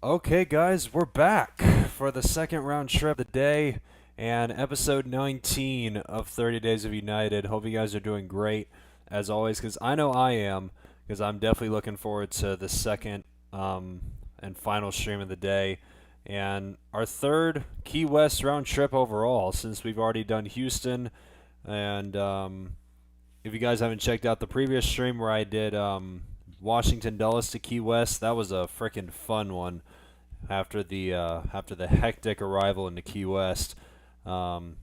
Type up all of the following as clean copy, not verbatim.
Okay, guys, we're back for the second round trip of the day and episode 19 of 30 Days of United. Hope you guys are doing great, as always, because I know I am, because I'm definitely looking forward to the second and final stream of the day and our third Key West round trip overall, since we've already done Houston. And if you guys haven't checked out the previous stream where I did Washington Dulles to Key West, that was a freaking fun one after the hectic arrival into Key West. Um,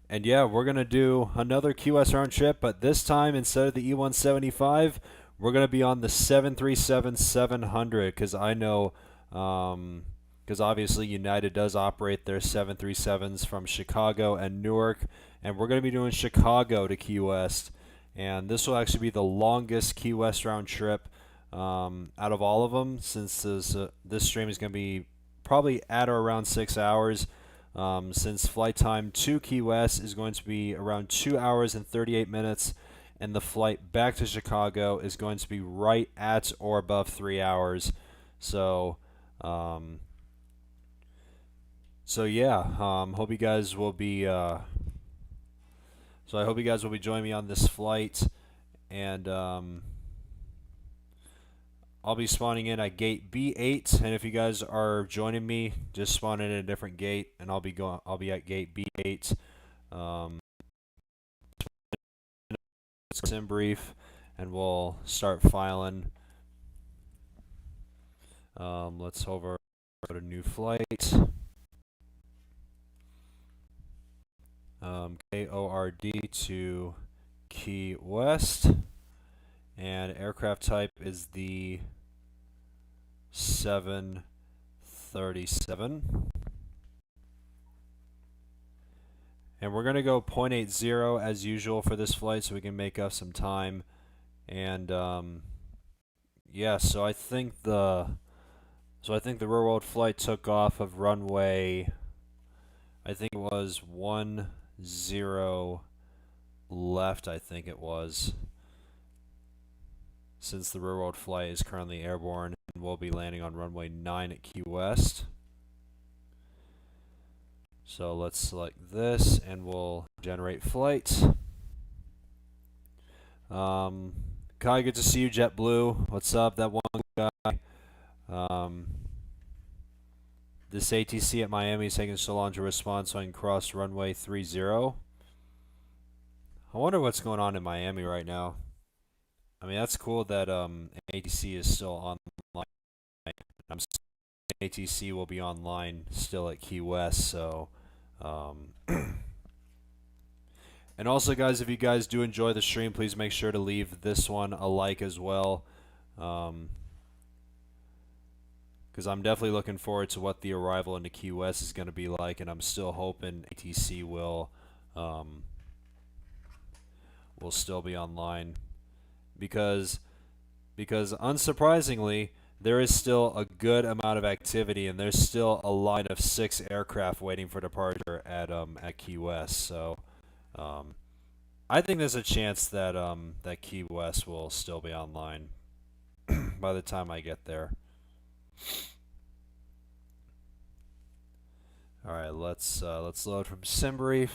and yeah, we're gonna do another Key West round trip, but this time instead of the E175, we're gonna be on the 737-700 because I know, because obviously United does operate their 737s from Chicago and Newark, and we're gonna be doing Chicago to Key West, and this will actually be the longest Key West round trip out of all of them, since this stream is going to be probably at or around 6 hours. Since flight time to Key West is going to be around 2 hours and 38 minutes, and the flight back to Chicago is going to be right at or above 3 hours. So, yeah, hope you guys will be. So I hope you guys will be joining me on this flight, and I'll be spawning in at gate B8, and if you guys are joining me, just spawn in at a different gate, and I'll be at gate B8. Sim brief, and we'll start filing. Let's hover go to new flight. KORD to Key West, and aircraft type is the 737. And we're going to go 0.80 as usual for this flight so we can make up some time. And yeah, so I think the real world flight took off of runway, I think it was 10 left, I think it was. Since the real world flight is currently airborne, and we'll be landing on runway 9 at Key West. So let's select this and we'll generate flight. Kai, good to see you, JetBlue. What's up, that one guy? This ATC at Miami is taking so long to respond, so I can cross runway 30. I wonder what's going on in Miami right now. I mean, that's cool that ATC is still online. I'm ATC will be online still at Key West, so and also, guys, if you guys do enjoy the stream, please make sure to leave this one a like as well, because I'm definitely looking forward to what the arrival into Key West is going to be like, and I'm still hoping ATC will still be online, because unsurprisingly, there is still a good amount of activity, and there's still a line of 6 aircraft waiting for departure at Key West. So I think there's a chance that that Key West will still be online by the time I get there. All right, let's load from SimBrief.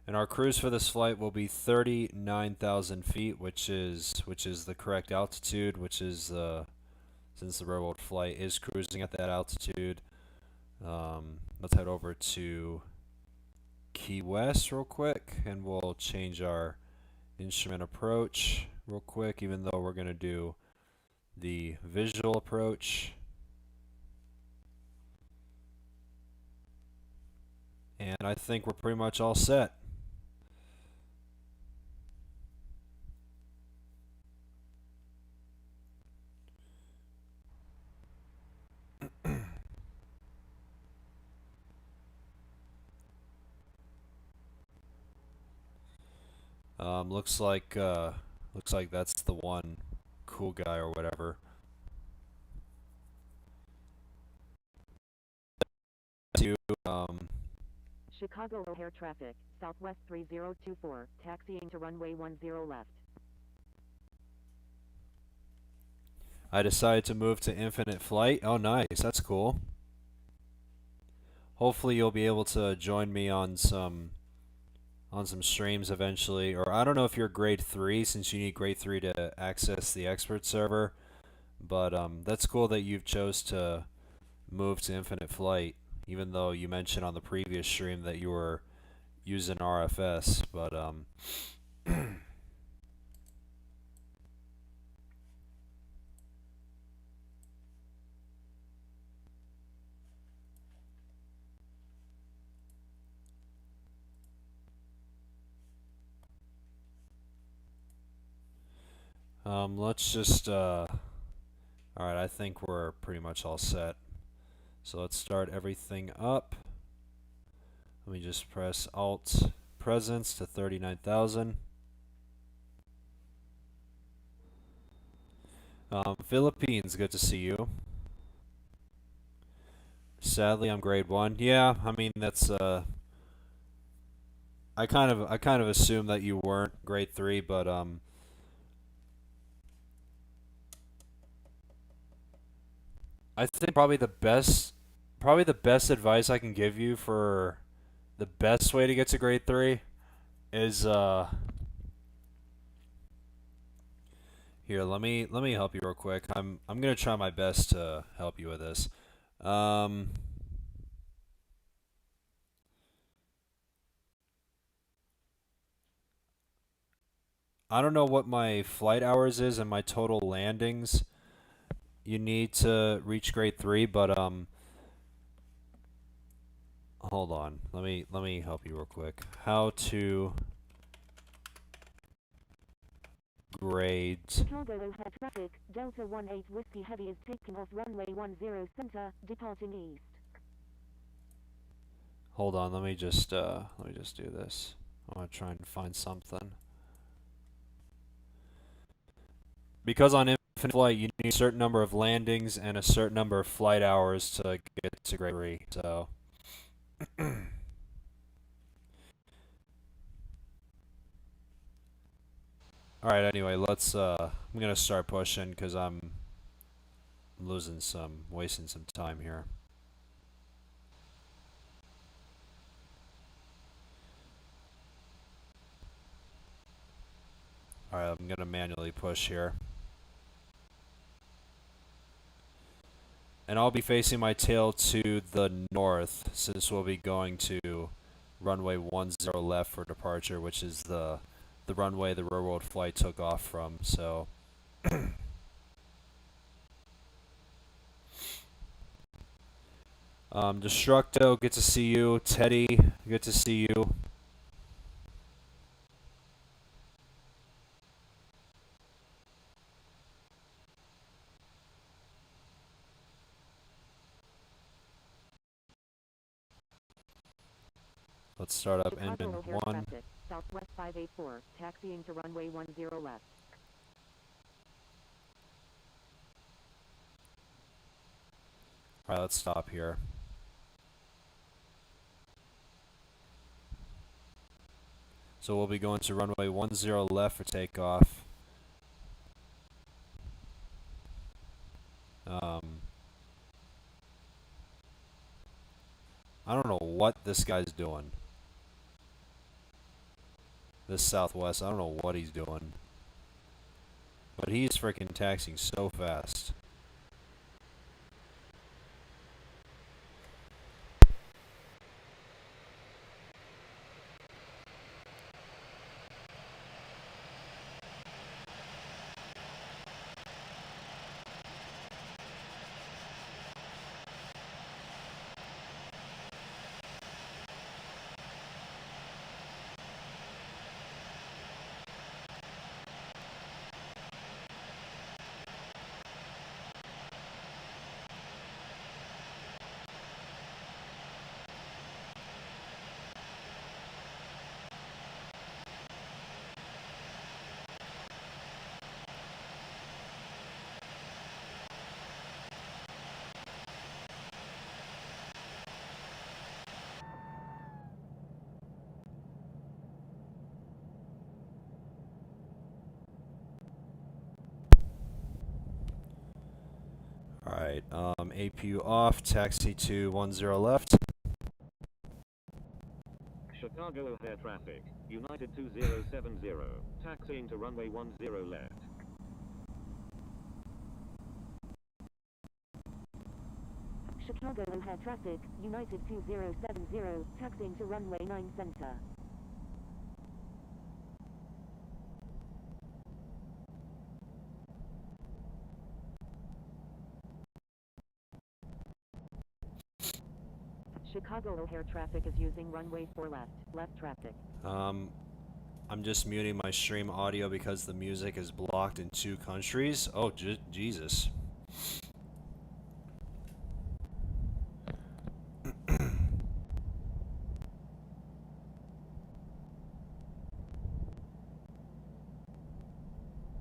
And our cruise for this flight will be 39,000 feet, which is the correct altitude, which is since the railroad flight is cruising at that altitude. Let's head over to Key West real quick, and we'll change our instrument approach real quick, even though we're going to do the visual approach. And I think we're pretty much all set. Looks like that's the one. cool guy or whatever. To Chicago O'Hare traffic, Southwest 3024, taxiing to runway 10 left. I decided to move to infinite flight. Oh, nice. That's cool. Hopefully you'll be able to join me on some streams eventually. Or I don't know if you're grade 3 since you need grade 3 to access the expert server. But that's cool that you've chose to move to infinite flight, even though you mentioned on the previous stream that you were using RFS. But let's just alright, I think we're pretty much all set. So let's start everything up. Let me just press Alt Presence to 39,000. Philippines, good to see you. Sadly, I'm grade 1. Yeah, I mean that's I kind of assumed that you weren't grade 3, but I think probably the best advice I can give you for the best way to get to grade 3 is here, let me help you real quick. I'm going to try my best to help you with this. I don't know what my flight hours is and my total landings you need to reach grade 3, but hold on. Let me help you real quick. How to grade Chicago O'Hare traffic, Delta 18 Whiskey Heavy is taking off runway 10 center, departing east. Hold on, let me just do this. I want to try and find something. Because on infinite flight you need a certain number of landings and a certain number of flight hours to get to grade 3. So alright, anyway, let's I'm gonna start pushing because I'm wasting some time here. Alright, I'm gonna manually push here. And I'll be facing my tail to the north since we'll be going to runway 10 left for departure, which is the runway the railroad flight took off from. So Destructo, good to see you. Teddy, good to see you. Let's start up Chicago engine O'Hare 1. traffic, Southwest 584, taxiing to runway 10 left. Alright, let's stop here. So we'll be going to runway 10 left for takeoff. I don't know what this guy's doing. This Southwest, I don't know what he's doing. But he's freaking taxiing so fast. Alright, APU off, taxi to 10 left. Chicago O'Hare traffic, United 2070, taxiing to runway 10 left. Chicago O'Hare traffic, United 2070, taxiing to runway 9 center. Chicago O'Hare traffic is using runway 4 left, left traffic. I'm just muting my stream audio because the music is blocked in 2 countries. Oh, Jesus.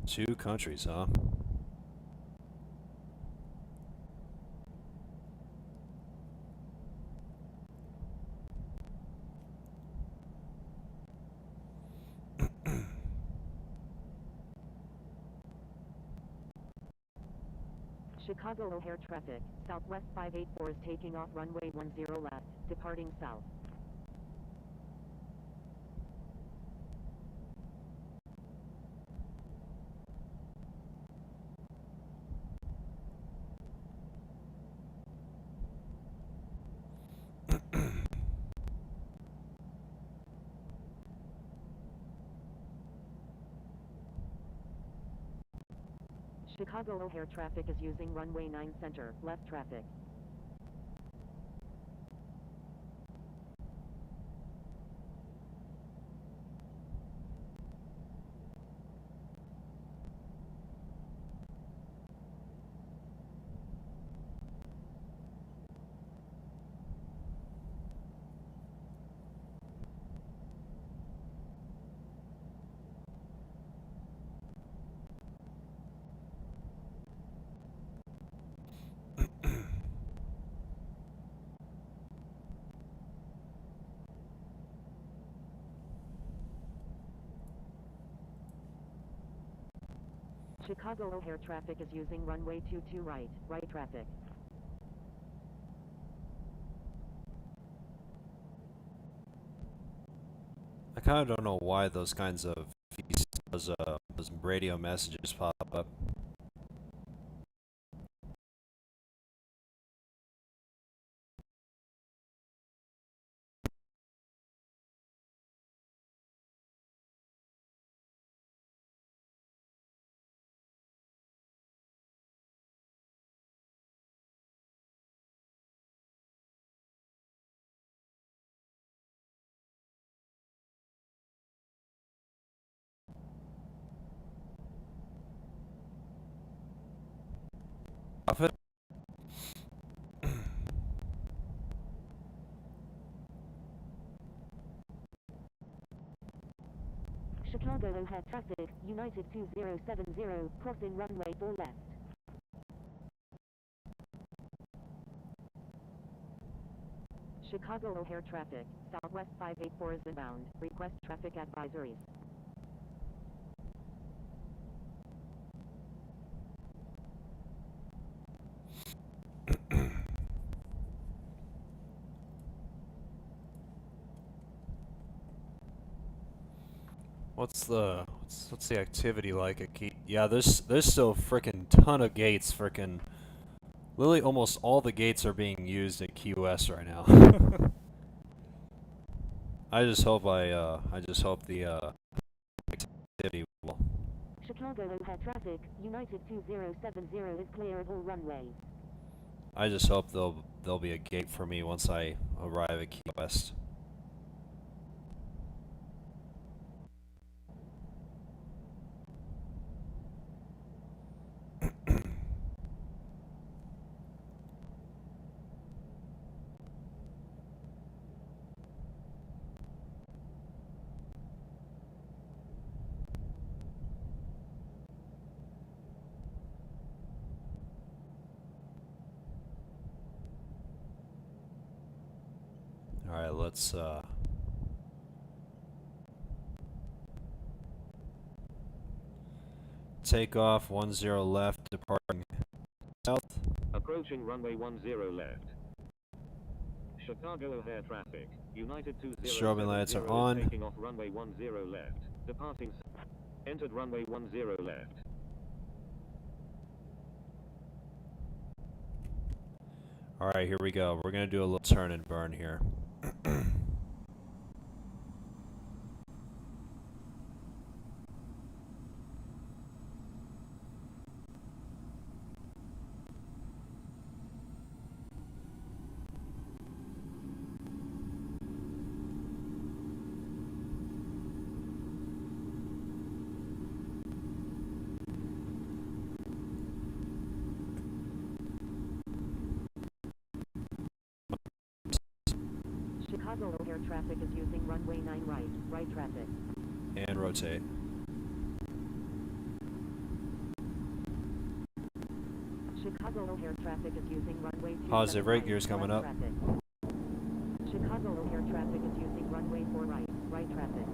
Two countries, huh? Chicago O'Hare traffic, Southwest 584 is taking off runway 10 left, departing south. Chicago O'Hare traffic is using runway 9 center, left traffic. Chicago O'Hare traffic is using runway 22 right, right traffic. I kind of don't know why those kinds of those radio messages pop up. Profit? Chicago O'Hare traffic, United 2070, crossing runway 4 left. Chicago O'Hare traffic, Southwest 584 is inbound, request traffic advisories. What's the activity like at Key? Yeah, there's still frickin' ton of gates. Frickin' literally almost all the gates are being used at Key West right now. I just hope the activity will. Chicago O'Hare traffic, United 2070 is clear at all runways. I just hope there'll be a gate for me once I arrive at Key West. All right, let's take off 10 left, departing south. Approaching runway 10 left. Chicago O'Hare traffic. United Strobing lights are 2070 on. is taking off runway 10 left. Departing. Entered runway 10 left. Alright, here we go. We're going to do a little turn and burn here. Chicago O'Hare traffic is using runway 9 right. Right traffic. And rotate. Chicago O'Hare traffic is using runway 2 Positive rate, right. gears coming Right up. traffic. Chicago O'Hare traffic is using runway 4 right. Right traffic.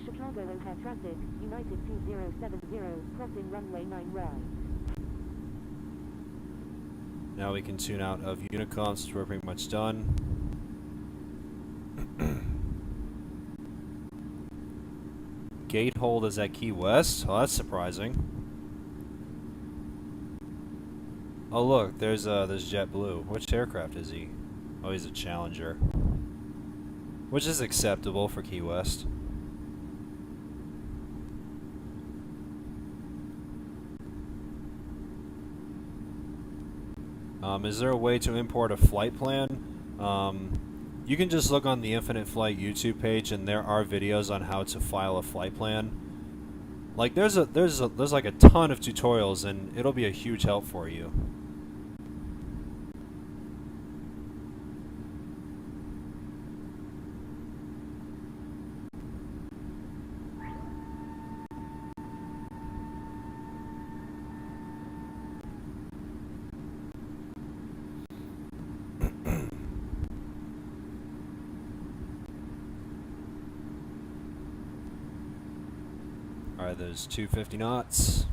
Chicago O'Hare traffic, United 2070, crossing runway 9 right. Now we can tune out of Unicom since we're pretty much done. Gate hold is at Key West. Oh, that's surprising. Oh look, there's JetBlue. Which aircraft is he? Oh, he's a Challenger. Which is acceptable for Key West. Is there a way to import a flight plan? You can just look on the Infinite Flight YouTube page, and there are videos on how to file a flight plan. Like there's like a ton of tutorials, and it'll be a huge help for you. Alright, there's 250 knots.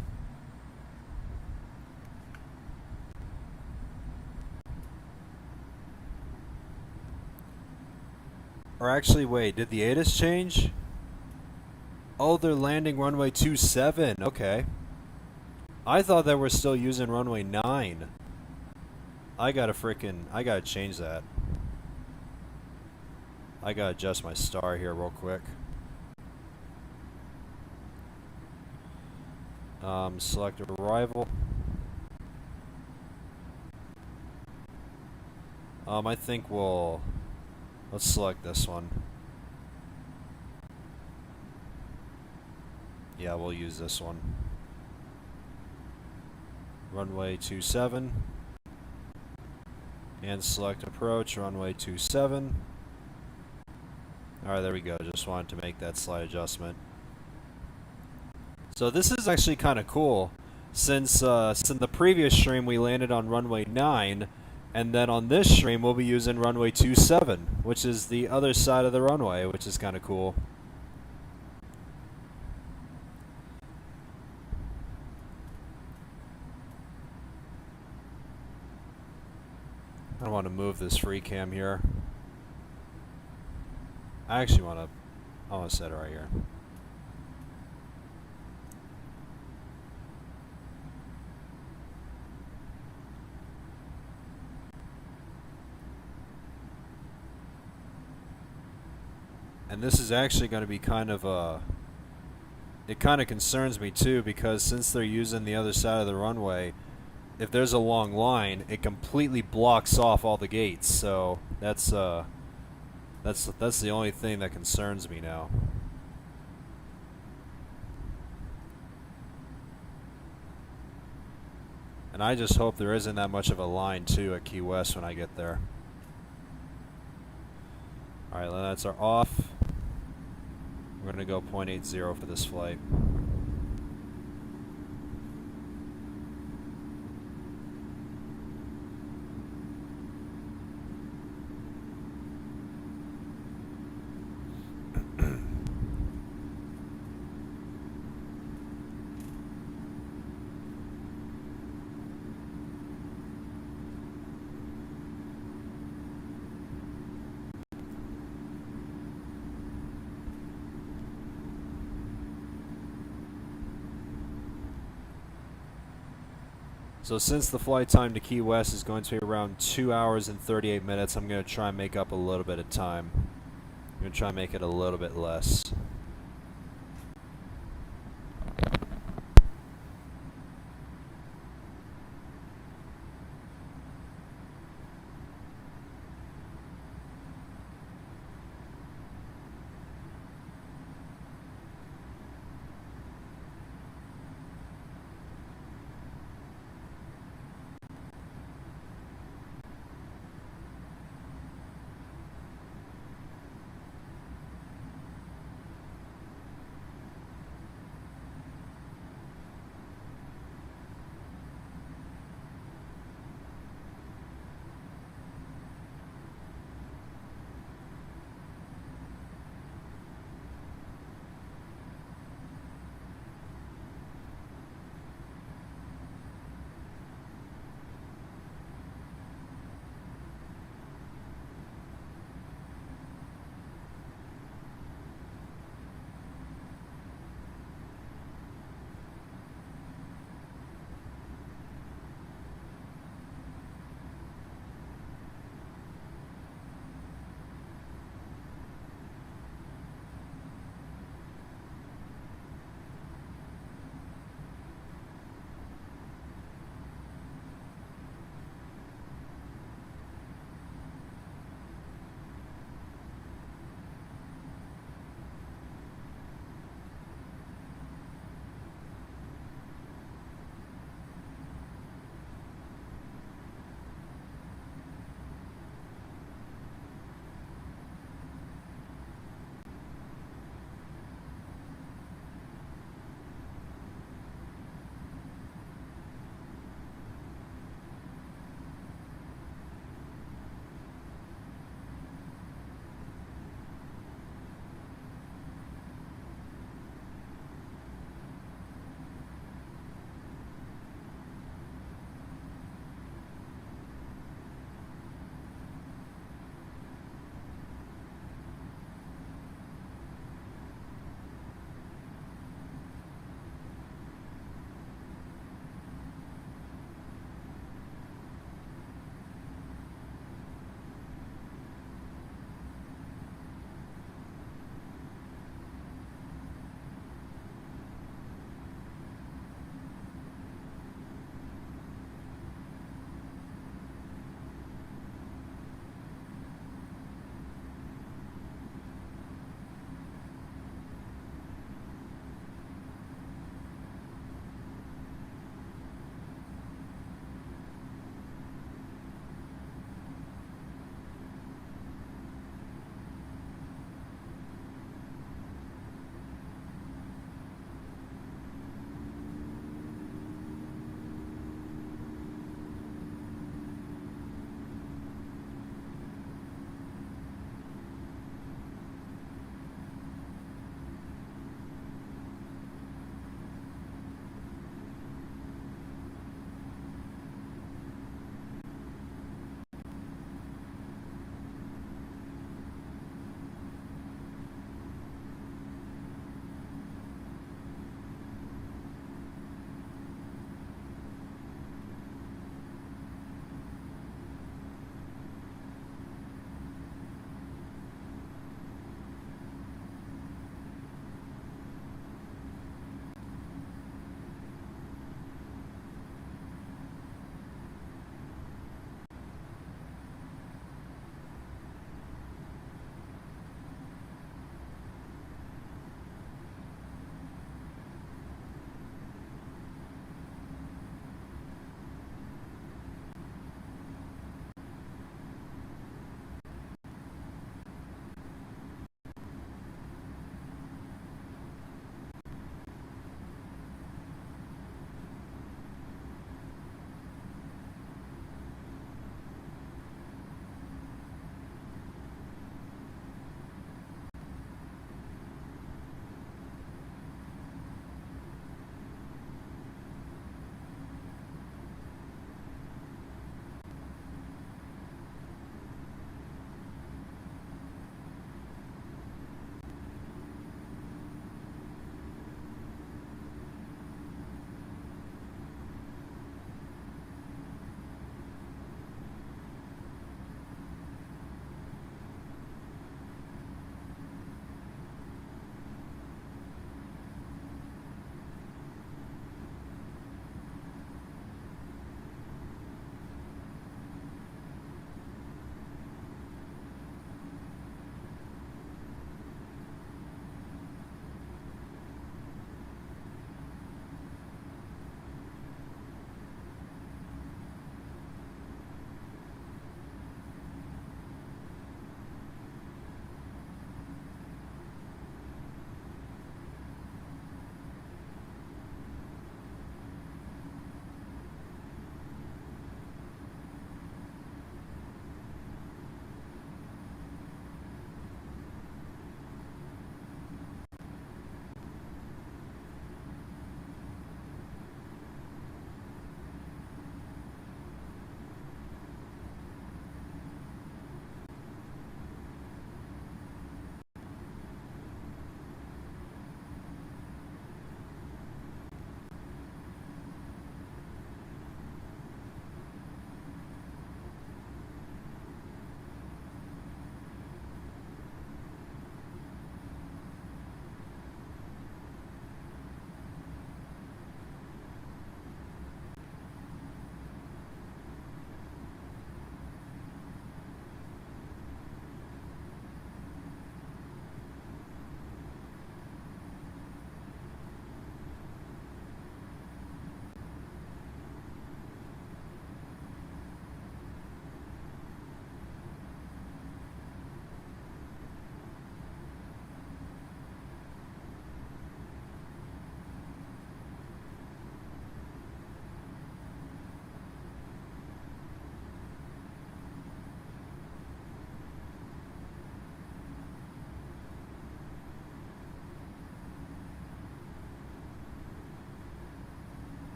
Or actually, wait, did the ATIS change? Oh, they're landing runway 27. Okay. I thought they were still using runway 9. I gotta change that. I gotta adjust my star here real quick. Select arrival. I think let's select this one. Yeah, we'll use this one. Runway 27. And select approach, runway 27. Alright, there we go. Just wanted to make that slight adjustment. So this is actually kind of cool, since in the previous stream we landed on runway 9, and then on this stream we'll be using runway 27, which is the other side of the runway, which is kind of cool. I want to move this free cam here. I want to set it right here. And this is actually going to be kind of it kind of concerns me too, because since they're using the other side of the runway, if there's a long line, it completely blocks off all the gates. So that's the only thing that concerns me now. And I just hope there isn't that much of a line too at Key West when I get there. Alright, lights are off. We're going to go 0.80 for this flight. So since the flight time to Key West is going to be around 2 hours and 38 minutes, I'm going to try and make up a little bit of time. I'm going to try and make it a little bit less.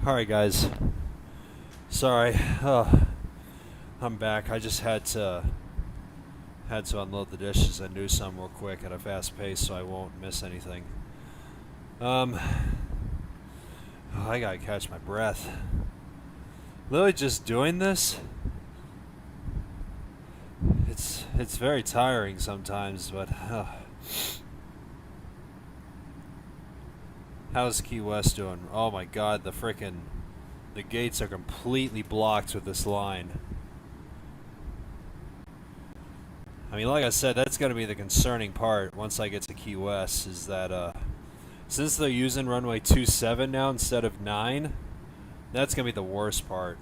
Alright guys, sorry, I'm back. I just had to unload the dishes and do some real quick at a fast pace so I won't miss anything. I gotta catch my breath. Literally just doing this, it's very tiring sometimes, but how's Key West doing? Oh my god, the gates are completely blocked with this line. I mean, like I said, that's going to be the concerning part once I get to Key West, is that since they're using runway 27 now instead of 9, that's going to be the worst part.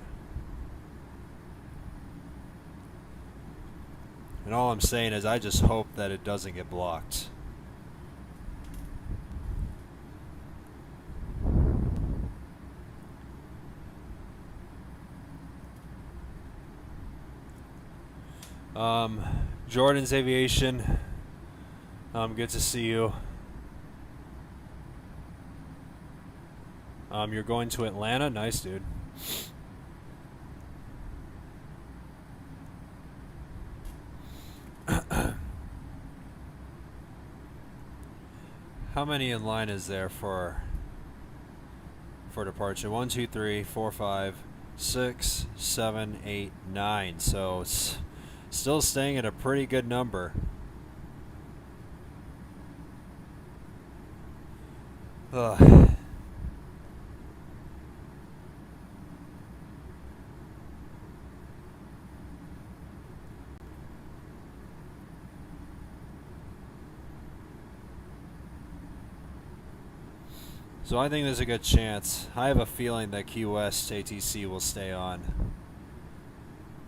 And all I'm saying is I just hope that it doesn't get blocked. Jordan's Aviation, good to see you. You're going to Atlanta? Nice, dude. How many in line is there for departure? 1, 2, 3, 4, 5, 6, 7, 8, 9. So it's still staying at a pretty good number. Ugh. So I think there's a good chance. I have a feeling that Key West ATC will stay on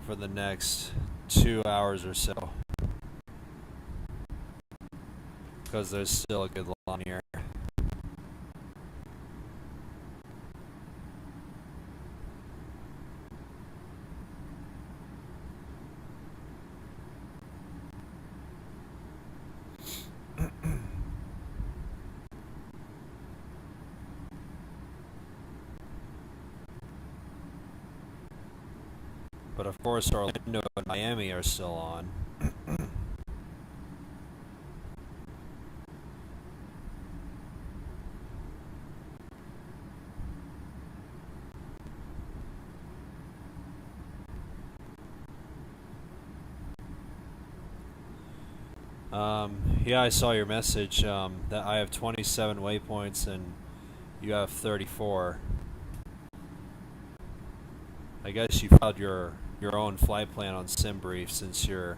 for the next 2 hours or so, because there's still a good line here. But of course Orlando and Miami are still on. Yeah, I saw your message, that I have 27 waypoints and you have 34. I guess you filed your own flight plan on SimBrief since you're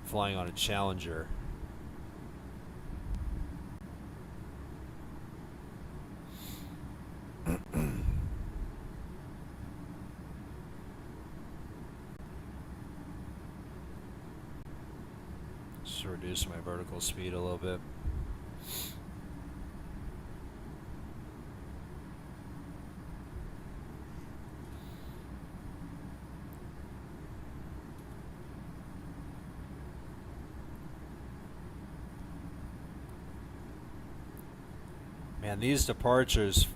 flying on a Challenger. Just reduce my vertical speed a little bit. Man, these departures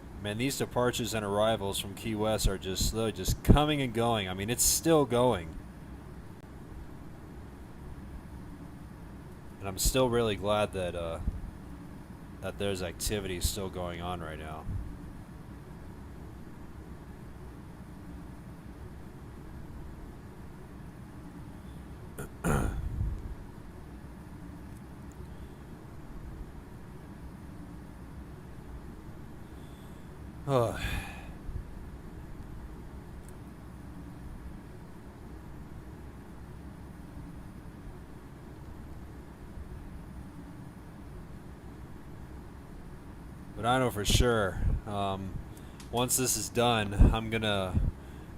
and arrivals from Key West are they're just coming and going. I mean, it's still going. And I'm still really glad that that there's activity still going on right now. Oh. But I know for sure, once this is done, I'm gonna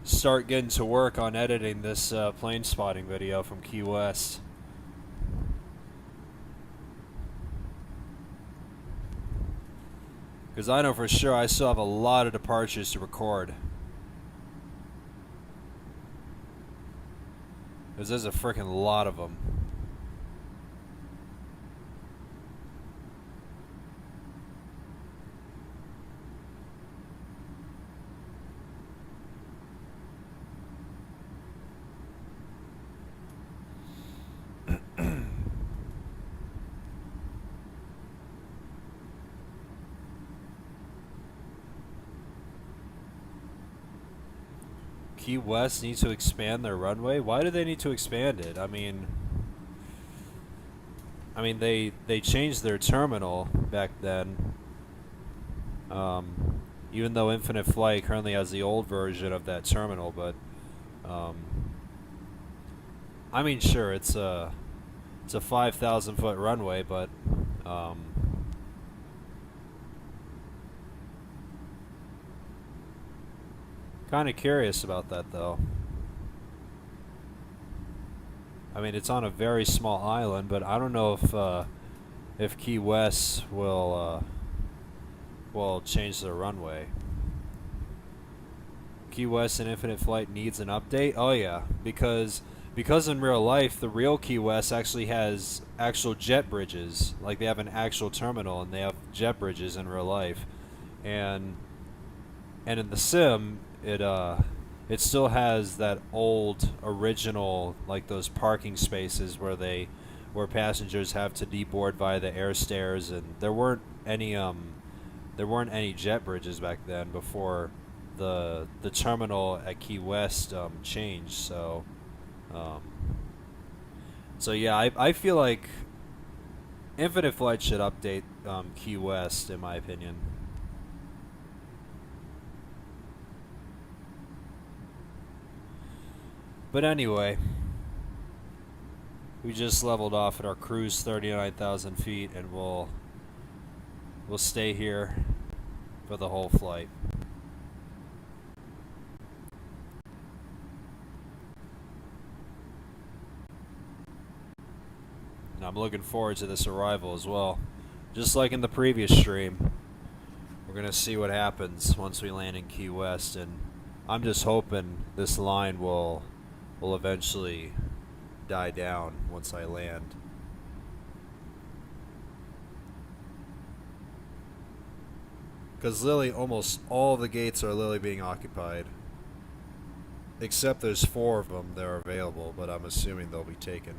start getting to work on editing this plane spotting video from Key West. Because I know for sure I still have a lot of departures to record. Because there's a freaking lot of them. Key West need to expand their runway? Why do they need to expand it? They changed their terminal back then. Even though Infinite Flight currently has the old version of that terminal, but sure, it's a 5,000 foot runway, but kind of curious about that though. I mean, it's on a very small island, but I don't know if Key West will change their runway. Key West and Infinite Flight needs an update. Oh yeah, because in real life, the real Key West actually has actual jet bridges. Like they have an actual terminal and they have jet bridges in real life, and in the sim, it still has that old original, like those parking spaces where passengers have to deboard via the air stairs, and there weren't any jet bridges back then before the terminal at Key West changed. So yeah, I feel like Infinite Flight should update Key West, in my opinion. But anyway, we just leveled off at our cruise 39,000 feet, and we'll stay here for the whole flight. And I'm looking forward to this arrival as well. Just like in the previous stream, we're going to see what happens once we land in Key West, and I'm just hoping this line will eventually die down once I land. Because Lily, almost all the gates are Lily being occupied. Except there's 4 of them that are available, but I'm assuming they'll be taken.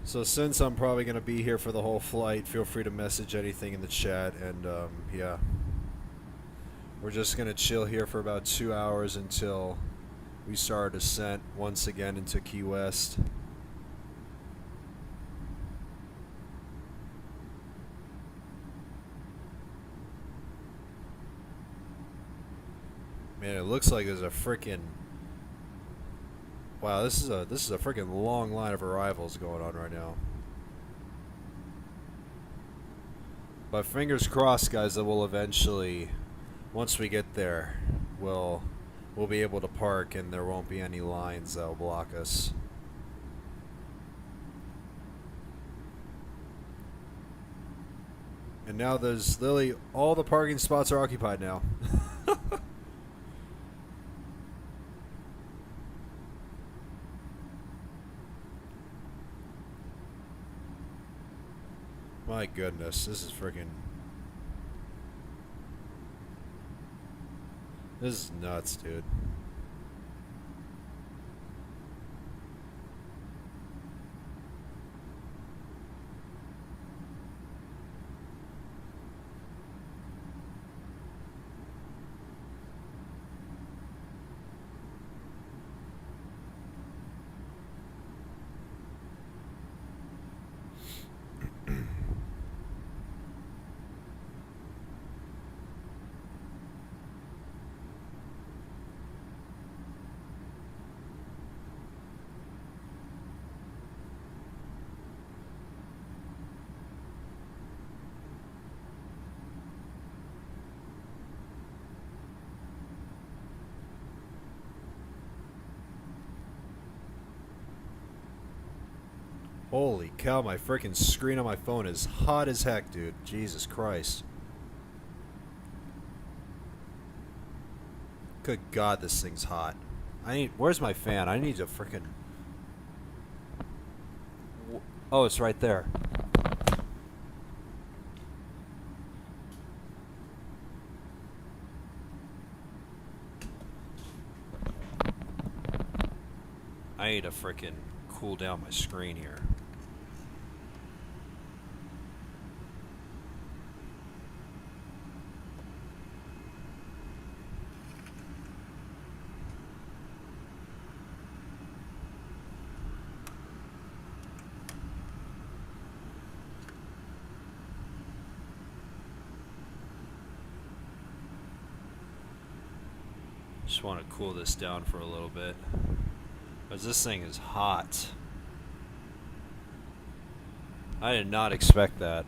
So since I'm probably going to be here for the whole flight, feel free to message anything in the chat, and yeah. We're just going to chill here for about 2 hours until we start our descent once again into Key West. Man, it looks like there's a freaking... Wow, this is a freaking long line of arrivals going on right now. But fingers crossed, guys, that we'll eventually, once we get there, we'll be able to park and there won't be any lines that will block us. And now there's literally all the parking spots are occupied now. My goodness, this is freaking... This is nuts, dude. Holy cow, my freaking screen on my phone is hot as heck, dude. Jesus Christ. Good God, this thing's hot. Where's my fan? I need to freaking... Oh, it's right there. I need to freaking cool down my screen here. Just want to cool this down for a little bit, because this thing is hot. I did not expect that.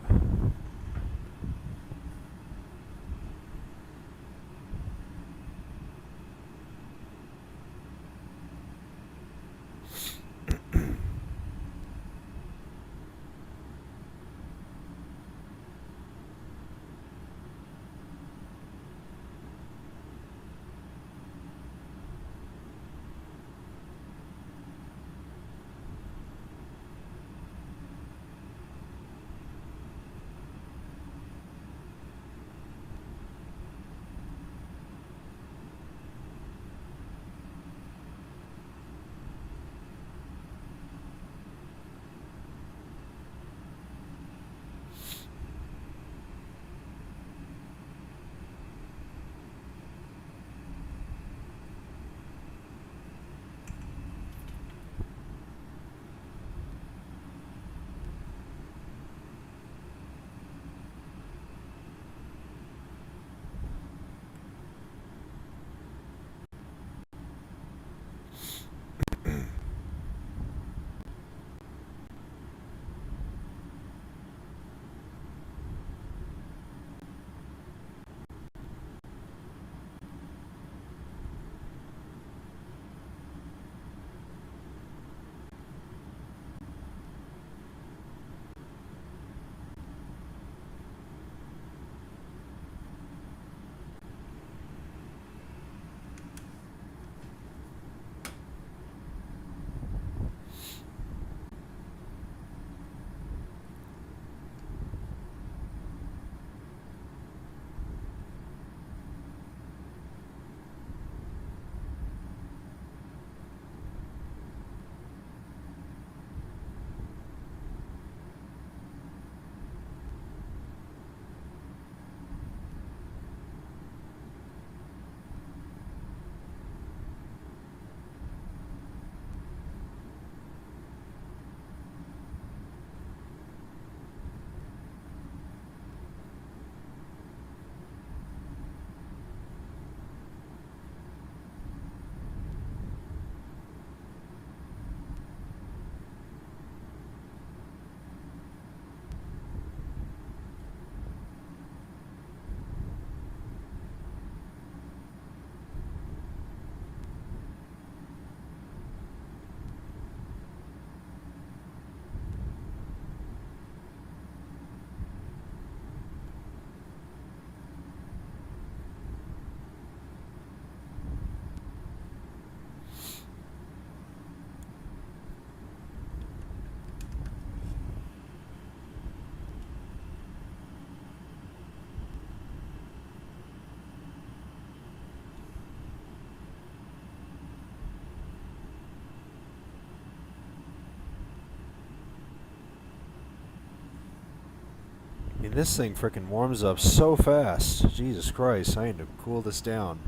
mean, this thing freaking warms up so fast. Jesus Christ, I need to cool this down.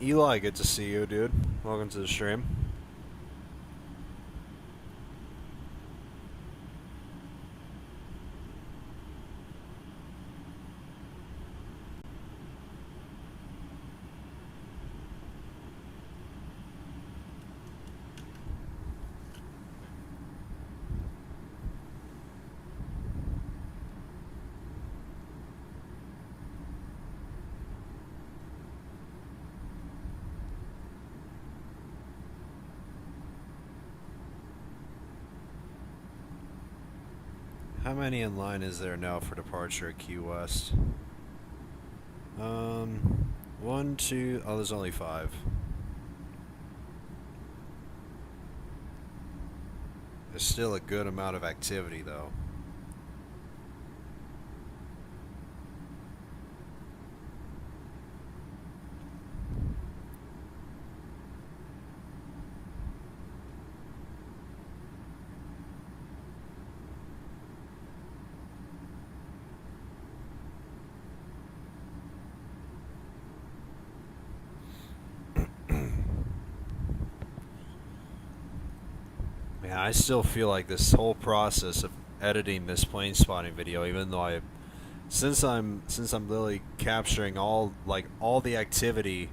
Eli, good to see you, dude. Welcome to the stream. How many in line is there now for departure at Key West? One, two, oh, there's only 5. There's still a good amount of activity, though. Man, I still feel like this whole process of editing this plane spotting video, even though since I'm literally capturing all the activity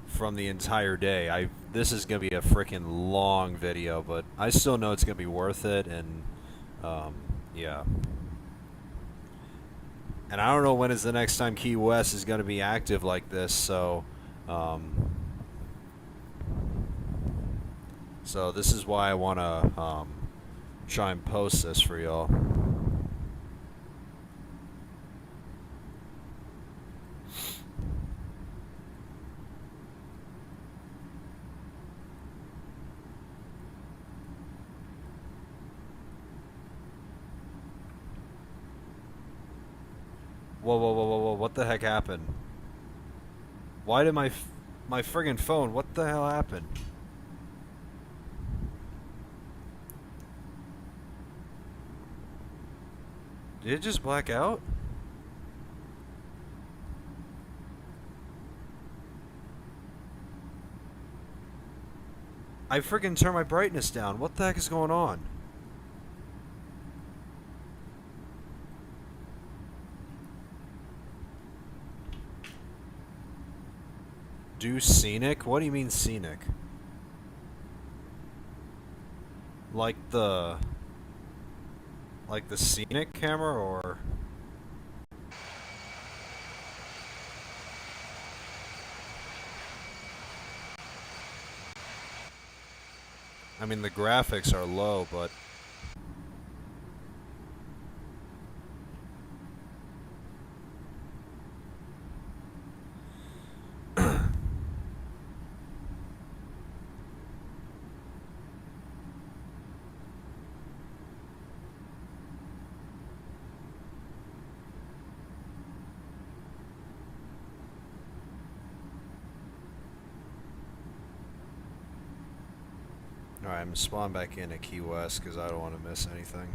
from the entire day, this is gonna be a freaking long video, but I still know it's gonna be worth it, and yeah. And I don't know when is the next time Key West is gonna be active like this, so so this is why I wanna try and post this for y'all. Whoa, whoa, whoa, whoa, whoa, what the heck happened? Why did my friggin' phone, what the hell happened? Did it just black out? I freaking turned my brightness down. What the heck is going on? Do scenic? What do you mean scenic? Like the scenic camera, or I mean, the graphics are low, but alright, I'm gonna spawn back in at Key West because I don't want to miss anything.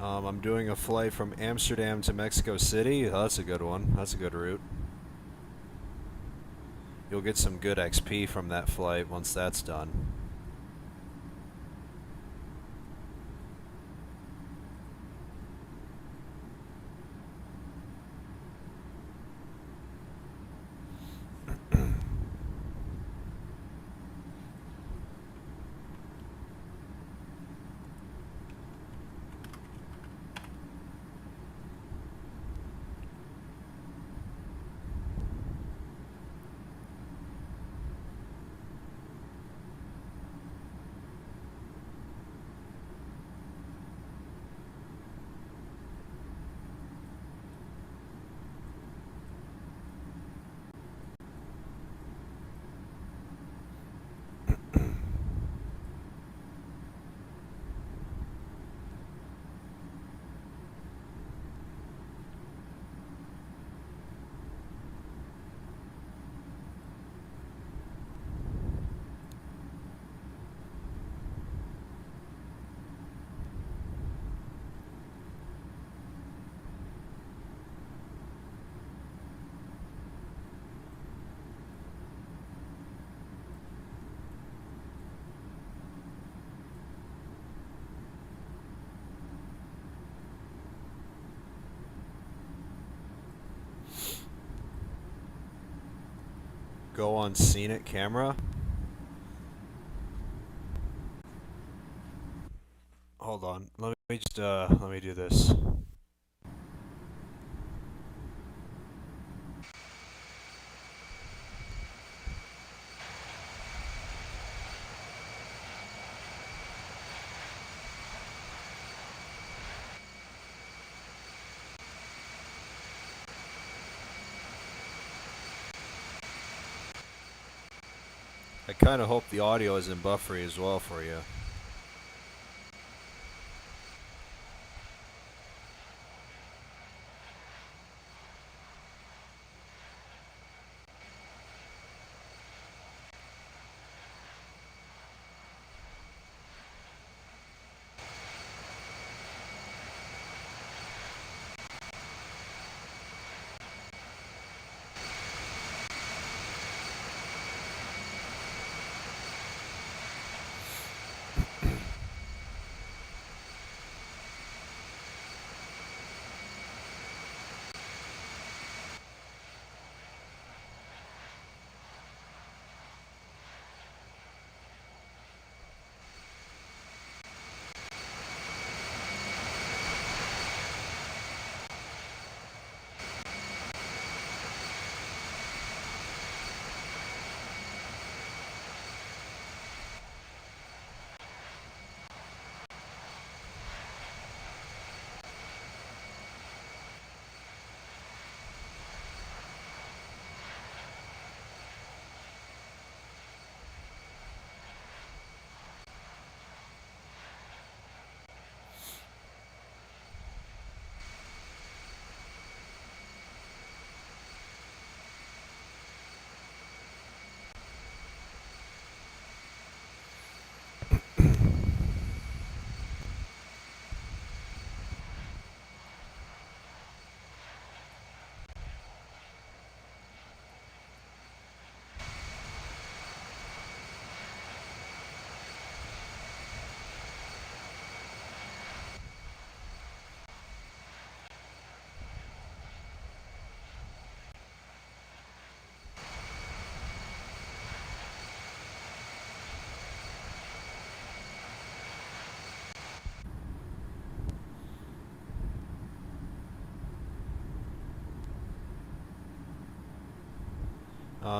I'm doing a flight from Amsterdam to Mexico City. Oh, that's a good one. That's a good route. You'll get some good XP from that flight once that's done. Go on scenic camera. Hold on. Let me do this. I kind of hope the audio isn't buffery as well for you.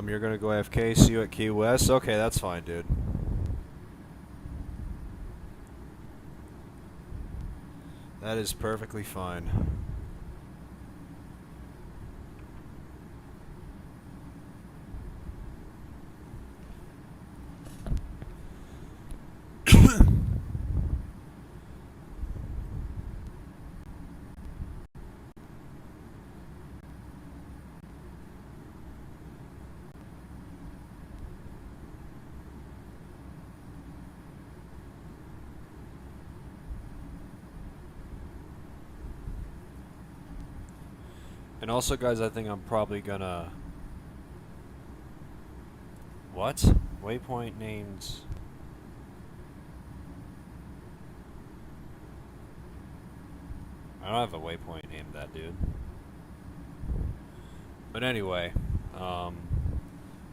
You're gonna go AFK, see you at Key West? Okay, that's fine, dude. That is perfectly fine. And also, guys, I think I'm probably gonna... What? Waypoint names... I don't have a waypoint named that, dude. But anyway,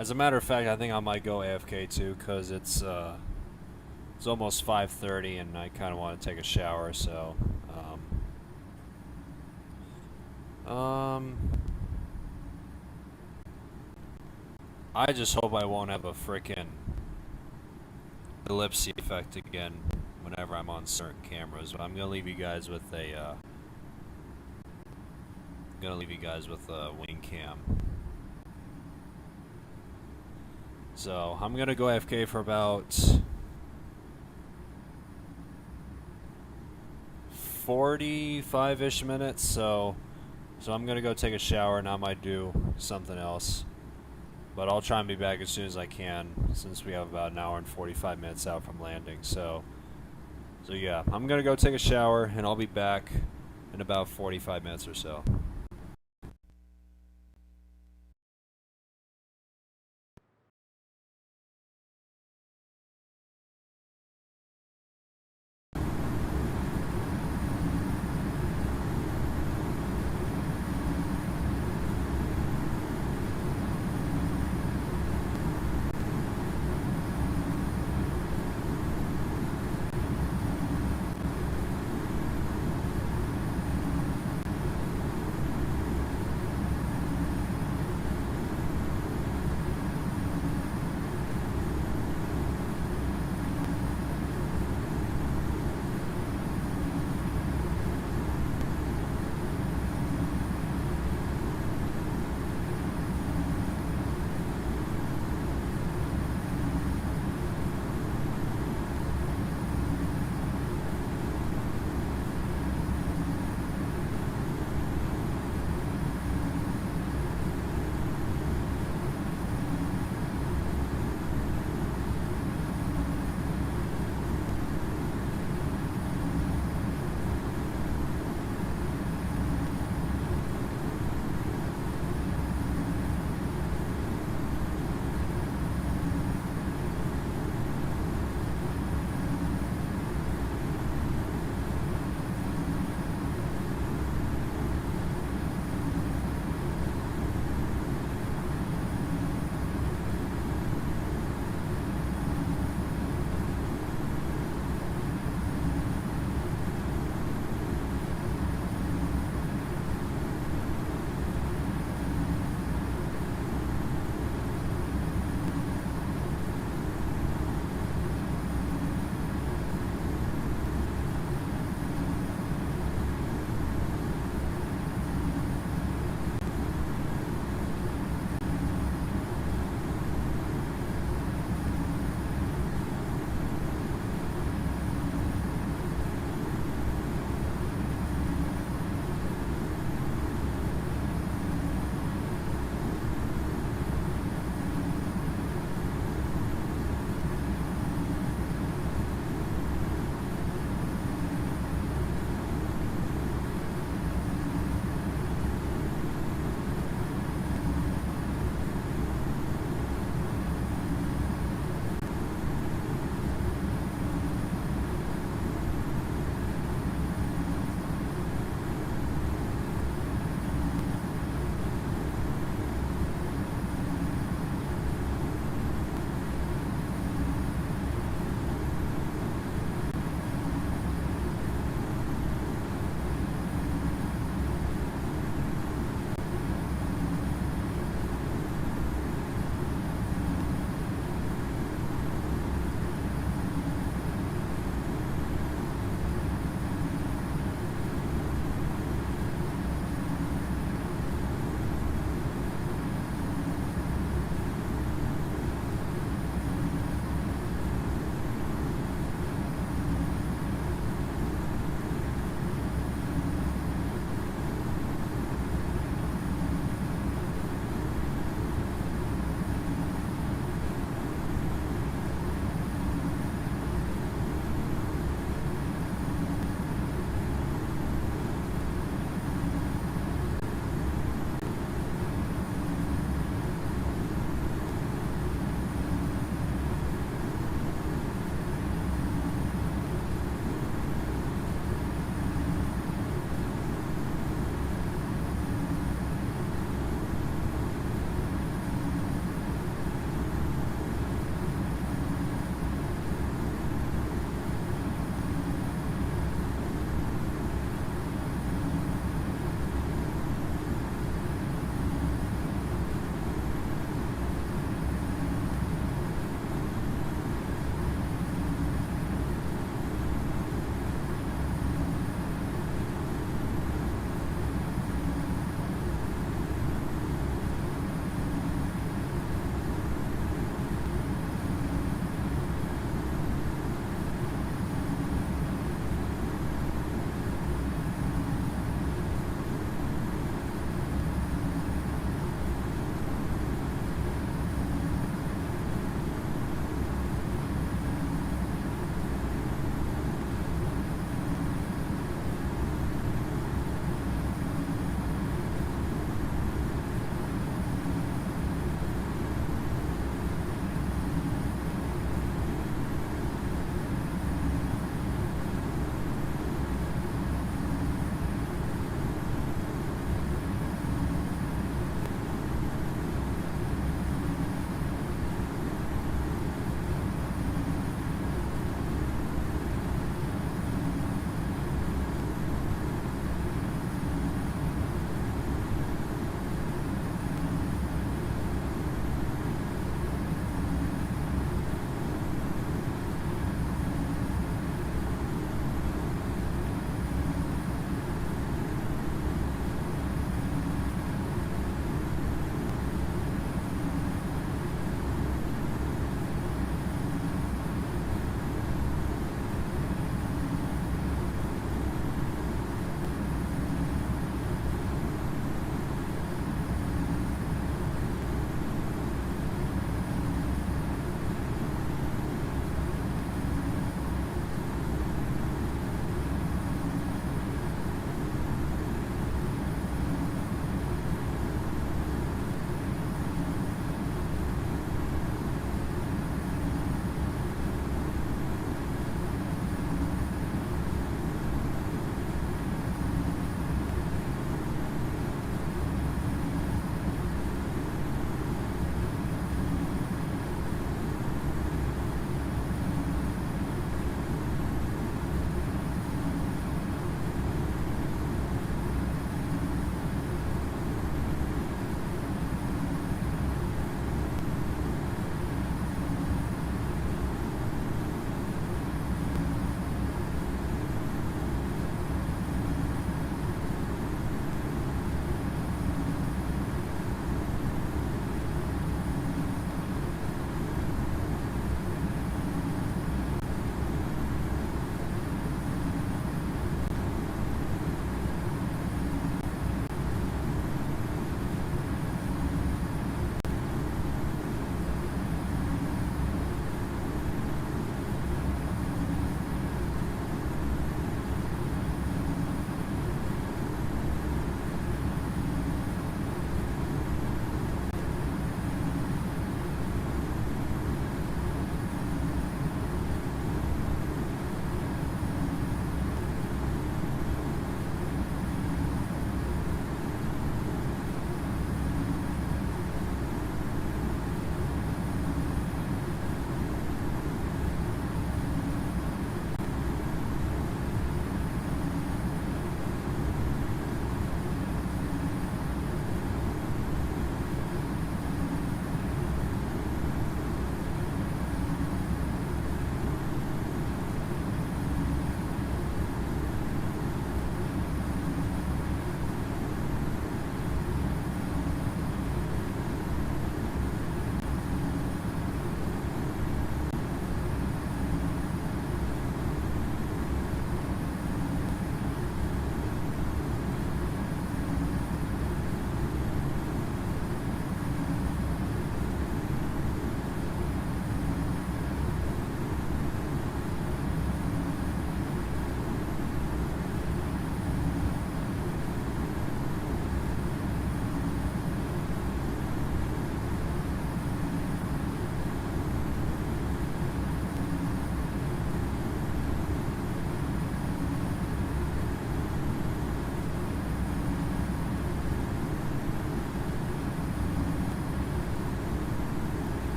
as a matter of fact, I think I might go AFK too, because it's almost 5:30 and I kind of want to take a shower, so I just hope I won't have a frickin' ellipse effect again whenever I'm on certain cameras. But I'm gonna leave you guys with a wing cam. So I'm gonna go AFK for about 45-ish minutes. So I'm gonna go take a shower and I might do something else. But I'll try and be back as soon as I can, since we have about an hour and 45 minutes out from landing. So yeah, I'm gonna go take a shower and I'll be back in about 45 minutes or so.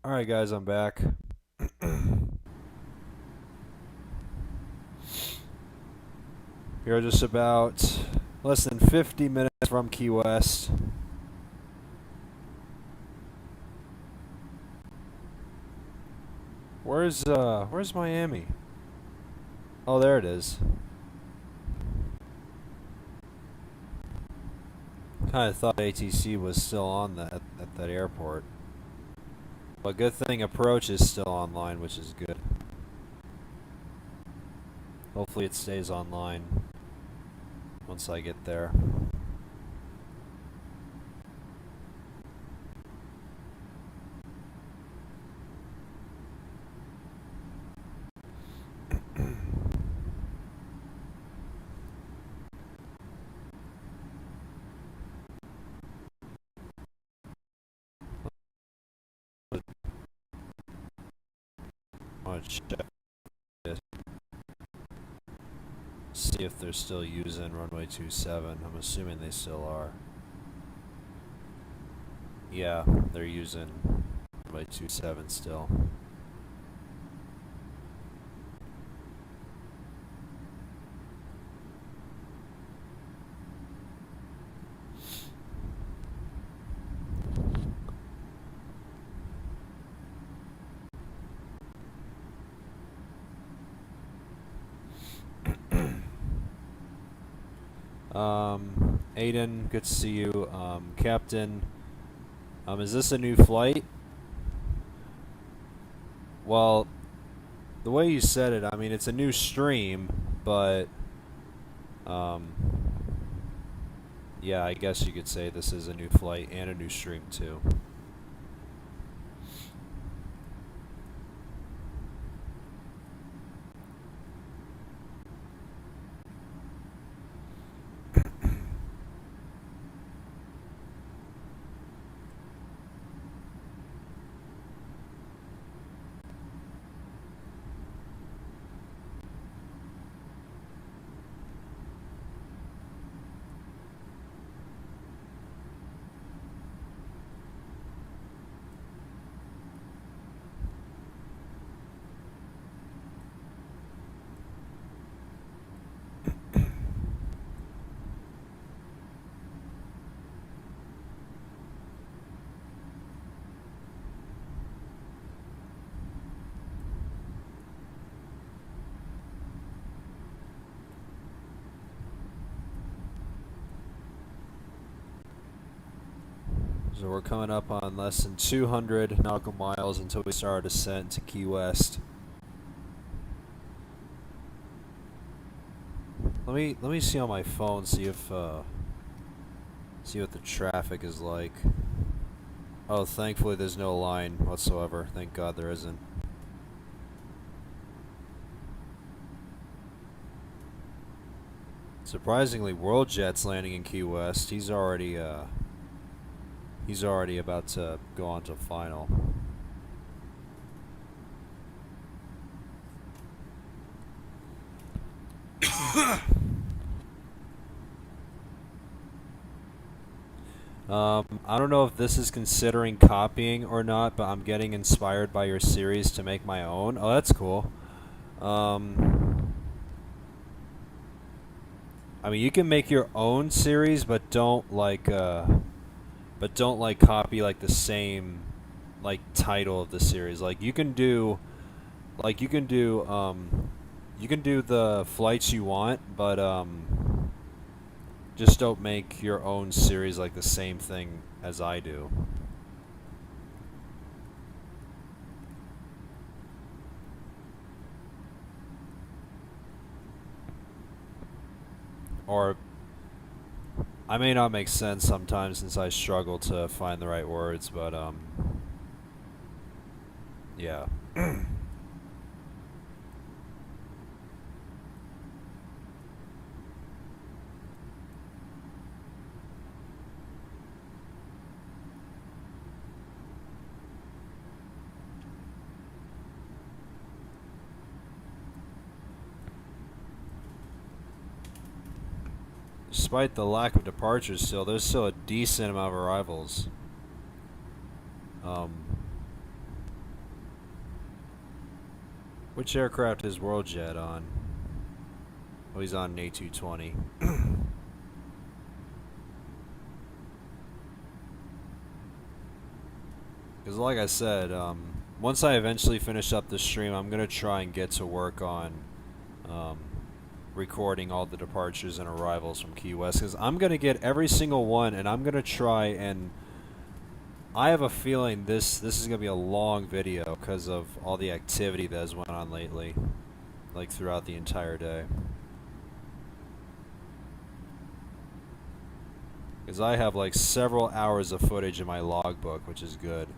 Alright guys, I'm back. We're just about less than 50 minutes from Key West. Where's Miami? Oh, there it is. Kind of thought ATC was still on that at that airport. But good thing approach is still online, which is good. Hopefully it stays online once I get there. I want to check this. See if they're still using runway 27. I'm assuming they still are. Yeah, they're using runway 27 still. Aiden, good to see you. Captain, is this a new flight? Well, the way you said it, I mean, it's a new stream, but, yeah, I guess you could say this is a new flight and a new stream, too. So we're coming up on less than 200 nautical miles until we start our descent to Key West. Let me see on my phone, see if see what the traffic is like. Oh, thankfully there's no line whatsoever. Thank God there isn't. Surprisingly, WorldJet's landing in Key West. He's already about to go on to final. I don't know if this is considering copying or not, but I'm getting inspired by your series to make my own. Oh, that's cool. I mean, you can make your own series, but don't copy like the same like title of the series. Like you can do the flights you want, but just don't make your own series like the same thing as I do. Or I may not make sense sometimes since I struggle to find the right words, but yeah. Despite the lack of departures still, there's still a decent amount of arrivals. Which aircraft is WorldJet on? Oh, he's on an A220. Because like I said, once I eventually finish up the stream, I'm going to try and get to work on recording all the departures and arrivals from Key West. Because I'm going to get every single one, and I'm going to try and... I have a feeling this is going to be a long video because of all the activity that has went on lately. Like throughout the entire day. Because I have like several hours of footage in my logbook, which is good.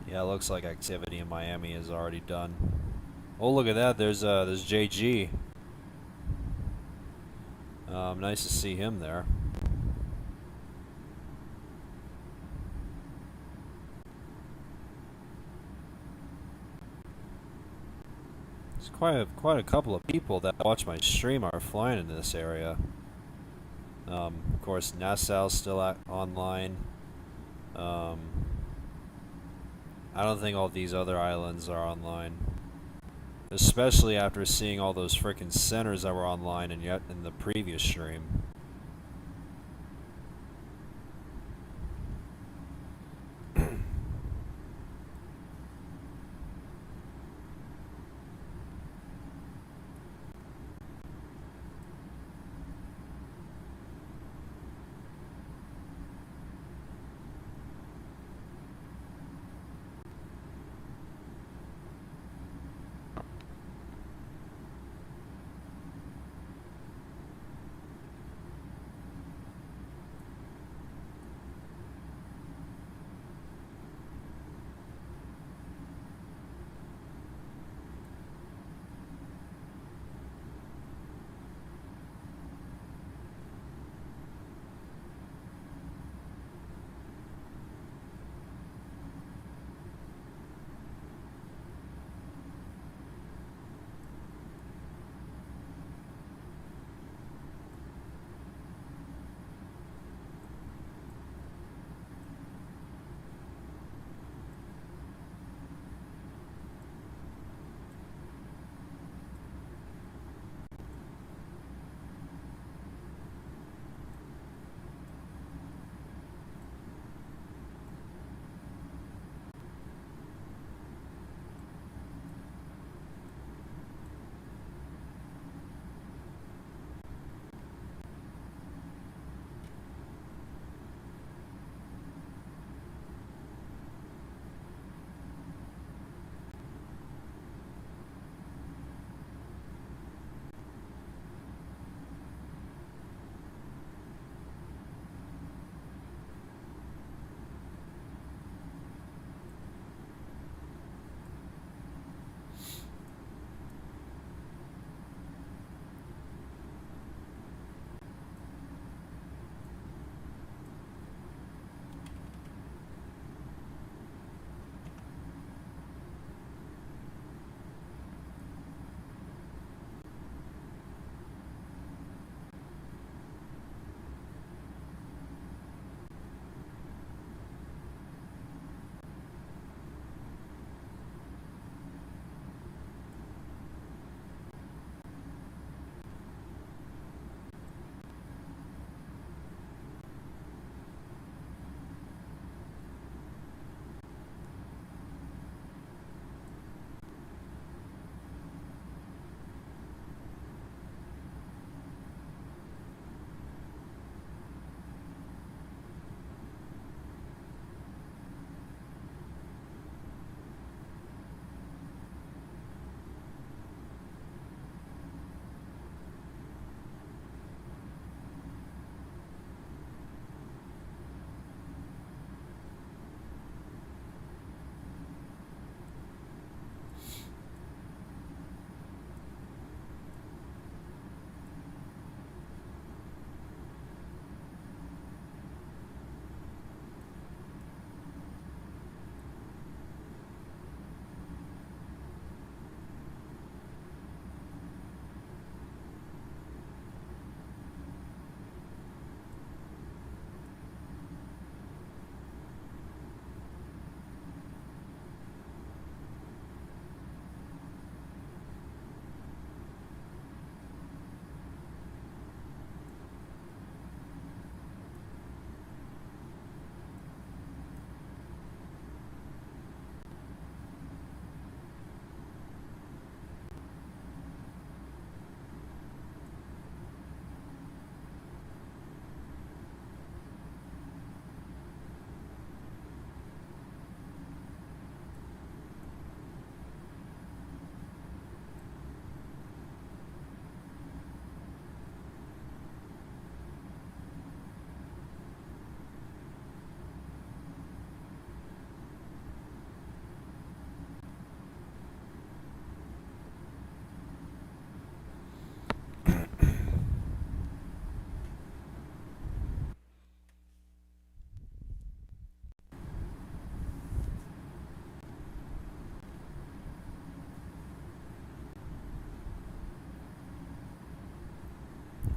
Yeah, it looks like activity in Miami is already done. Oh, look at that. There's JG. Nice to see him there. There's quite a couple of people that watch my stream are flying in this area. Of course, Nassau's still online. I don't think all these other islands are online. Especially after seeing all those frickin' centers that were online and yet in the previous stream.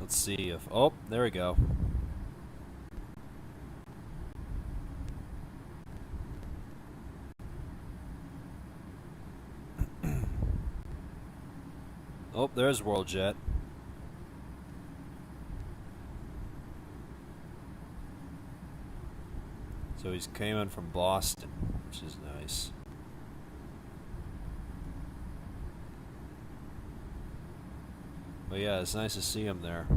Let's see if... Oh, there we go. Oh, there's Worldjet. So he's came in from Boston, which is nice. But yeah, it's nice to see him there.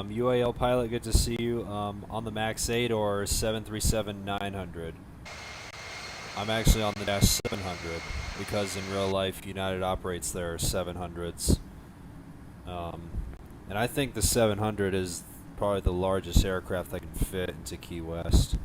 UAL pilot, good to see you. On the Max 8 or 737-900. I'm actually on the Dash 700 because in real life United operates their 700s. And I think the 700 is probably the largest aircraft that can fit into Key West.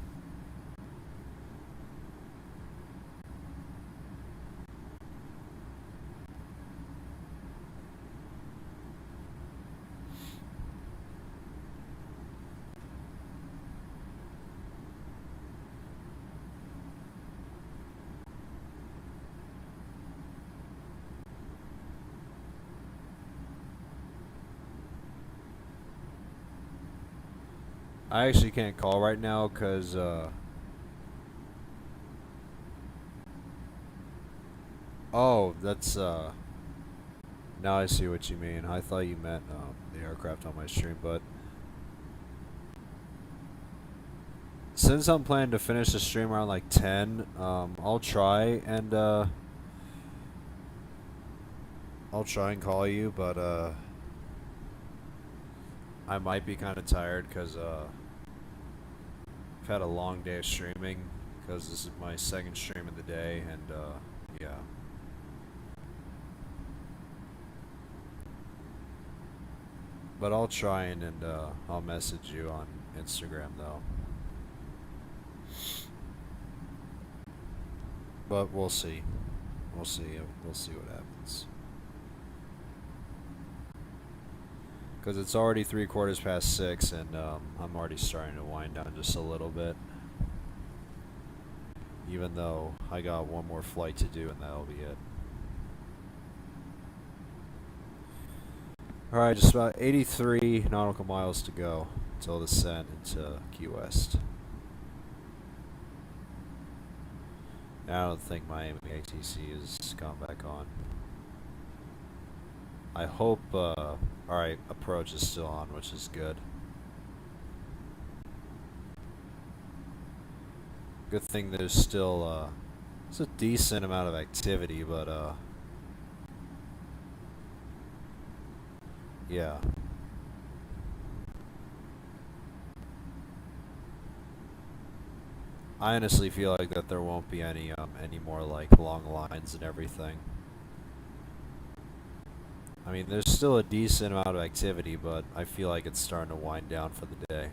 I actually can't call right now because oh, that's now I see what you mean. I thought you meant the aircraft on my stream, but since I'm planning to finish the stream around like 10, I'll try and call you, but I might be kind of tired because I've had a long day of streaming because this is my second stream of the day, and yeah. But I'll try and I'll message you on Instagram though. But we'll see. We'll see. We'll see what happens. Because it's already 6:15, and I'm already starting to wind down just a little bit. Even though I got one more flight to do, and that'll be it. Alright, just about 83 nautical miles to go until descent into Key West. I don't think Miami ATC has gone back on. I hope, alright, approach is still on, which is good. Good thing there's still, it's a decent amount of activity, but, Yeah. I honestly feel like that there won't be any more like long lines and everything. I mean, there's still a decent amount of activity, but I feel like it's starting to wind down for the day.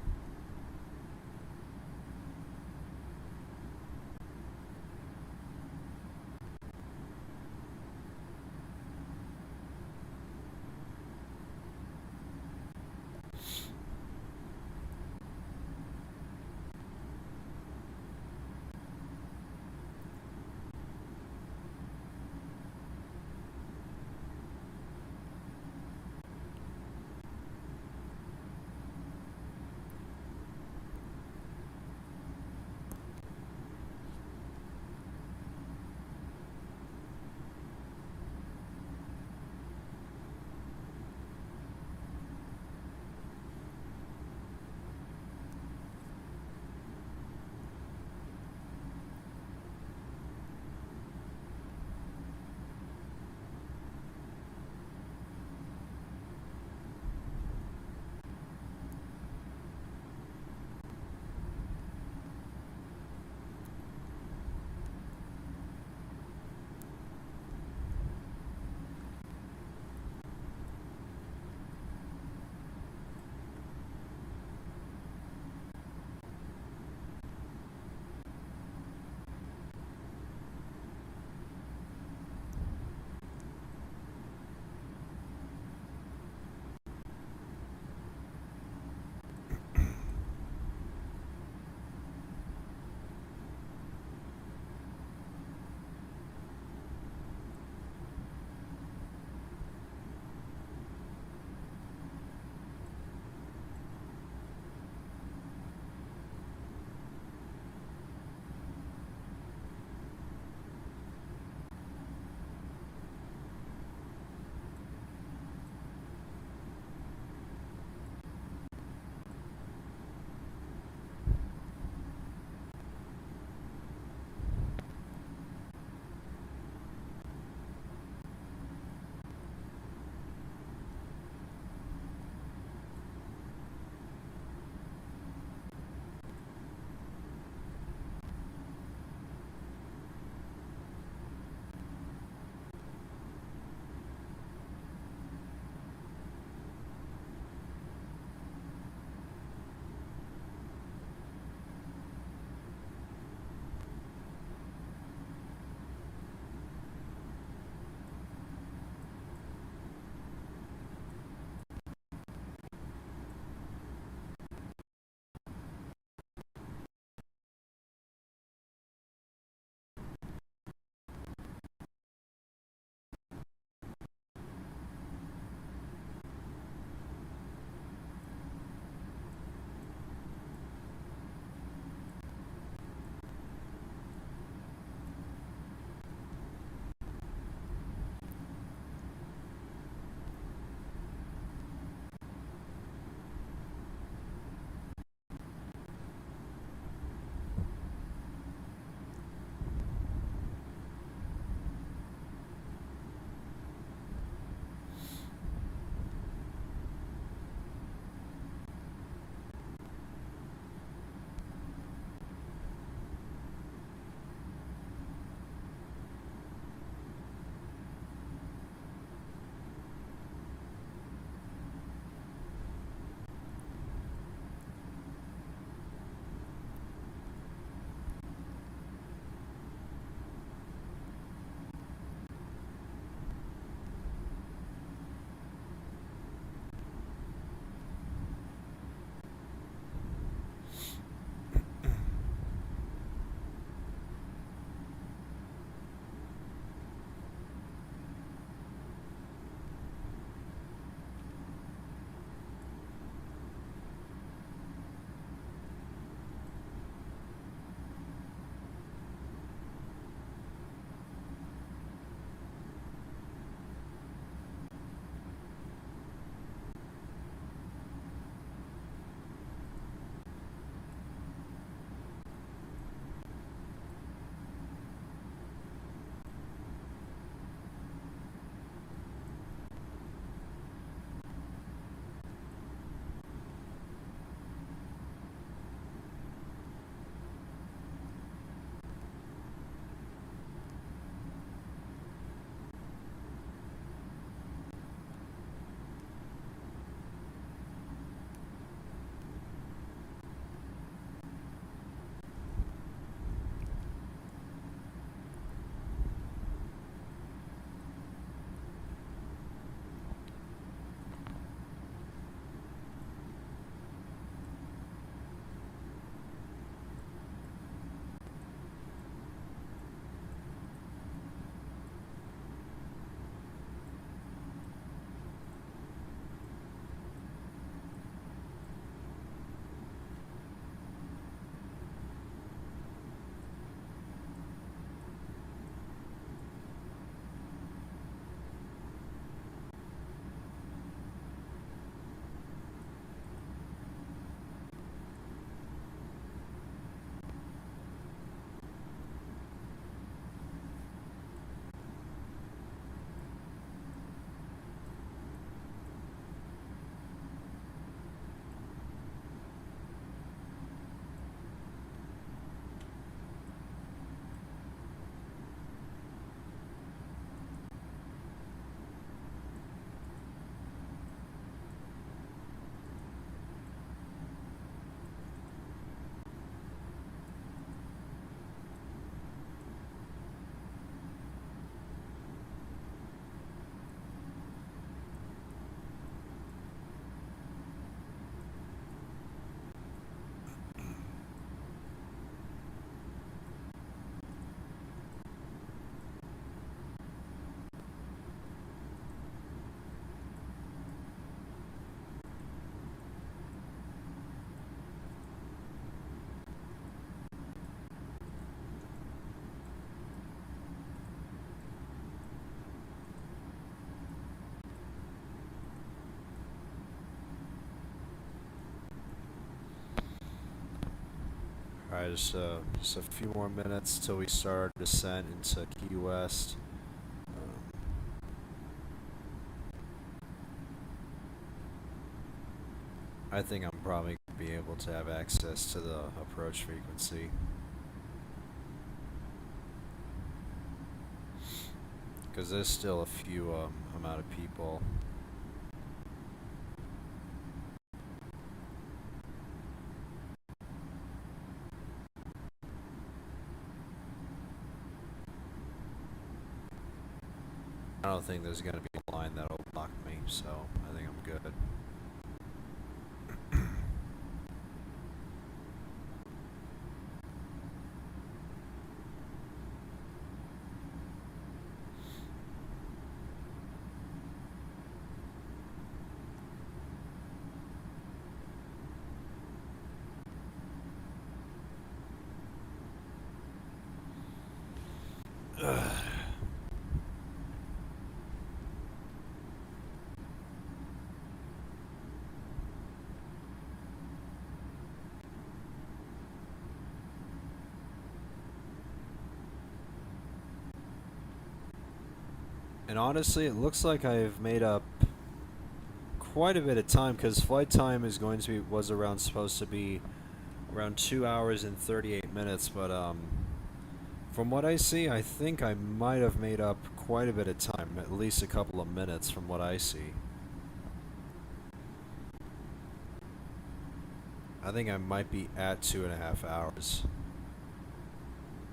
Alright, just a few more minutes till we start our descent into Key West. I think I'm probably going to be able to have access to the approach frequency. Because there's still a few amount of people. I don't think there's going to be a line that'll block me, so I think I'm good. And honestly, it looks like I've made up quite a bit of time, because flight time is going to be supposed to be around 2 hours and 38 minutes, but from what I see, I think I might have made up quite a bit of time, at least a couple of minutes from what I see. I think I might be at 2.5 hours.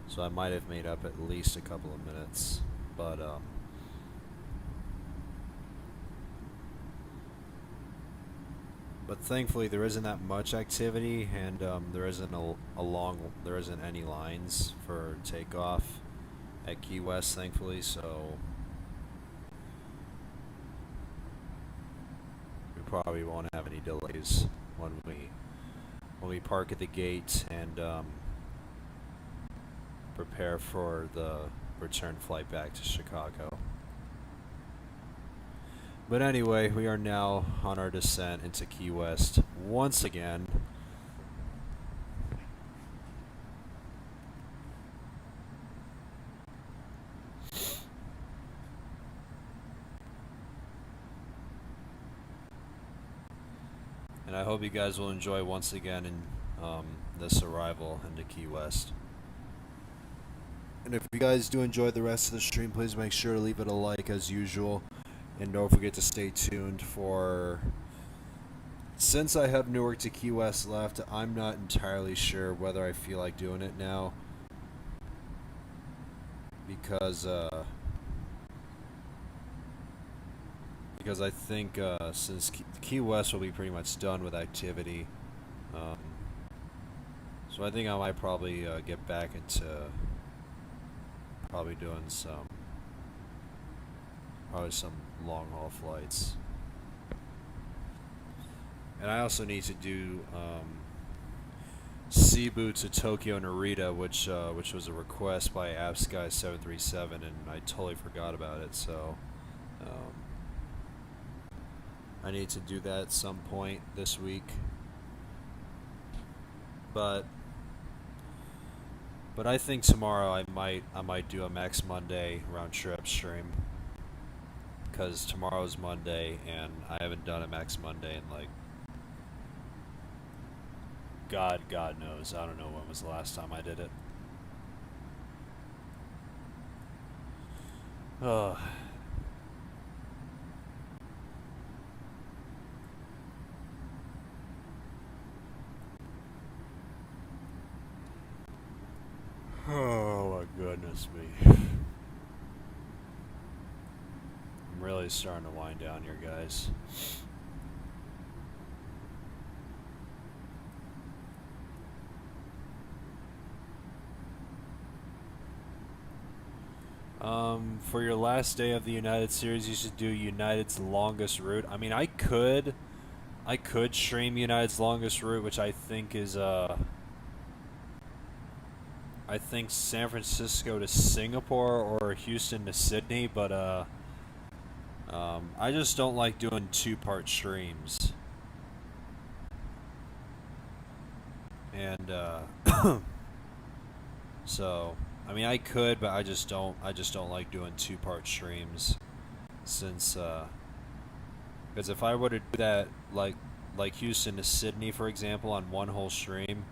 So I might have made up at least a couple of minutes, but thankfully there isn't that much activity, and there isn't there isn't any lines for takeoff at Key West, thankfully. So we probably won't have any delays when we park at the gate and prepare for the return flight back to Chicago. But anyway, we are now on our descent into Key West once again. And I hope you guys will enjoy once again in this arrival into Key West. And if you guys do enjoy the rest of the stream, please make sure to leave it a like as usual. And don't forget to stay tuned for... Since I have Newark to Key West left, I'm not entirely sure whether I feel like doing it now. Because I think since Key West will be pretty much done with activity, so I think I might probably get back into probably doing some long haul flights. And I also need to do Cebu to Tokyo Narita, which was a request by AppSky 737, and I totally forgot about it. So I need to do that at some point this week. But I think tomorrow I might do a Max Monday round trip stream, because tomorrow's Monday and I haven't done a Max Monday in like God knows. I don't know when was the last time I did it. Oh. Oh my goodness me. I'm really starting to wind down here, guys. For your last day of the United series, you should do United's longest route. I mean, I could stream United's longest route, which I think is I think San Francisco to Singapore or Houston to Sydney, but I just don't like doing two-part streams. And So, I mean, I could, but I just don't. I just don't like doing two-part streams, since because if I were to do that, like Houston to Sydney, for example, on one whole stream,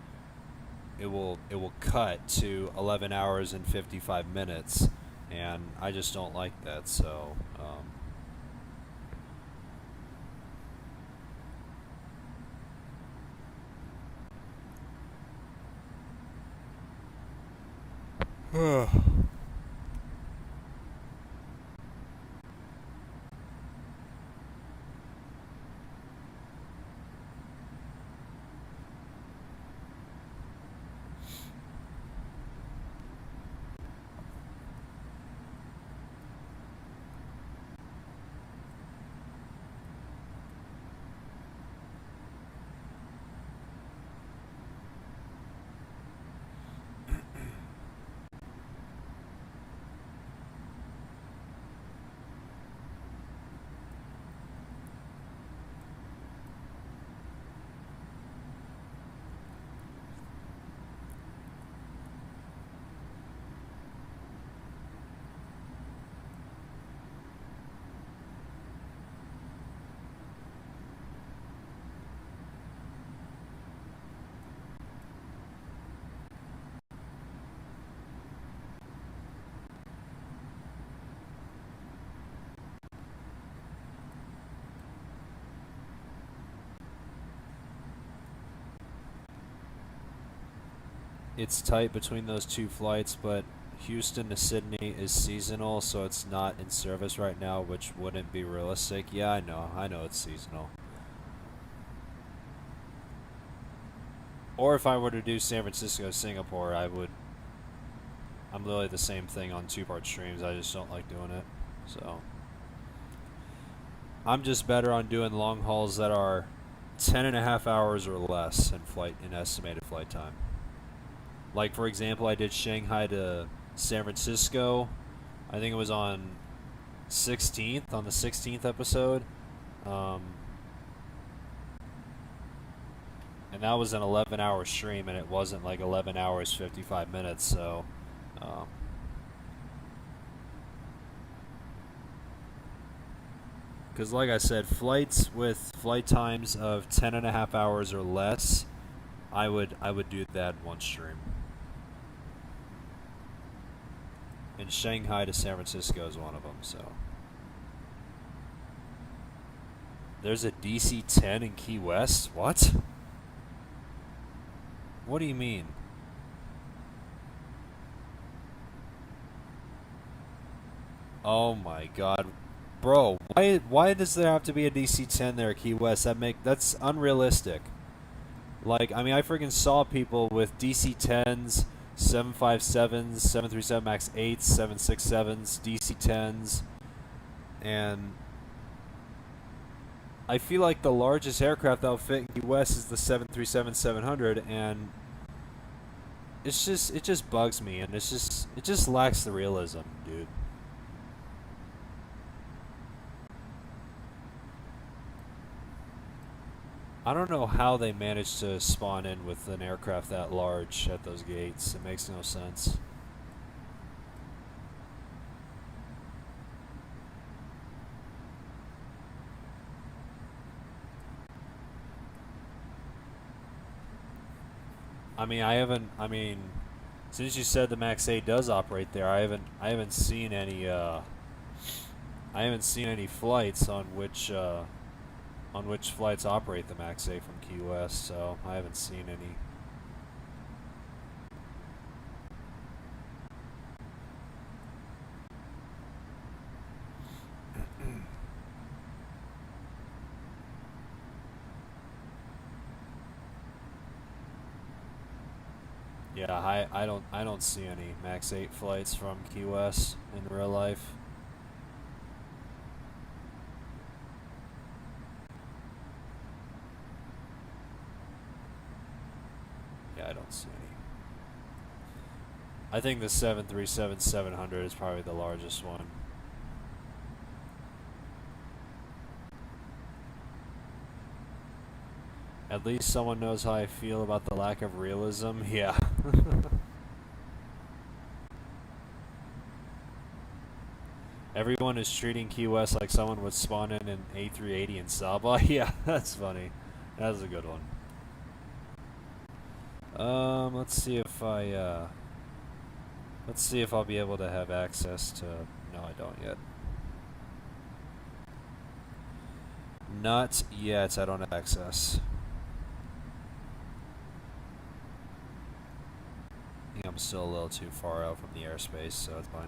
it will cut to 11 hours and 55 minutes, and I just don't like that. So. It's tight between those two flights, but Houston to Sydney is seasonal, so it's not in service right now, which wouldn't be realistic. Yeah, I know. I know it's seasonal. Or if I were to do San Francisco, Singapore, I would. I'm literally the same thing on two-part streams. I just don't like doing it. So I'm just better on doing long hauls that are 10.5 hours or less in estimated flight time. Like, for example, I did Shanghai to San Francisco. I think it was on the 16th episode. And that was an 11-hour stream, and it wasn't like 11 hours, 55 minutes, so... Because like I said, flights with flight times of 10.5 hours or less, I would do that in one stream. And Shanghai to San Francisco is one of them, so. There's a DC-10 in Key West? What? What do you mean? Oh my god. Bro, why does there have to be a DC-10 there at Key West? That's unrealistic. Like, I mean, I freaking saw people with DC-10s, 757s, 737 MAX 8s, 767s, DC-10s, and I feel like the largest aircraft that'll fit in Key West is the 737-700, and it just bugs me, and it just lacks the realism, dude. I don't know how they managed to spawn in with an aircraft that large at those gates. It makes no sense. I mean, since you said the Max 8 does operate there, I haven't seen any flights on which flights operate the Max 8 from Key West, so I haven't seen any. Yeah, I don't see any Max 8 flights from Key West in real life. Yeah, I don't see any. I think the 737-700 is probably the largest one. At least someone knows how I feel about the lack of realism. Yeah. Everyone is treating Key West like someone would spawn in an A380 in Saba. Yeah, that's funny. That's a good one. Let's see if let's see if I'll be able to have access to. No, I don't yet. Not yet. I don't have access. I think I'm still a little too far out from the airspace, so it's fine.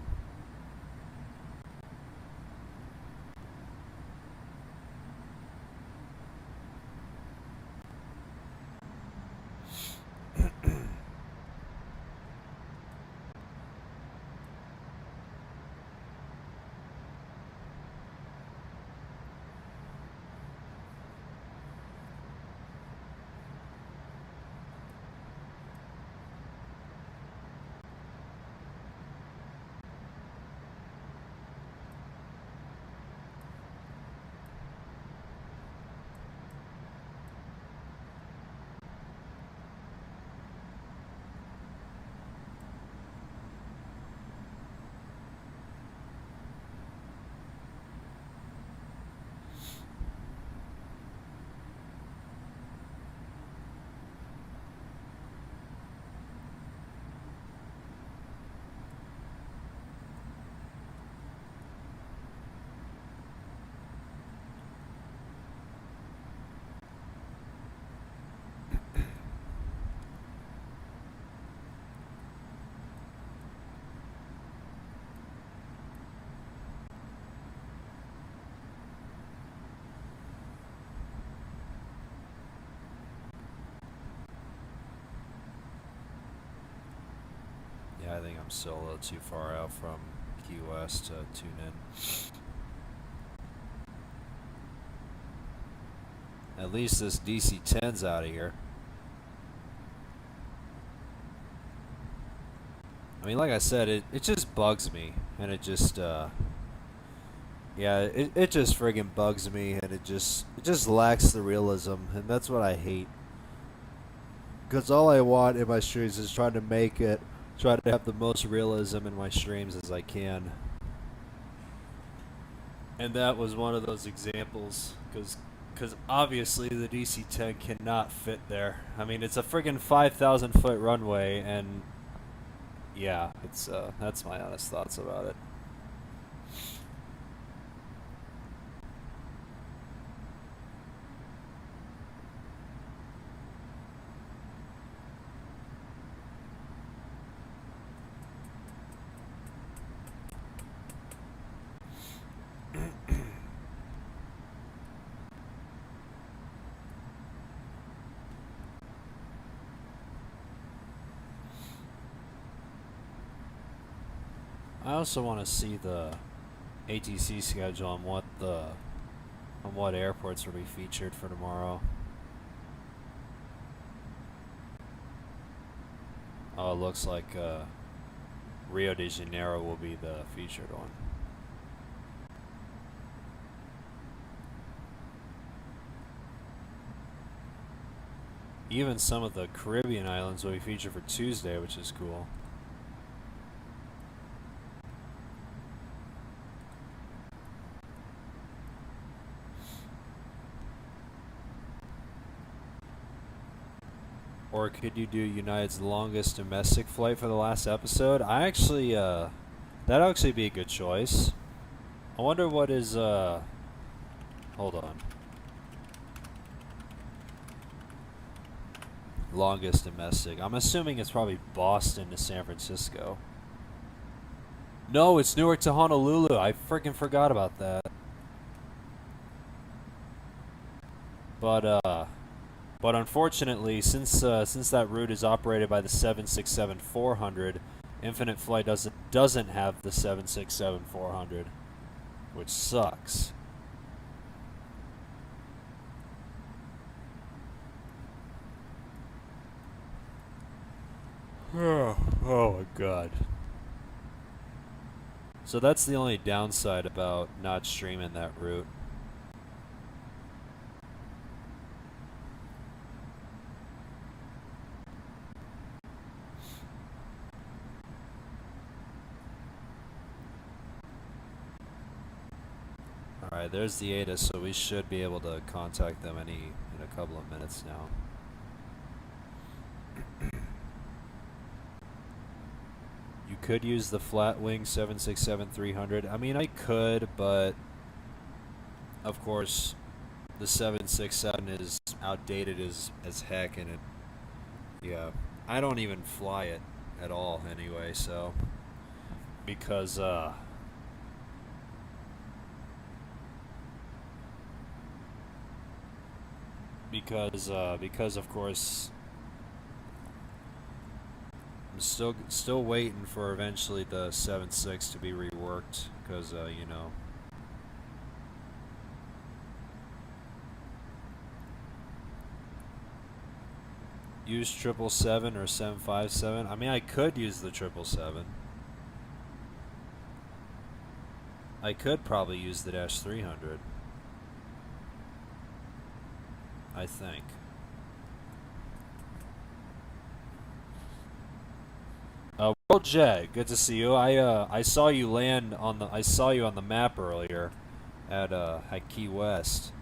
Yeah, I think I'm still a little too far out from Key West to tune in. At least this DC-10's out of here. I mean, like I said, it just bugs me, and it just yeah, it just friggin' bugs me, and it just lacks the realism, and that's what I hate. Because all I want in my streams is try to have the most realism in my streams as I can. And that was one of those examples, because obviously the DC-10 cannot fit there. I mean, it's a friggin' 5,000 foot runway, and yeah, it's that's my honest thoughts about it. I also want to see the ATC schedule on what airports will be featured for tomorrow. Oh, it looks like Rio de Janeiro will be the featured one. Even some of the Caribbean islands will be featured for Tuesday, which is cool. Or could you do United's longest domestic flight for the last episode? I actually, that'd actually be a good choice. I wonder what is, hold on. Longest domestic. I'm assuming it's probably Boston to San Francisco. No, it's Newark to Honolulu. I freaking forgot about that. But unfortunately, since that route is operated by the 767-400, Infinite Flight doesn't have the 767-400, which sucks. Oh my god. So that's the only downside about not streaming that route. Alright, there's the ATA, so we should be able to contact them in a couple of minutes now. You could use the flat wing 767-300. I mean, I could, but of course the 767 is outdated as heck, and yeah, I don't even fly it at all anyway, so because of course I'm still waiting for eventually the 76 to be reworked, because you know, use 777 or 757. I mean, I could use the 777. I could probably use the Dash 300. I think. World Jet, good to see you. I saw you land on the. I saw you on the map earlier, at Key West.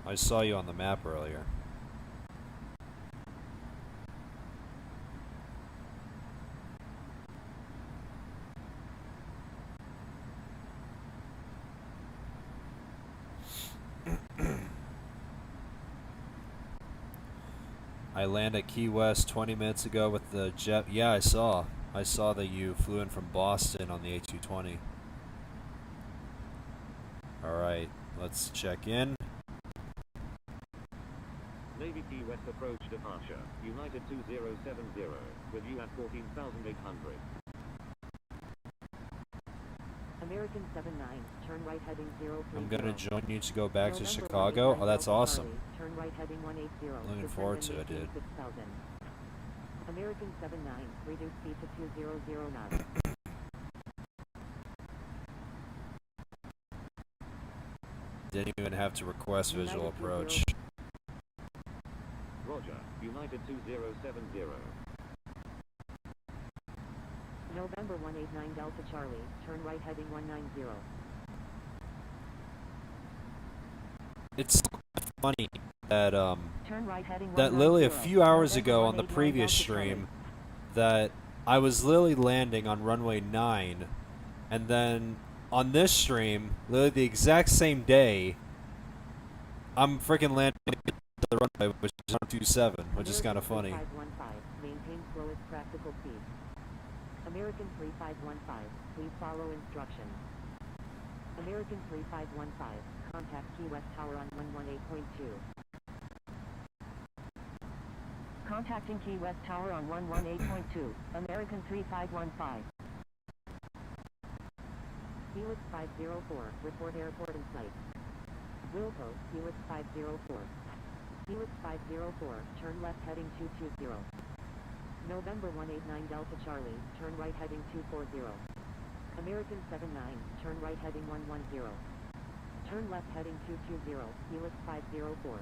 I saw you on the map earlier. I landed at Key West 20 minutes ago with the jet. Yeah, I saw that you flew in from Boston on the A220. Alright, let's check in. Navy Key West approach departure. United 2070. With you at 14,800. American 79, turn right heading 030. I'm gonna join you to go back to November Chicago. 189 Oh, that's Delta awesome. Charlie, turn right heading 180. Looking forward to it, dude. 6000. American 79, reduce speed to 200 knots. Didn't even have to request visual approach. Roger. United 2070. November 189 Delta Charlie, turn right heading 190. It's funny that Turn right heading that Lily a 190. few hours November ago on the 189 previous Delta stream Charlie. that I was literally landing on runway 9, and then on this stream, literally the exact same day, I'm freaking landing at the runway, which is on 27, which is kind of funny. American 3515, maintain slowest practical speed. American 3515, please follow instructions. American 3515, contact Key West Tower on 118.2. Contacting Key West Tower on 118.2, American 3515. Helix 504, report airport in sight. Wilco, Helix 504. Helix 504, turn left heading 220. November 189 Delta Charlie, turn right heading 240. American 79, turn right heading 110. Turn left heading 220, Helix 504.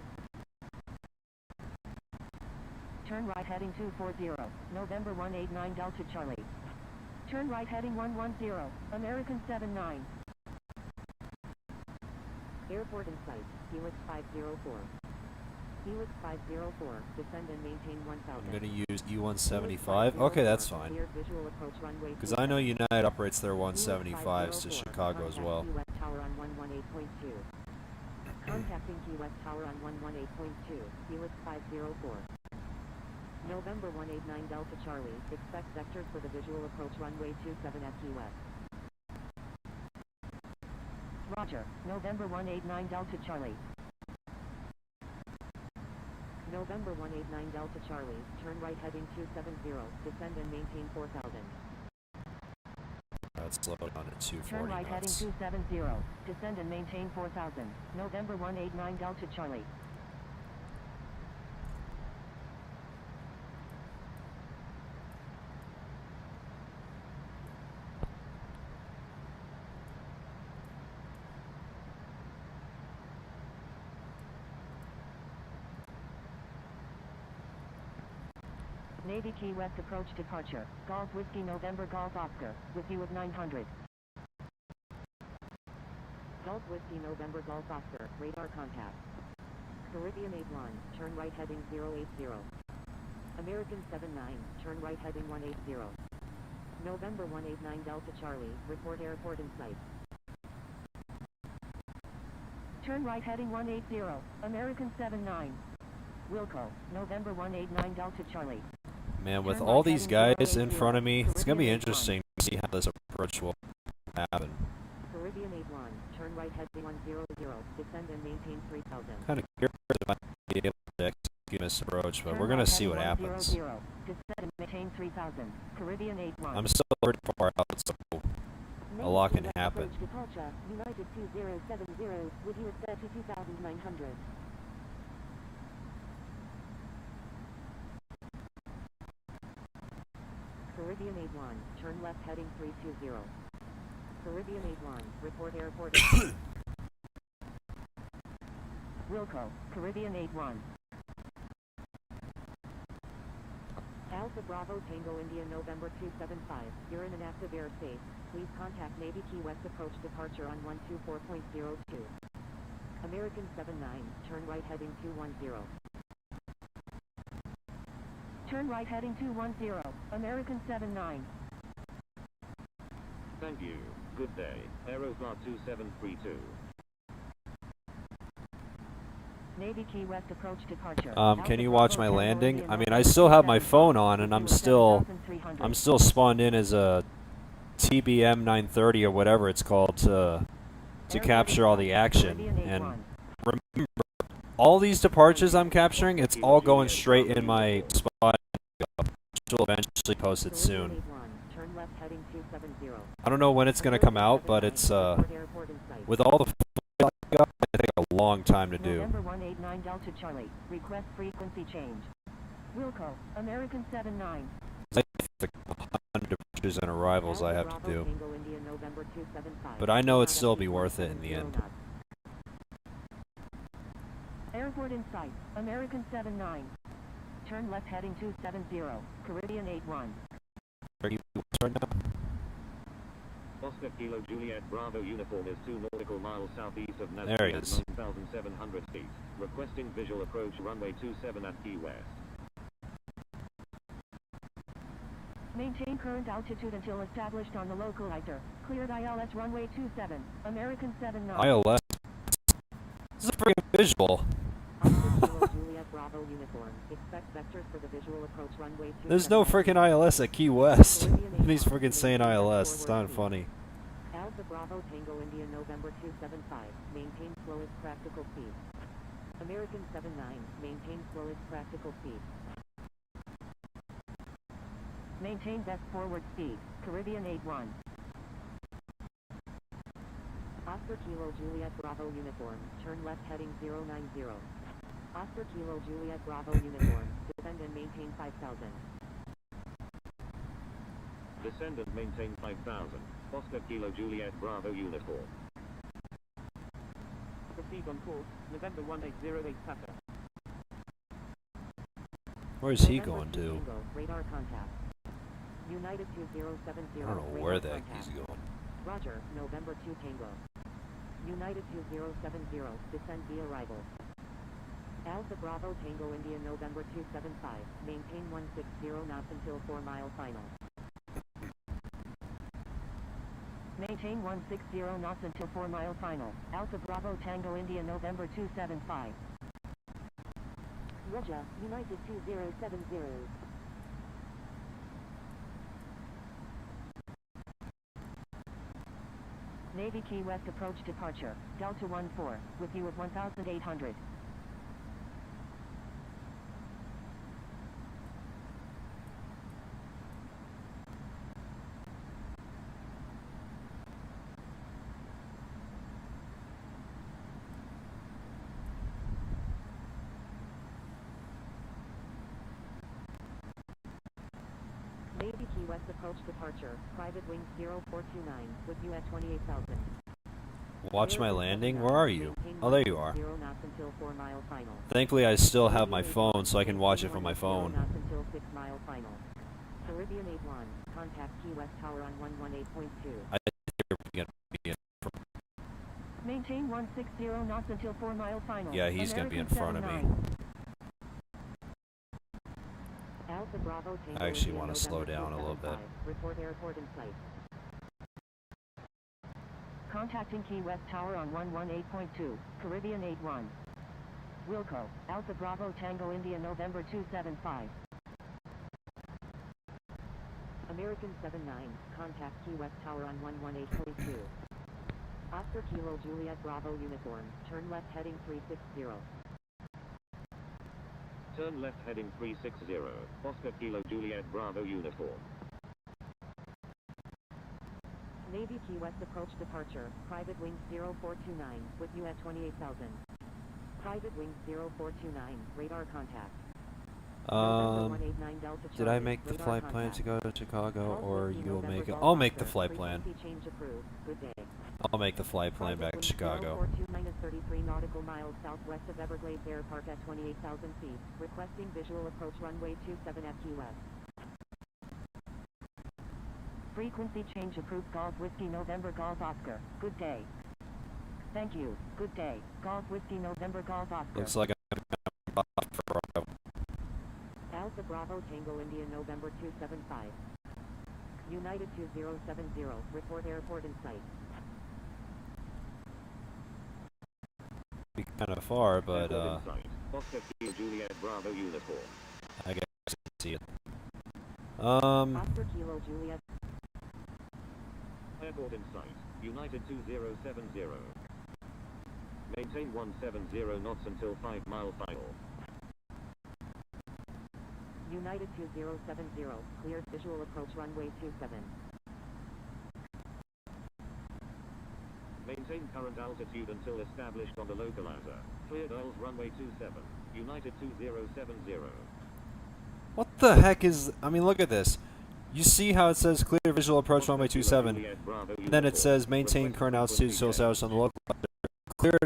Turn right heading 240, November 189 Delta Charlie. Turn right heading 110, American 79. Airport in sight, Helix 504. Helix 504, descend and maintain 1000. I'm going to use E175. Okay, that's fine. Because I know United operates their 175s to Chicago as well. Key West Tower on 118.2. Contacting Key West Tower on 118.2, Helix 504. November 189 Delta Charlie, expect vectors for the visual approach runway 27 at Key West. Roger, November 189 Delta Charlie. November 189 Delta Charlie, turn right heading 270, descend and maintain 4000. Let's slow it down to 240 Turn right heading knots. 270, descend and maintain 4000. November 189 Delta Charlie. Navy Key West approach departure. Golf Whiskey November Golf Oscar, with you at 900. Golf Whiskey November Golf Oscar, radar contact. Caribbean 81, turn right heading 080. American 79, turn right heading 180. November 189 Delta Charlie, report airport in sight. Turn right heading 180, American 79. Wilco, November 189 Delta Charlie. Man, with Turn all right these heading guys in 080, front of me, it's going to be Caribbean 81. interesting to see how this approach will happen. Caribbean 81, turn right heading 100, descend and maintain 3000. Kind of curious if I'll be able to execute this approach, but Turn we're going right to see heading what happens. 100, descend and maintain 3000. Caribbean 81. I'm still pretty far out, so a lot can happen. Approach departure, United 2070, with you at 32,900. Caribbean 81, turn left heading 320. Caribbean 81, report airport. Wilco, Caribbean 81. Alpha Bravo Tango India November 275, you're in an active airspace. Please contact Navy Key West approach departure on 124.02. American 79, turn right heading 210. Turn right heading 210, American 79. Thank you. Good day. Aeroflot 2732. Navy Key West approach departure. Can you watch my landing? I mean, I still have my phone on, and I'm still spawned in as a TBM 930 or whatever it's called to capture all the action. And remember, all these departures I'm capturing, it's all going straight in my spot, which will eventually post it soon. I don't know when it's going to come out, but it's with all the I got, I think a long time to do. November 189 Delta Charlie, request frequency change. Wilco, American 79. I think 100 departures and arrivals I have to do. But I know it'd still be worth it in the end. Airport in sight, American 79. Turn left heading 270, Caribbean 81. Are you right now? Oscar Kilo Juliet Bravo uniform is 2 nautical miles southeast of Nassau There he at is. 9,700 feet. Requesting visual approach runway 27 at Key West. Maintain current altitude until established on the localizer. Cleared ILS runway 27, American 79. ILS? This is a freaking visual. Oscar Kilo Juliet Bravo uniform. Expect vectors for the visual approach runway 27. There's no freaking ILS at Key West. And he's freaking saying ILS. It's not funny. Alpha Bravo Tango India November 275. Maintain slowest practical speed. American 79. Maintain slowest practical speed. Maintain best forward speed. Caribbean 81. Oscar Kilo Juliet Bravo uniform. Turn left heading 090. Oscar Kilo Juliet Bravo uniform. Descend and maintain 5000. Descend and maintain 5,000. Oscar Kilo Juliet Bravo uniform. Proceed on course. November 1808 Papa. Where's he going to? Radar contact. United 2070. I don't know where the heck he's going. Roger, November 2 Tango. United 2070, descend via arrival. Alpha Bravo Tango India November 275, maintain 160 knots until 4 mile final. Maintain 160 knots until 4 mile final. Alpha Bravo Tango India November 275. Roger, United 2070. Navy Key West approach departure, Delta 14, with you at 1,800. Navy Key West approach departure, private wing 0429, with you at 28,000. Watch my landing? Where are you? Oh, there you are. 0 knots until 4 mile final. Thankfully, I still have my phone, so I can watch it from my 0 phone. knots until 6 mile final. Caribbean 81, contact Key West Tower on 118.2. I think you're going to be in from Maintain Wind 160 knots until 4-mile final. Yeah, he's going to be in American front of me. 79. Alpha Bravo Tango I actually India want to slow November down a little bit. 275. Report airport in sight. Contacting Key West Tower on 118.2, Caribbean 81. Wilco, Alpha Bravo Tango India November 275. American 79, contact Key West Tower on 118.2. Oscar Kilo Juliet Bravo Uniform, turn left heading 360. Turn left heading 360. Oscar Kilo Juliet Bravo uniform. Navy Key West approach departure, private wings 0429, with you at 28,000. Private wings 0429, radar contact. November 189 Delta Did I Charlie, make the radar flight plan contact. to go to Chicago, Golf or Whiskey you'll November make it? Golf I'll make the Oscar, flight plan. frequency change approved. Good day. I'll make the flight plan back to Chicago. 429-33 nautical miles southwest of Everglades Air Park at 28,000 feet. Requesting visual approach runway 27 at Key West. Frequency change approved. Golf Whiskey November Golf Oscar. Good day. Thank you. Good day. Golf Whiskey November Golf Oscar. Looks like I'm for Alpha Bravo Tango India November 275. United 2070. Report airport in sight. be kind of far, but Airport in sight. Oscar Kilo Juliet Bravo uniform. I guess I can see it. Oscar Kilo Juliet. Airport in sight. United 2070. Maintain 170 knots until 5-mile final. United 2070. Clear visual approach runway 27. Maintain current altitude until established on the localizer. Cleared Isles runway 27. United 2070. What the heck is... I mean, look at this. You see how it says clear visual approach runway 27, and then it says maintain current altitude until established on the local. Cleared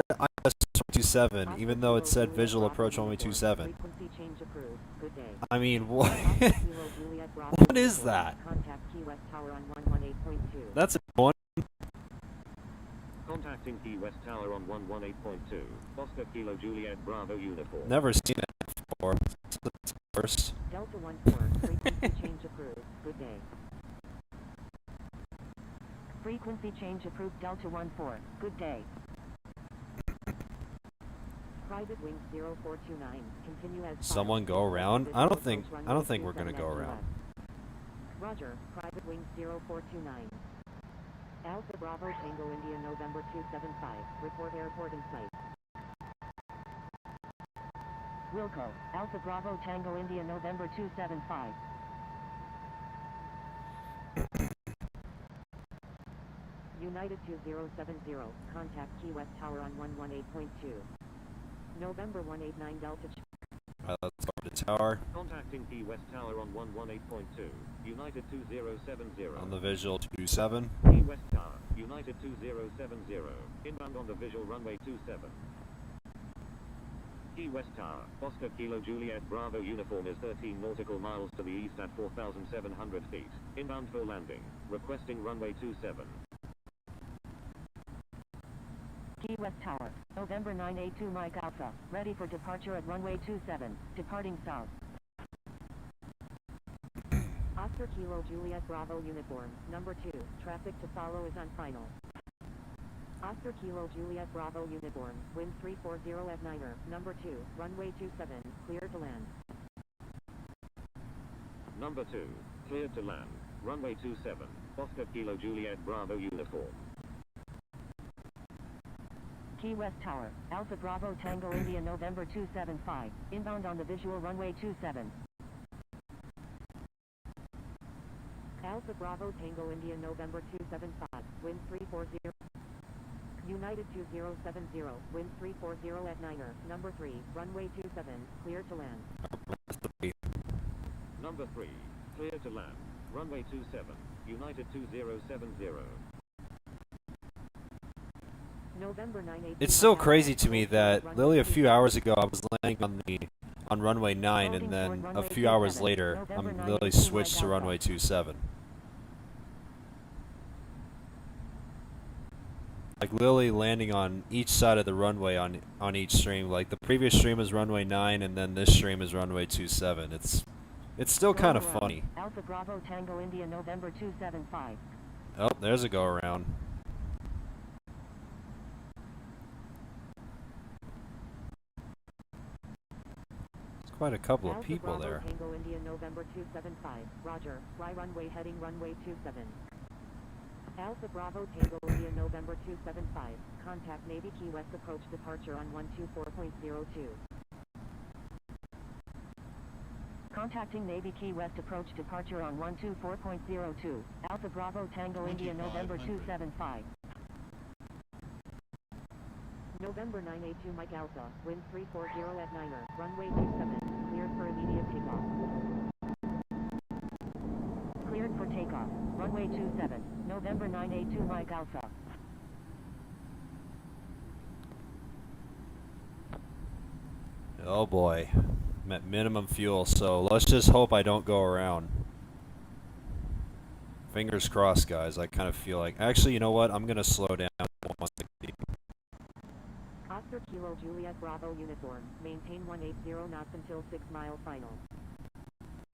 IS 27, even though it said visual approach runway 27. Frequency change approved. Good day. I mean, what? Oscar Kilo Juliet Bravo What is uniform. that? Contact Key West Tower on 118.2. That's a one. Contacting Key West Tower on 118.2. Oscar Kilo Juliet Bravo uniform. Never seen it before. It's the first. Delta 14. Frequency change approved. Good day. Frequency change approved. Delta 14. Good day. Private wings 0429. Continue as Someone go around? I don't think we're gonna go around. Roger. Private wings 0429. Alpha Bravo Tango India November 275. Report airport in sight. Wilco. Alpha Bravo Tango India November 275. United 2070. Contact Key West Tower on 118.2. November 189 Delta. Let's go to the tower. Contacting Key West Tower on 118.2. United 2070. On the visual 27. Key West Tower. United 2070. Inbound on the visual runway 27. Key West Tower. Oscar Kilo Juliet Bravo uniform is 13 nautical miles to the east at 4,700 feet. Inbound for landing. Requesting runway 27. Key West Tower. November 982 Mike Alpha. Ready for departure at runway 27. Departing south. Oscar Kilo Juliet Bravo uniform. Number 2. Traffic to follow is on final. Oscar Kilo Juliet Bravo uniform. Wind 340 at 9er. Number 2. Runway 27. Clear to land. Number 2. Cleared to land. Runway 27. Oscar Kilo Juliet Bravo uniform. Key West Tower. Alpha Bravo Tango India November 275. Inbound on the visual runway 27. Alpha Bravo Tango India November 275. Wind 340. United 2070. Wind 340 at 9er. Number 3. Runway 27. Clear to land. Number 3. Cleared to land. Runway 27. United 2070. November 982. It's so crazy to me that literally a few hours ago I was landing on runway 9, and then a few hours later I'm literally switched to runway 27. like literally landing on each side of the runway on each stream. Like the previous stream was runway 9, and then this stream is runway 27. It's still kind of funny. Alpha Bravo Tango India November 275. Oh, there's a go around. There's quite a couple of people Alpha Bravo there. Tango India November 275. Roger. Fly runway heading runway 27. Alpha Bravo Tango India November 275. Contact Navy Key West approach departure on 124.02. Contacting Navy Key West approach departure on 124.02. Alpha Bravo Tango India November 275. November 982 Mike Alpha, wind 340 at 9er, runway 27, cleared for immediate takeoff. Cleared for takeoff, runway 27, November 982 Mike Alpha. Oh boy. I'm at minimum fuel, so let's just hope I don't go around. Fingers crossed, guys. I kind of feel like... Actually, you know what? I'm going to slow down. Oscar Kilo Juliet Bravo Uniform, maintain 180 knots until 6 mile final.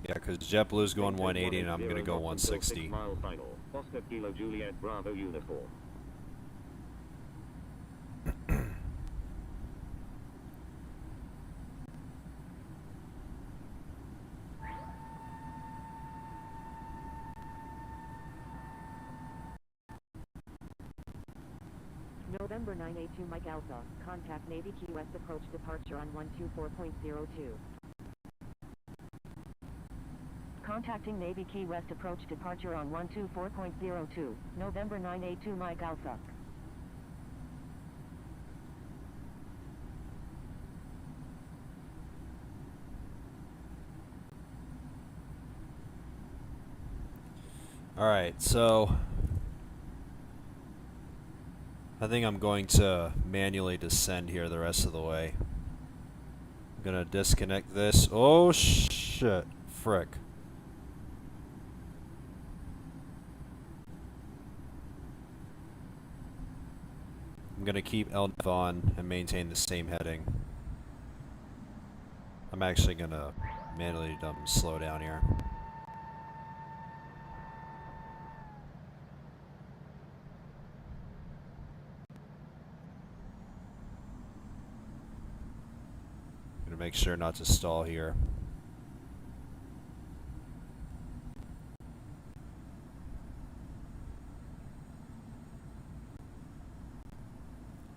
Yeah, because JetBlue's going 180 and I'm going to go 160. 6 mile final. Oscar Kilo Juliet Bravo uniform. November 982 Mike Alpha, contact Navy Key West approach departure on 124.02. Contacting Navy Key West approach departure on 124.02, November 982 Mike Alpha. Alright, so... I think I'm going to manually descend here the rest of the way. I'm going to disconnect this. Oh, shit. Frick. I'm going to keep LNAV on and maintain the same heading. I'm actually going to manually slow down here. Gonna make sure not to stall here.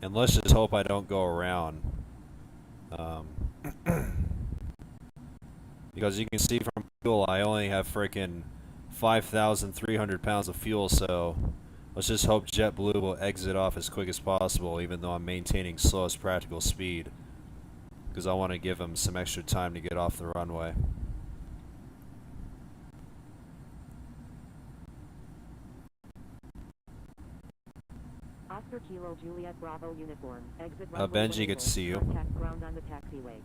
And let's just hope I don't go around. Because you can see from fuel, I only have freaking 5,300 pounds of fuel, so let's just hope JetBlue will exit off as quick as possible, even though I'm maintaining slowest practical speed. Because I want to give them some extra time to get off the runway. Oscar Kilo Juliet Bravo uniform, exit runway Benji, good to see you. Contact ground on the taxiway.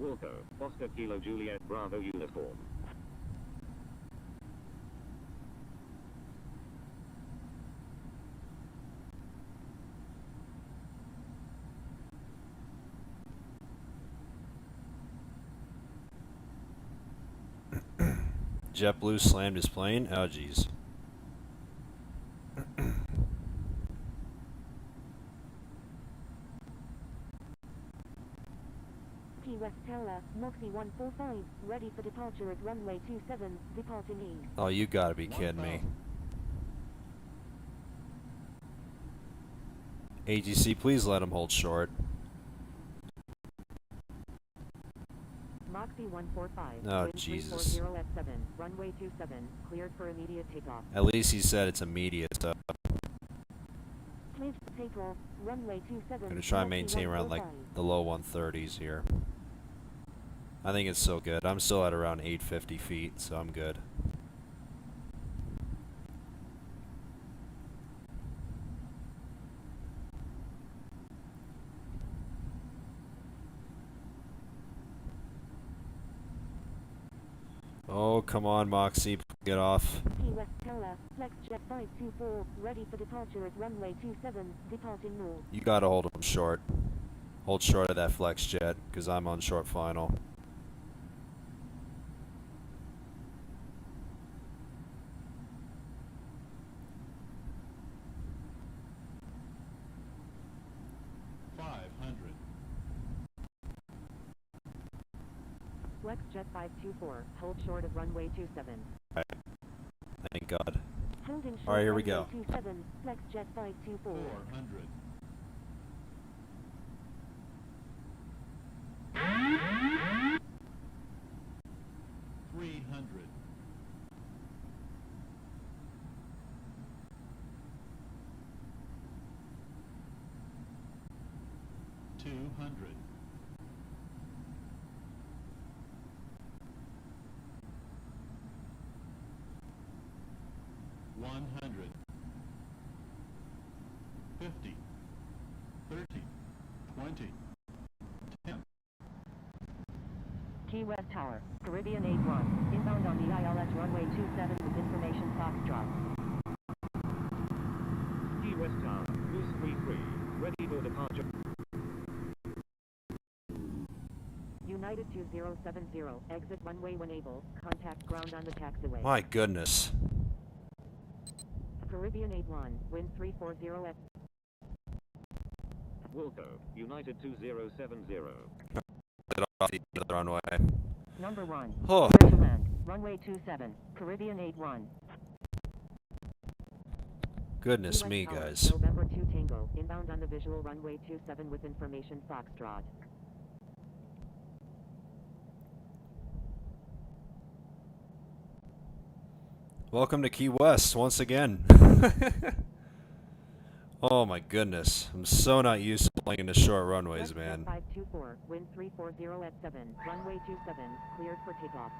Wilco, Oscar Kilo Juliet Bravo uniform. JetBlue slammed his plane. Oh, jeez. Key West Tower, Moxie 145, ready for departure at runway 27, departing east. Oh, you gotta be kidding me. AGC, please let him hold short. Moxie 145, Oh, wind Jesus. 340 at 7, runway 27, cleared for immediate takeoff. At least he said it's immediate, so Cleared for takeoff, runway 27. I'm gonna try and Moxie maintain around like 145. the low 130s here. I think it's still good. I'm still at around 850 feet, so I'm good. Oh, come on, Moxie. Get off. Key West Tower, FlexJet 524, ready for departure at runway 27, departing north. You gotta hold him short. Hold short of that flex jet, because I'm on short final. FlexJet 524, hold short of runway 27. Alright. Thank God. Holding short Alright, here we runway go. 27, FlexJet 524. 400. 300. 200. 100. 50. 30. 20. 10. Key West Tower, Caribbean 81, inbound on the ILS runway 27 with information Foxtrot. Key West Tower, Goose 33, ready for departure. United 2070, exit runway when able, contact ground on the taxiway. My goodness. Caribbean 81, wind 340 at Wilco, United 2070. Get off the other runway. number 1. Oh. Clear to land, runway 27, Caribbean 81. Goodness Key me, West Tower, guys. November 2 Tango, inbound on the visual runway 27 with information Foxtrot. Welcome to Key West once again. Oh my goodness. I'm so not used to playing the short runways, man. 524, wind 340 at 7, runway 27, cleared for takeoff.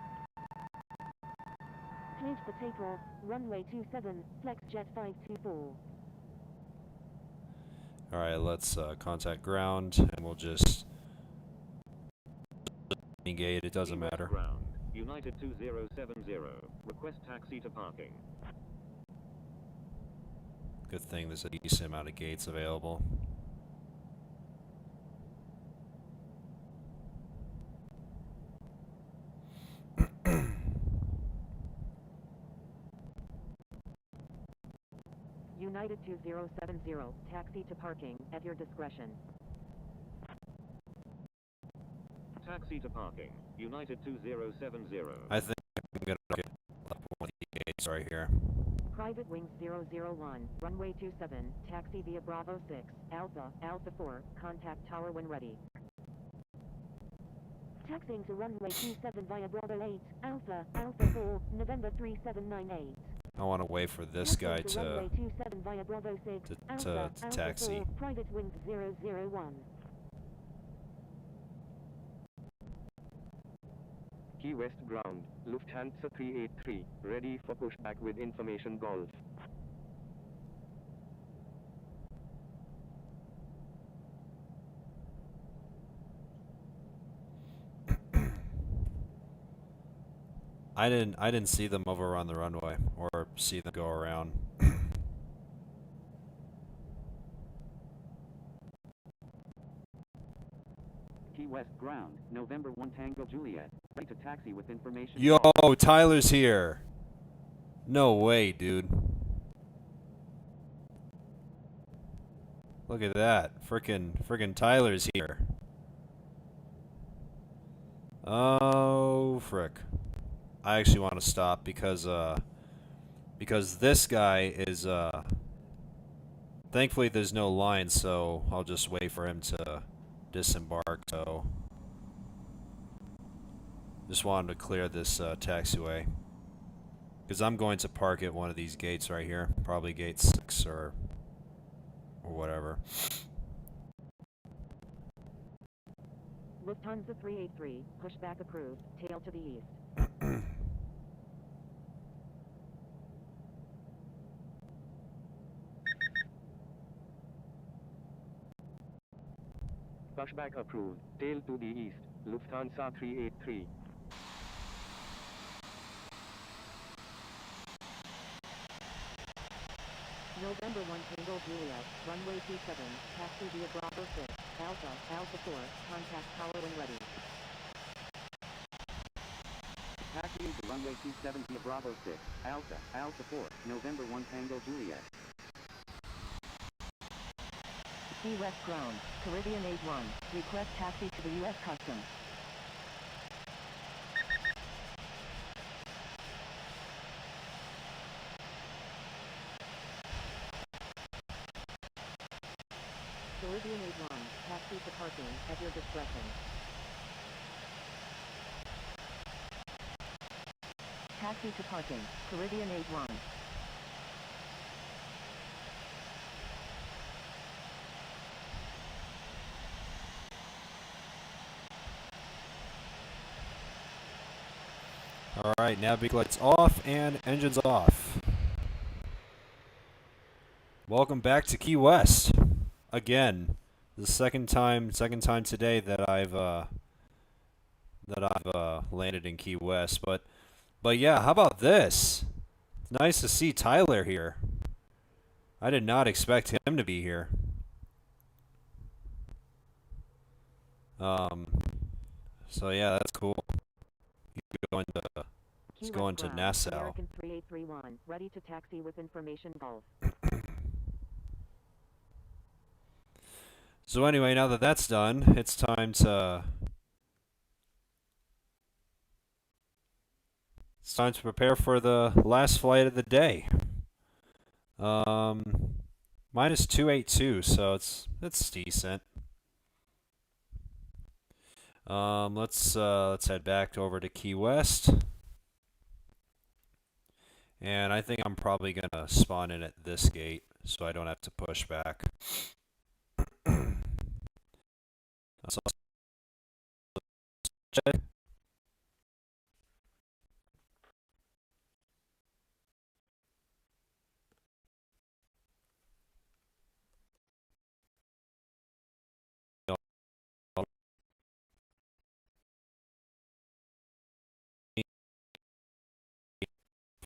Cleared for takeoff, runway 27, FlexJet 524. Alright, let's contact ground, and we'll just engage. It doesn't Key West matter. Ground, United 2070. Request taxi to parking. Good thing there's a decent amount of gates available. United 2070, taxi to parking, at your discretion. Taxi to parking, United 2070. I think I'm gonna get up one of the gates right here. Private Wings 001, runway 27, taxi via Bravo 6, Alpha, Alpha 4, contact tower when ready. Taxiing to runway 27 via Bravo 8, Alpha, Alpha 4, November 3798. I want to wait for this guy Taxiing to runway 27 via Bravo 6, Alpha, Alpha taxi. 4, Private Wings 001. Key West ground, Lufthansa 383, ready for pushback with information Golf. I didn't see them over on the runway or see them go around. Key West ground, November 1 Tango Juliet, ready to taxi with information. Yo, Tyler's here. No way, dude. Look at that. Frickin' Tyler's here. Oh, frick. I actually want to stop because this guy is, thankfully there's no line, so I'll just wait for him to disembark, so just wanted to clear this taxiway. Because I'm going to park at one of these gates right here. Probably gate 6 or whatever. Lufthansa 383, pushback approved, tail to the east. Pushback approved, tail to the east, Lufthansa 383. November 1 Tango Juliet, runway 27, taxi via Bravo 6, Alpha, Alpha 4, contact tower when ready. Taxiing to runway 27 via Bravo 6, Alpha, Alpha 4, November 1 Tango Juliet. Key West ground, Caribbean 81, request taxi to the U.S. Customs. Caribbean 81, taxi to parking, at your discretion. Taxi to parking, Caribbean 81. All right, nav lights off and engines off. Welcome back to Key West. Again, the second time today that I've landed in Key West. But yeah, how about this? It's nice to see Tyler here. I did not expect him to be here. So yeah, that's cool. He's going to Nassau. American 3831, ready to taxi with information Gulf. So anyway, now that that's done, it's time to prepare for the last flight of the day. Minus 282, so it's decent. Let's head back over to Key West. And I think I'm probably gonna spawn in at this gate so I don't have to push back. So, check.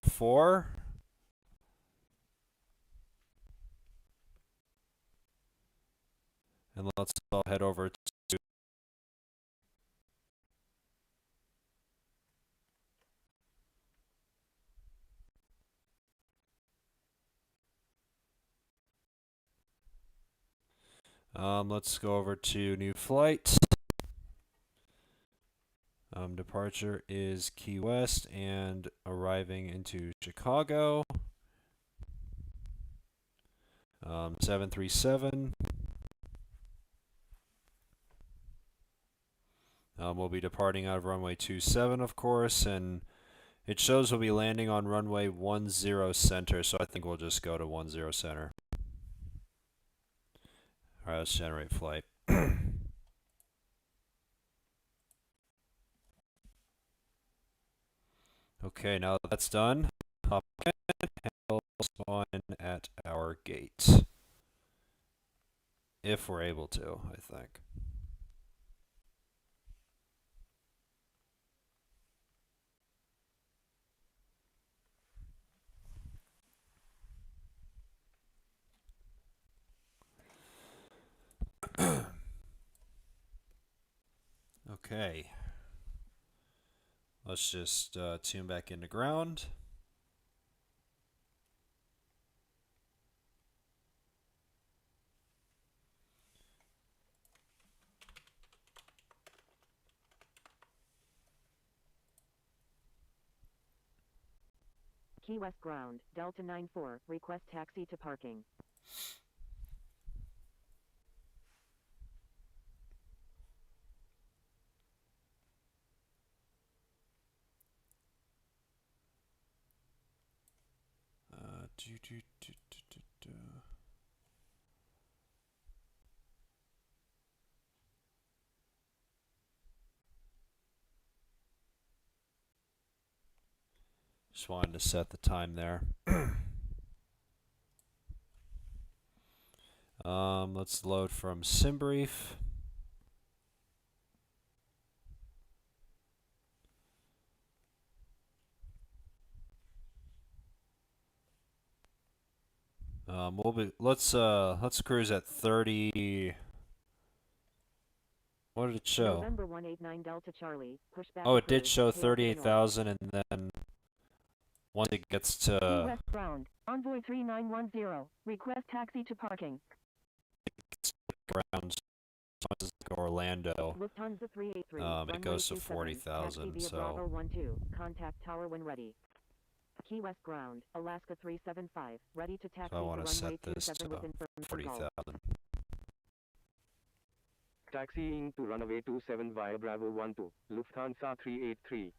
Four. And let's all head over to let's go over to new flight. Departure is Key West and arriving into Chicago. 737. We'll be departing out of runway 27, of course, and it shows we'll be landing on runway 10 center, so I think we'll just go to 10 center. Alright, let's generate flight. Okay, now that that's done, hop in and we'll spawn at our gate. If we're able to, I think. Okay. Let's just tune back into ground. Key West ground, Delta 94, request taxi to parking. Just wanted to set the time there. Let's load from SimBrief. Let's cruise at 30. What did it show? November 189 Delta Charlie, pushback Oh, it did approved, show tail to the north. 38,000, and then once it gets Key to West ground, Envoy 3910, request taxi to parking. around Orlando, Lufthansa 383, it runway goes to 27, 40,000. taxi via So Bravo 12, contact tower when ready. Key West ground, Alaska 375, ready to taxi I to want to runway set this 27 to with information 40,000. Taxiing to runway 27 via Bravo 12, Lufthansa 383.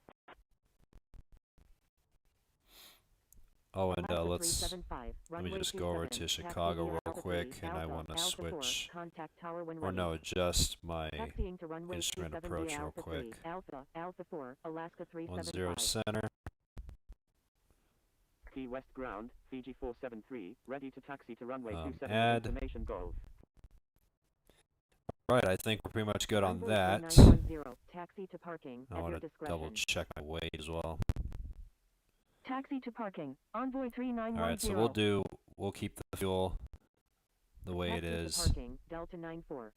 Oh, and Alaska let 375, me runway just go over 27, to taxi Chicago via real Alpha quick, 3, and I Alpha, want to Alpha 4, switch, contact tower when or ready. no, adjust my Taxiing to runway instrument 27 approach via real Alpha quick. 3, Alpha, Alpha 4, Alaska 10 375. center. Key West ground, Fiji 473, ready to taxi to runway 27 add. with information Golf. Right, I think we're pretty much good on Envoy that. 3910, taxi to parking, I at want your to discretion. double check my weight as well. Taxi to parking, Envoy 3910. Alright, so we'll keep the fuel the way it Taxi to is. parking, Delta 94.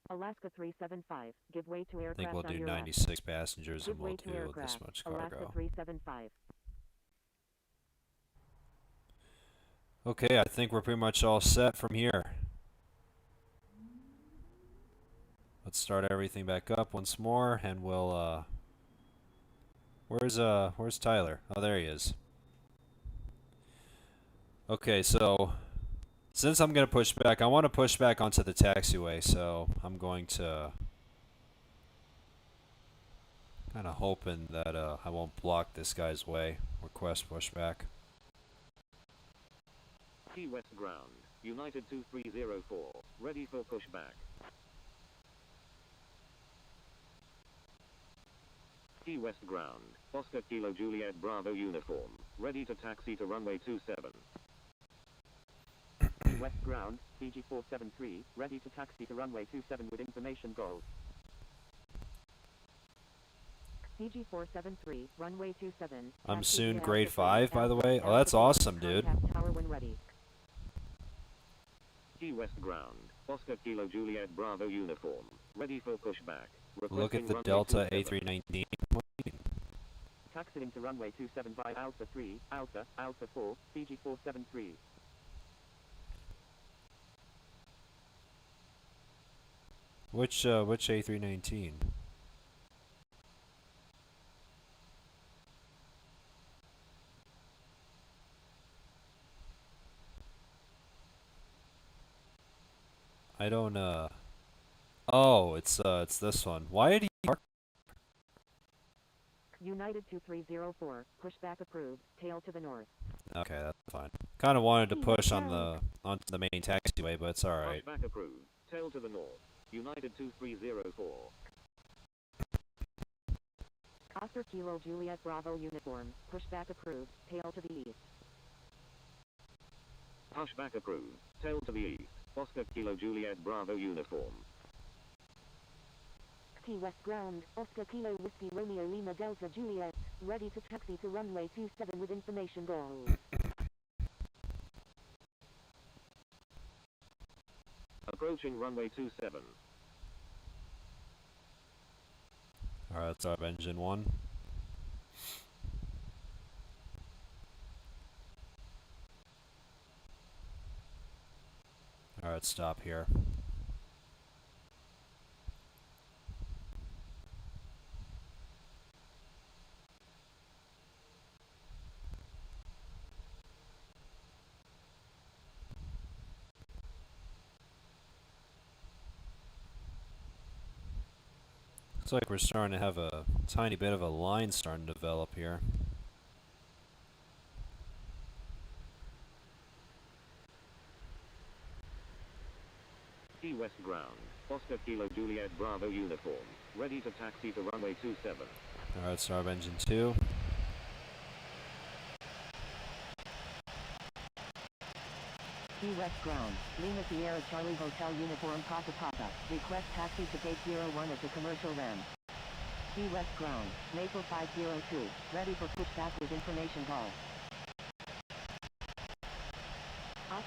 Alaska 375, give way to I aircraft think we'll on do your left. 96 passengers Give and we'll way to do aircraft, this much Alaska cargo. 375. Okay, I think we're pretty much all set from here. Let's start everything back up once more, and we'll where's Tyler? Oh, there he is. Okay, so since I'm gonna push back, I want to push back onto the taxiway, so I'm going to kind of hoping that I won't block this guy's way. Request pushback. Key West ground, United 2304, ready for pushback. Key West ground, Oscar Kilo Juliet Bravo uniform, ready to taxi to runway 27. Key West ground, Fiji 473, ready to taxi to runway 27 with information Golf. Fiji 473, runway 27. I'm taxi soon via grade Alpha 3, 5, by the Alpha, way. Oh, Alpha that's 4, awesome, dude. Contact tower when ready. Key West ground, Oscar Kilo Juliet Bravo uniform, ready for pushback. Look at Requesting the runway Delta 27. A319. Taxiing to runway 27 by Alpha 3, Alpha, Alpha 4, Fiji 473. Which A319? I don't Oh, it's this one. Why did he park? United 2304, pushback approved, tail to the north. Okay, that's fine. Kind of wanted to push onto the main taxiway, but it's all right. Pushback approved, tail to the north, United 2304. Oscar Kilo Juliet Bravo uniform, pushback approved, tail to the east. Pushback approved, tail to the east, Oscar Kilo Juliet Bravo uniform. Key West ground, Oscar Kilo Whiskey Romeo Lima Delta Juliet, ready to taxi to runway 27 with information goals. Approaching runway 27. All right, let's start engine 1. All right, stop here. Looks like we're starting to have a tiny bit of a line starting to develop here. Key West ground, Oscar Kilo Juliet Bravo uniform, ready to taxi to runway 27. All right, start engine 2. Key West ground, Lima Sierra Charlie Hotel uniform Papa Papa, request taxi to gate 01 at the commercial ramp. Key West ground, Maple 502, ready for pushback with information call.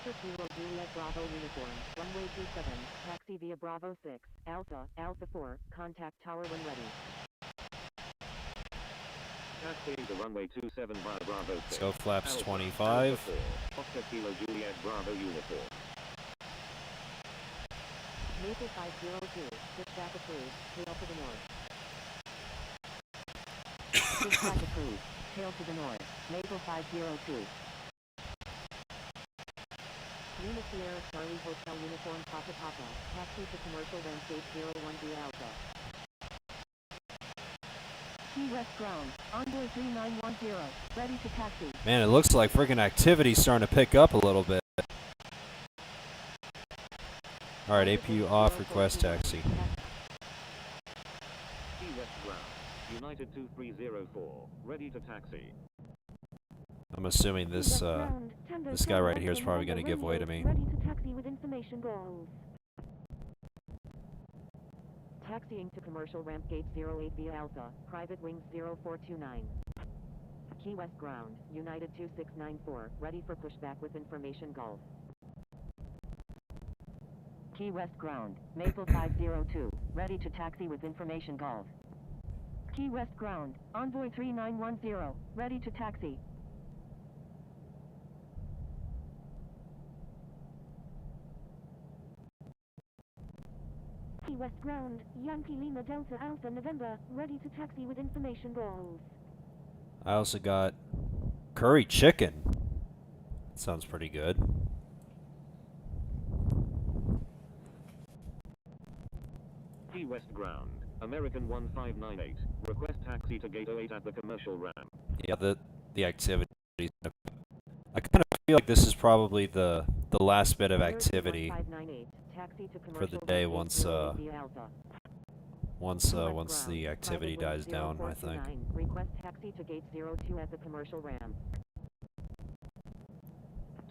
Oscar Kilo Juliet Bravo Uniform, runway 27, taxi via Bravo 6, Alpha, Alpha 4, contact tower when ready. Taxiing to runway 27 via Bravo 6. Let's go flaps Alpha, 25. Alpha 4, Oscar Kilo Juliet Bravo Uniform. Maple 502, switchback approved, tail to the north. Switchback approved, tail to the north, Maple 502. Lima Sierra Charlie Hotel Uniform Papa Papa, taxi to commercial ramp gate 01 via Alpha. Key West ground, Envoy 3910, ready to taxi. Man, it looks like freaking activity's starting to pick up a little bit. Alright, APU off, request taxi. Key West ground, United 2304, ready to taxi. I'm assuming this guy right here is probably going to give way to me. Ready to taxi with information goals. Taxiing to commercial ramp gate 08 via Alpha, private wings 0429. Key West ground, United 2694, ready for pushback with information Gulf. Key West ground, Maple 502, ready to taxi with information Gulf. Key West ground, Envoy 3910, ready to taxi. Key West ground, Yankee Lima Delta Alpha November, ready to taxi with information goals. I also got curry chicken. That sounds pretty good. Key West ground, American 1598, request taxi to gate 08 at the commercial ramp. Yeah, the activity. I kind of feel like this is probably the last bit of activity for the day once the activity dies down, I think. Request taxi to gate 02 at the commercial ramp.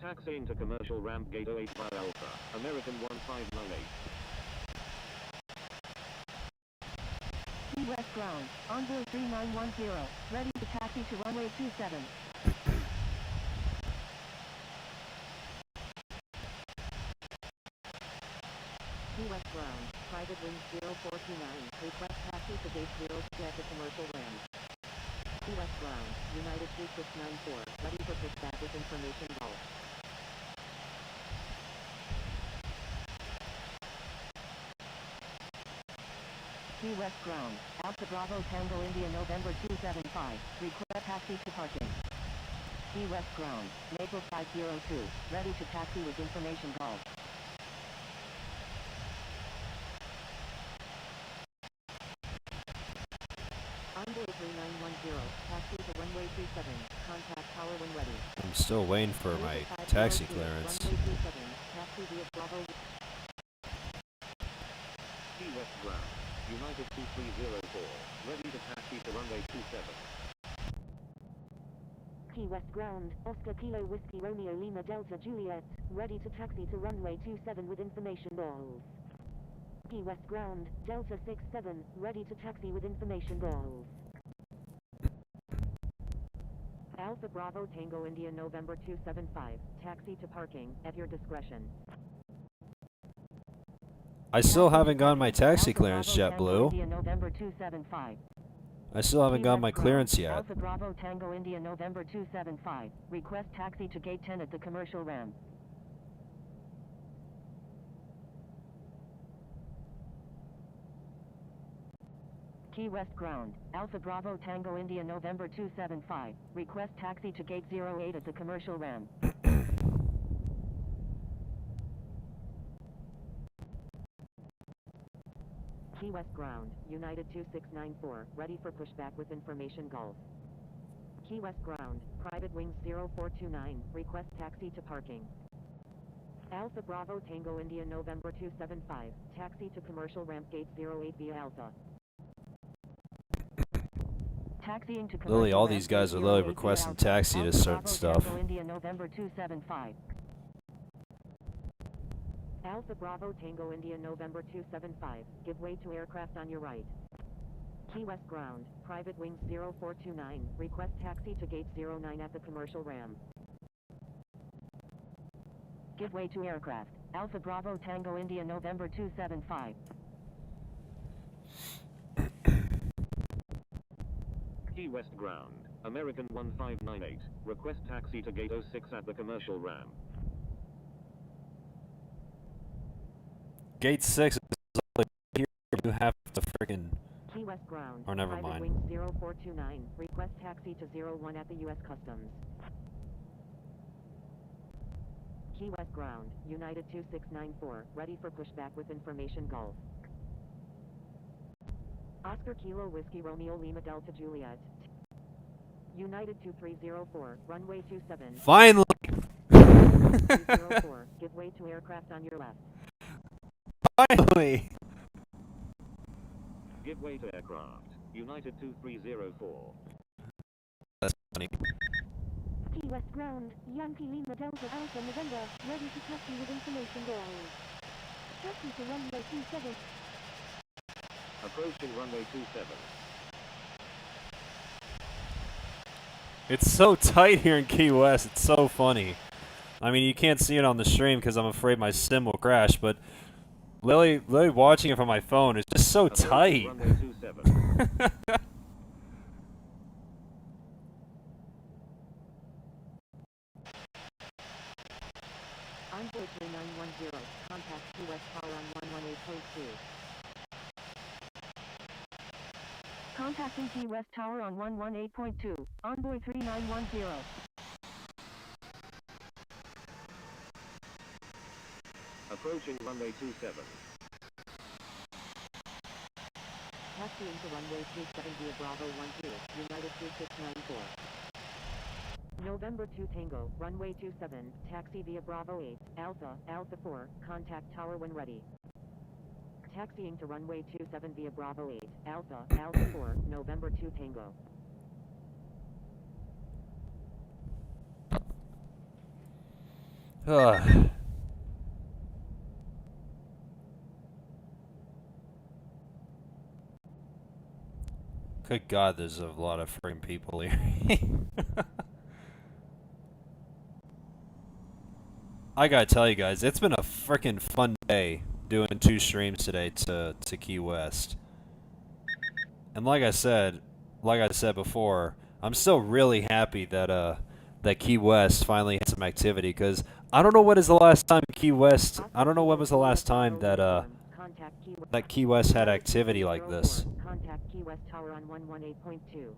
Taxiing to commercial ramp gate 08 via Alpha, American 1598. Key West ground, Envoy 3910, ready to taxi to runway 27. Key West ground, private wings 0429, request taxi to gate 02 at the commercial ramp. Key West ground, United 2694, ready for pushback with information Gulf. Key West ground, Alpha Bravo Tango India November 275, request taxi to parking. Key West ground, Maple 502, ready to taxi with information Gulf. Envoy 3910, taxi to runway 27, contact tower when ready. I'm still waiting for my taxi clearance. Runway 27, taxi via Bravo. Key West ground, United 2304, ready to taxi to runway 27. Key West ground, Oscar Kilo Whiskey Romeo Lima Delta Juliet, ready to taxi to runway 27 with information goals. Key West ground, Delta 67, ready to taxi with information goals. Alpha Bravo Tango India November 275, taxi to parking, at your discretion. I still haven't gotten my taxi Alpha clearance Bravo yet, Tango Blue. India November 275. I still haven't Key gotten West my ground, clearance yet. Alpha Bravo Tango India November 275, request taxi to gate 10 at the commercial ramp. Key West ground, Alpha Bravo Tango India November 275, request taxi to gate 08 at the commercial ramp. Key West ground, United 2694, ready for pushback with information Gulf. Key West ground, private wings 0429, request taxi to parking. Alpha Bravo Tango India November 275, taxi to commercial ramp gate 08 via Alpha. Taxiing to commercial Lily, all ramp these guys gate are literally 08 via requesting Alpha. taxi to Alpha certain Bravo stuff. Tango India November 275. Alpha Bravo Tango India November 275, give way to aircraft on your right. Key West ground, private wings 0429, request taxi to gate 09 at the commercial ramp. Give way to aircraft. Alpha Bravo Tango India November 275. Key West ground. American 1598. Request taxi to gate 06 at the commercial ramp. Gate 6 is here. You have to freaking. Key West ground. Or never Private mind. Wing 0429. Request taxi to 01 at the U.S. Customs. Key West ground. United 2694. Ready for pushback with information Gulf. Oscar Kilo Whiskey Romeo Lima Delta Juliet. United 2304. Runway 27. Finally! 304. Give way to aircraft on your left. Finally! Give way to aircraft. United 2304. That's funny. Key West ground. Yankee Lima Delta Alpha November. Ready to taxi with information Gulf. Taxi to runway 27. Approaching runway 27. It's so tight here in Key West. It's so funny. I mean, you can't see it on the stream because I'm afraid my sim will crash, but literally watching it from my phone is just so tight. Runway 27. Envoy 3910. Contact Key West Tower on 118.2. Contacting Key West Tower on 118.2. Envoy 3910. Approaching runway 27. Taxiing to runway 27 via Bravo 12. United 2694. November 2 Tango, runway 27, taxi via Bravo 8, Alpha, Alpha 4, contact tower when ready. Taxiing to runway 27 via Bravo 8, Alpha, Alpha 4, November 2 Tango. Good God, there's a lot of freaking people here. I gotta tell you guys, it's been a freaking fun day doing 2 streams today to Key West. And like I said before, I'm still really happy that that Key West finally had some activity, because I don't know when was the last time Key West that Key West had activity like this. Contact Key West Tower on 118.2.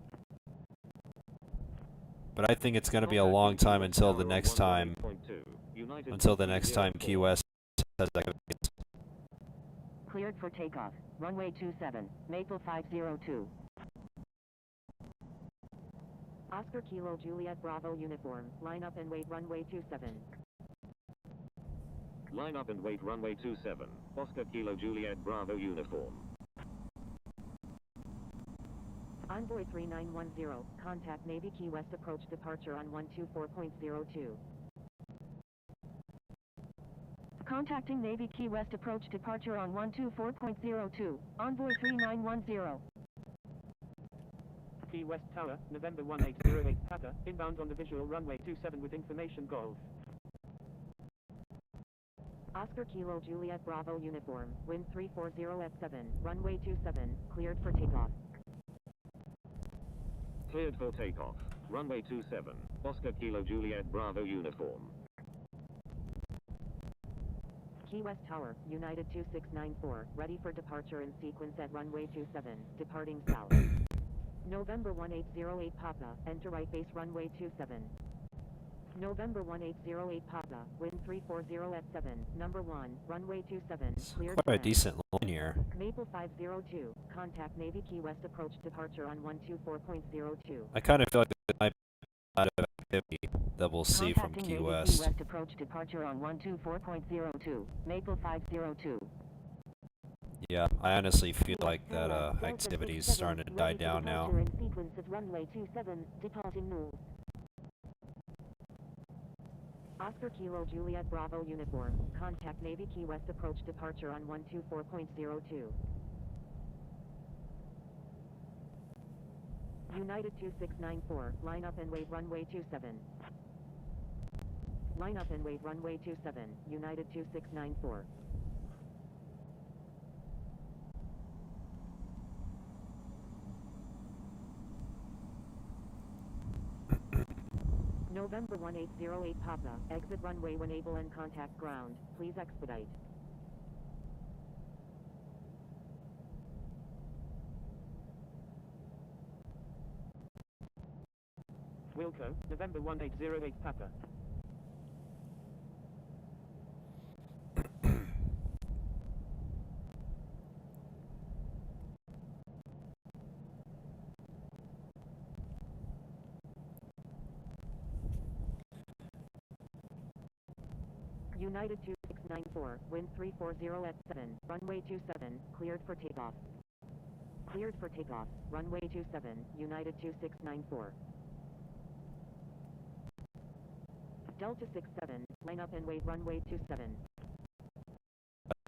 But I think it's going to be a long time until the next time Key West has activity. Cleared for takeoff. Runway 27, Maple 502. Oscar Kilo Juliet Bravo uniform. Line up and wait runway 27. Line up and wait runway 27. Oscar Kilo Juliet Bravo uniform. Envoy 3910. Contact Navy Key West approach departure on 124.02. Contacting Navy Key West approach departure on 124.02. Envoy 3910. Key West Tower, November 1808 Papa, inbound on the visual runway 27 with information Golf. Oscar Kilo Juliet Bravo uniform. Wind 340 at 7. Runway 27. Cleared for takeoff. Cleared for takeoff. Runway 27. Oscar Kilo Juliet Bravo uniform. Key West Tower, United 2694. Ready for departure in sequence at runway 27. Departing south. November 1808 Papa. Enter right base runway 27. November 1808 Papa. Wind 340 at 7. Number 1. Runway 27. It's Cleared quite a to land. decent line here. Maple 502. Contact Navy Key West approach departure on 124.02. I kind of feel like there might be a lot of activity that we'll see from Contacting Key Navy West. Key West approach departure on 124.02. Maple 502. Yeah, I honestly feel like that activity is starting to die down now. In sequence at runway 27, departing north. Oscar Kilo Juliet Bravo uniform. Contact Navy Key West approach departure on 124.02. United 2694. Line up and wait runway 27. Line up and wait runway 27, United 2694. November 1808 Papa, exit runway when able and contact ground, please expedite. Wilco, November 1808 Papa. United 2694, wind 340 at 7, runway 27, cleared for takeoff. Cleared for takeoff, runway 27, United 2694. Delta 67, line up and wait runway 27.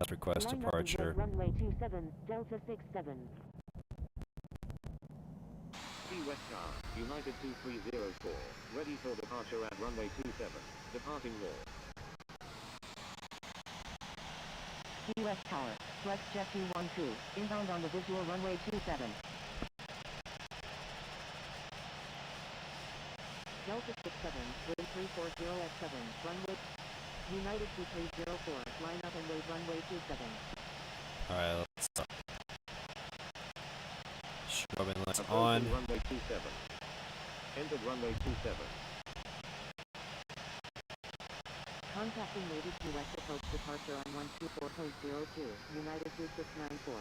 Request Line up and wait departure. runway 27, Delta 67. Key West car, United 2304, ready for departure at runway 27, departing north. Key West Tower, FlexJet 212, inbound on the visual runway 27. Delta 67, wind 340 at 7, runway United 2304, line up and wait runway 27. Alright, let's stop. Shoving lights Approaching on. runway 27. Entered runway 27. Contacting Navy Key West approach departure on 124.02, United 2694.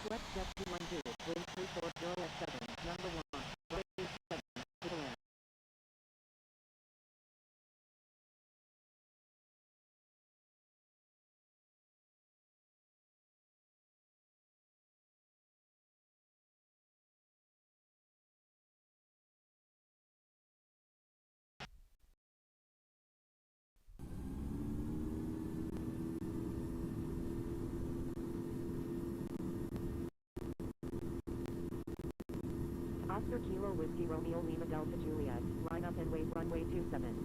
FlexJet 212, wind 340 at 7, number 1, runway 7, to the land. Oscar Kilo Whiskey Romeo Lima Delta Juliet, line up and wait runway 27.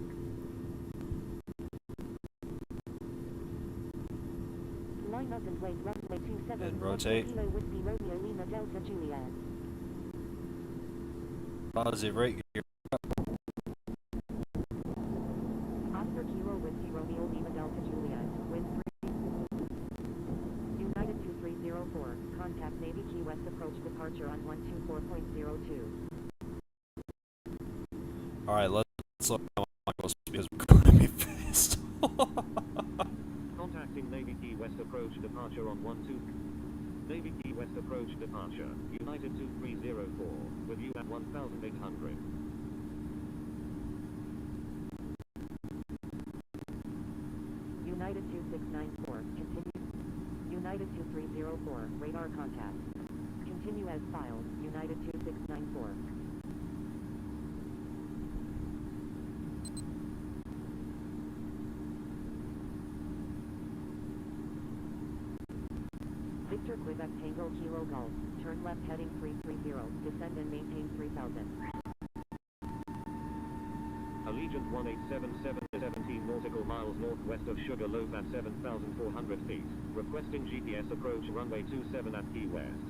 Line up and wait runway 27. And rotate. Oscar Kilo Whiskey Romeo Lima Delta Juliet. Positive right gear. Oscar Kilo Whiskey Romeo Lima Delta Juliet, wind 3. United 2304, contact Navy Key West approach departure on 124.02. Alright, let's look at Michael's because we're going to be fast. Contacting Navy Key West approach departure on 12. Navy Key West approach departure, United 2304, with you at 1800. United 2694, continue. United 2304, radar contact. Continue as filed, United 2694. Victor Quebec Tango Kilo Golf, turn left heading 330, descend and maintain 3000. Allegiant 1877 17 nautical miles northwest of Sugarloaf at 7,400 feet. Requesting GPS approach runway 27 at Key West.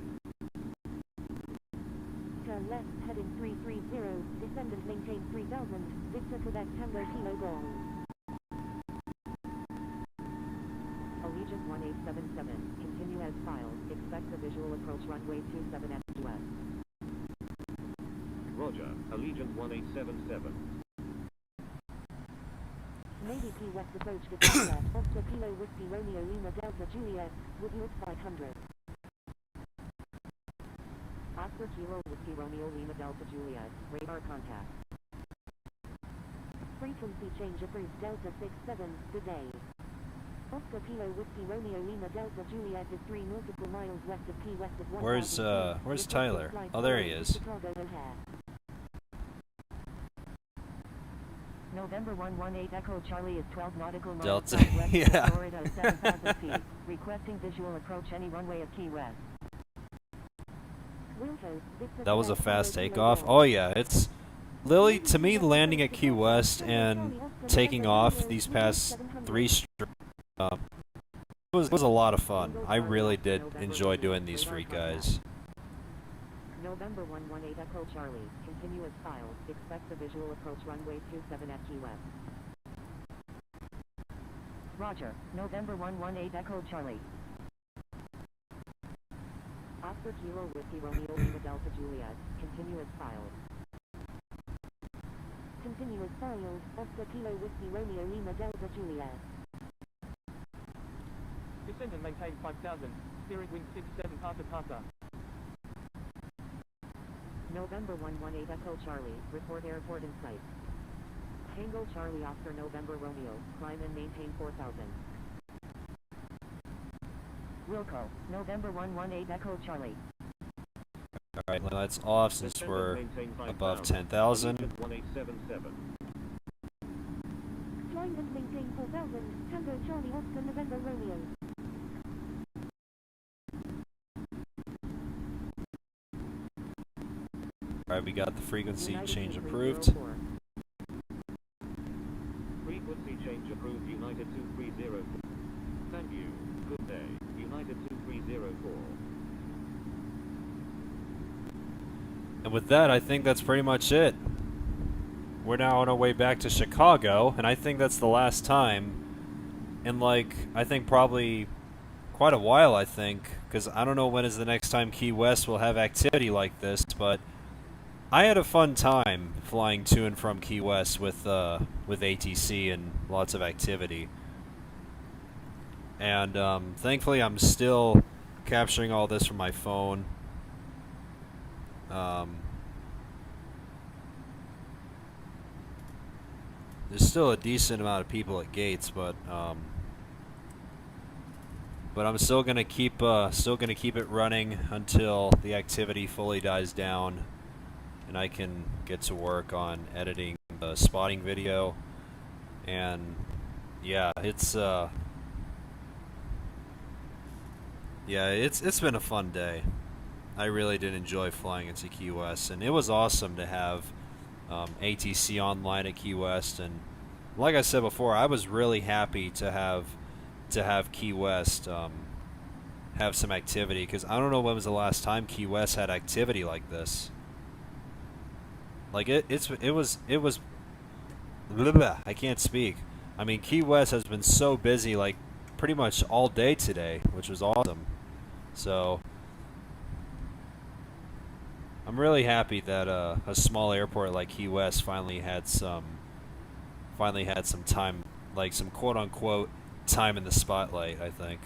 Turn left heading 330, descend and maintain 3000, Victor Quebec Tango Kilo Golf. Allegiant 1877, continue as filed, expect the visual approach runway 27 at Key West. Roger, Allegiant 1877. Navy Key West approach departure, Oscar Kilo Whiskey Romeo Lima Delta Juliet, with you at 500. Oscar Kilo Whiskey Romeo Lima Delta Juliet, radar contact. Frequency change approved Delta 67, good day. Oscar Kilo Whiskey Romeo Lima Delta Juliet is 3 nautical miles west of Key West at 1,000 Where's feet. Tyler? Oh, there he is. Chicago O'Hare. November 118 Echo Charlie is 12 nautical miles Delta, southwest yeah. of Florida, 7,000 feet. Requesting visual approach any runway of Key West. That was a fast takeoff. Oh yeah, it's Lily. To me, landing at Key West and taking off these past three straight. It was a lot of fun. I really did enjoy doing these for you guys. November 118 Echo Charlie, continuous files, expect the visual approach runway 27 at Key West. Roger, November 118 Echo Charlie. Oscar Kilo Whiskey Romeo Lima Delta Juliet, continuous files. Continuous files, Oscar Kilo Whiskey Romeo Lima Delta Juliet. Descend and maintain 5000, Spirit Wind 67 Pasa. November 118 Echo Charlie, report airport in sight. Tango Charlie Oscar November Romeo, climb and maintain 4000. Wilco, November 118 Echo Charlie. Alright, that's off since Descend we're and maintain above 5000. 10,000. 1877. Climb and maintain 4000, Tango Charlie Oscar November Romeo. Alright, we got the frequency United change 2304. approved. Frequency change approved United 2304. Thank you. Good day, United 2304. And with that, I think that's pretty much it. We're now on our way back to Chicago, and I think that's the last time in, like, I think probably quite a while, I think, because I don't know when is the next time Key West will have activity like this, but I had a fun time flying to and from Key West with ATC and lots of activity. And thankfully, I'm still capturing all this from my phone. There's still a decent amount of people at gates, but I'm still gonna keep it running until the activity fully dies down, and I can get to work on editing the spotting video. And yeah, it's been a fun day. I really did enjoy flying into Key West, and it was awesome to have ATC online at Key West. And like I said before, I was really happy to have Key West have some activity, because I don't know when was the last time Key West had activity like this. Like it was blah, blah, I can't speak. I mean, Key West has been so busy, like pretty much all day today, which was awesome. So I'm really happy that a small airport like Key West finally had some time, like some quote unquote time in the spotlight. I think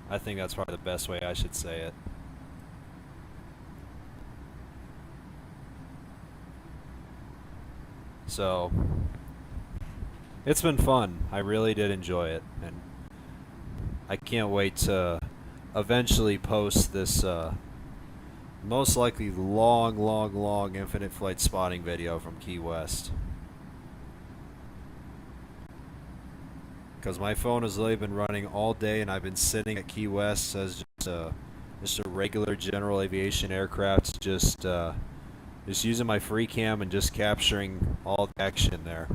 that's probably the best way I should say it. So it's been fun. I really did enjoy it, and I can't wait to eventually post this most likely long infinite flight spotting video from Key West, because my phone has really been running all day, and I've been sitting at Key West as just a regular general aviation aircraft, just using my free cam and just capturing all the action there.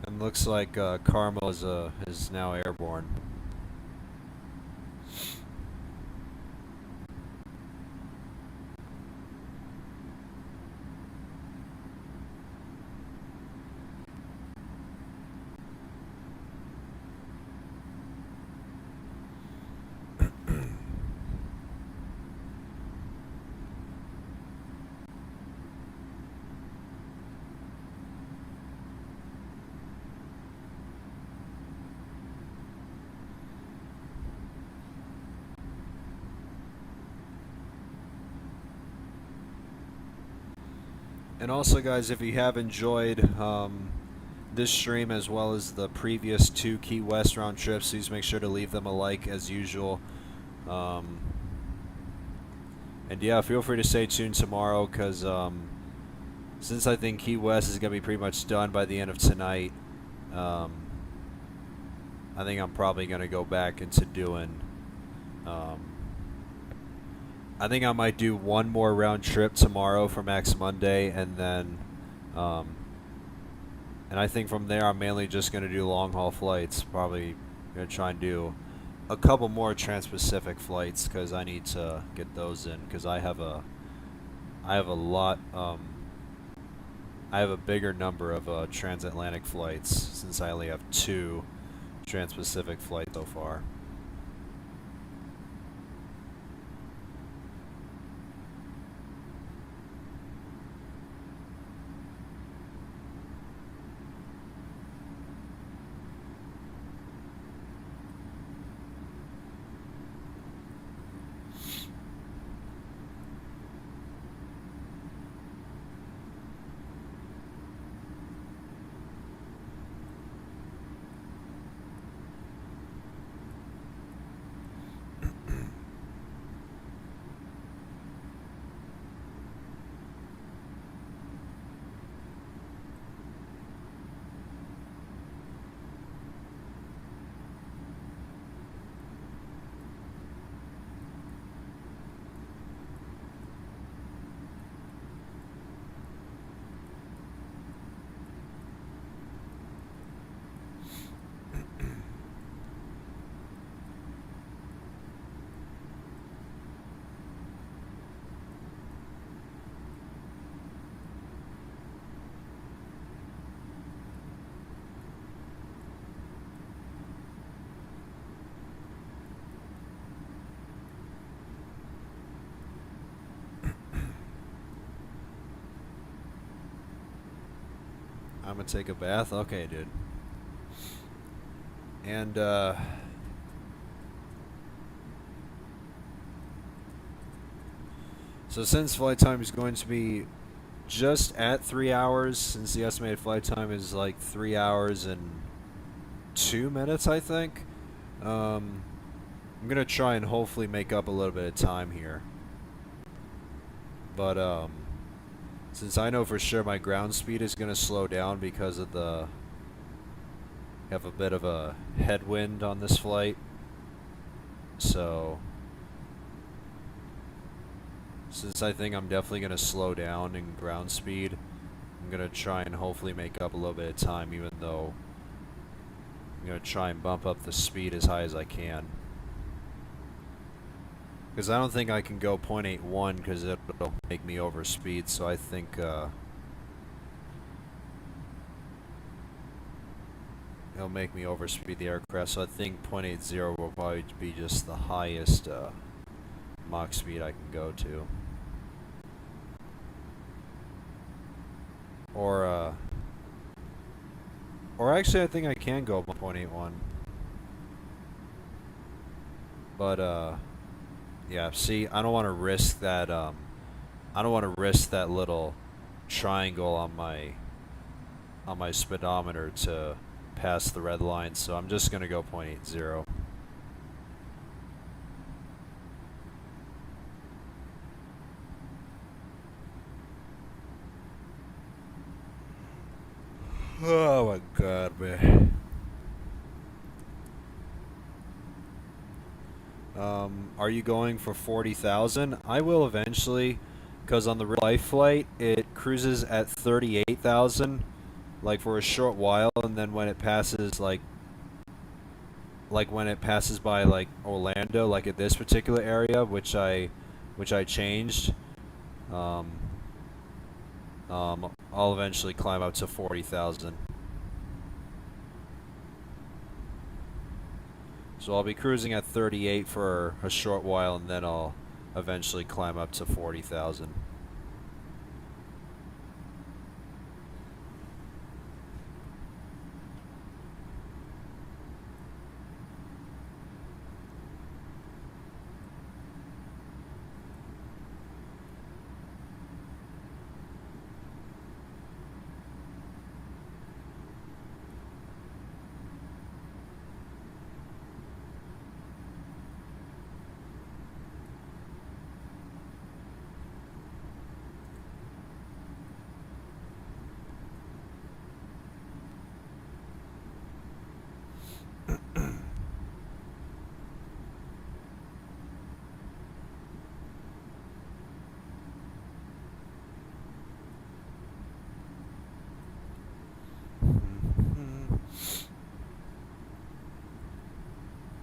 And looks like Carmel is now airborne. And also, guys, if you have enjoyed this stream as well as the previous 2 Key West round trips, please make sure to leave them a like as usual. And yeah, feel free to stay tuned tomorrow, because since I think Key West is going to be pretty much done by the end of tonight, I think I'm probably going to go back into doing. I think I might do one more round trip tomorrow for Max Monday, and then, and I think from there I'm mainly just going to do long haul flights. Probably going to try and do a couple more trans-Pacific flights because I need to get those in because I have a lot. I have a bigger number of transatlantic flights since I only have 2 trans-Pacific flights so far. I'm gonna take a bath? Okay, dude. And, so since flight time is going to be just at 3 hours, since the estimated flight time is like 3 hours and 2 minutes, I think, I'm gonna try and hopefully make up a little bit of time here. But, since I know for sure my ground speed is gonna slow down because of have a bit of a headwind on this flight. So, since I think I'm definitely going to slow down in ground speed, I'm going to try and hopefully make up a little bit of time, even though I'm going to try and bump up the speed as high as I can. Because I don't think I can go 0.81 because it'll make me overspeed, so I think, it'll make me overspeed the aircraft, so I think 0.80 will probably be just the highest Mach speed I can go to. Or actually I think I can go 0.81. But, yeah, see, I don't want to risk that, I don't want to risk that little triangle on my speedometer to pass the red line, so I'm just going to go 0.80. Oh my god, man. Are you going for 40,000? I will eventually, because on the real life flight, it cruises at 38,000, like for a short while, and then when it passes, like when it passes by, like, Orlando, like at this particular area, which I changed, I'll eventually climb up to 40,000. So I'll be cruising at 38 for a short while, and then I'll eventually climb up to 40,000.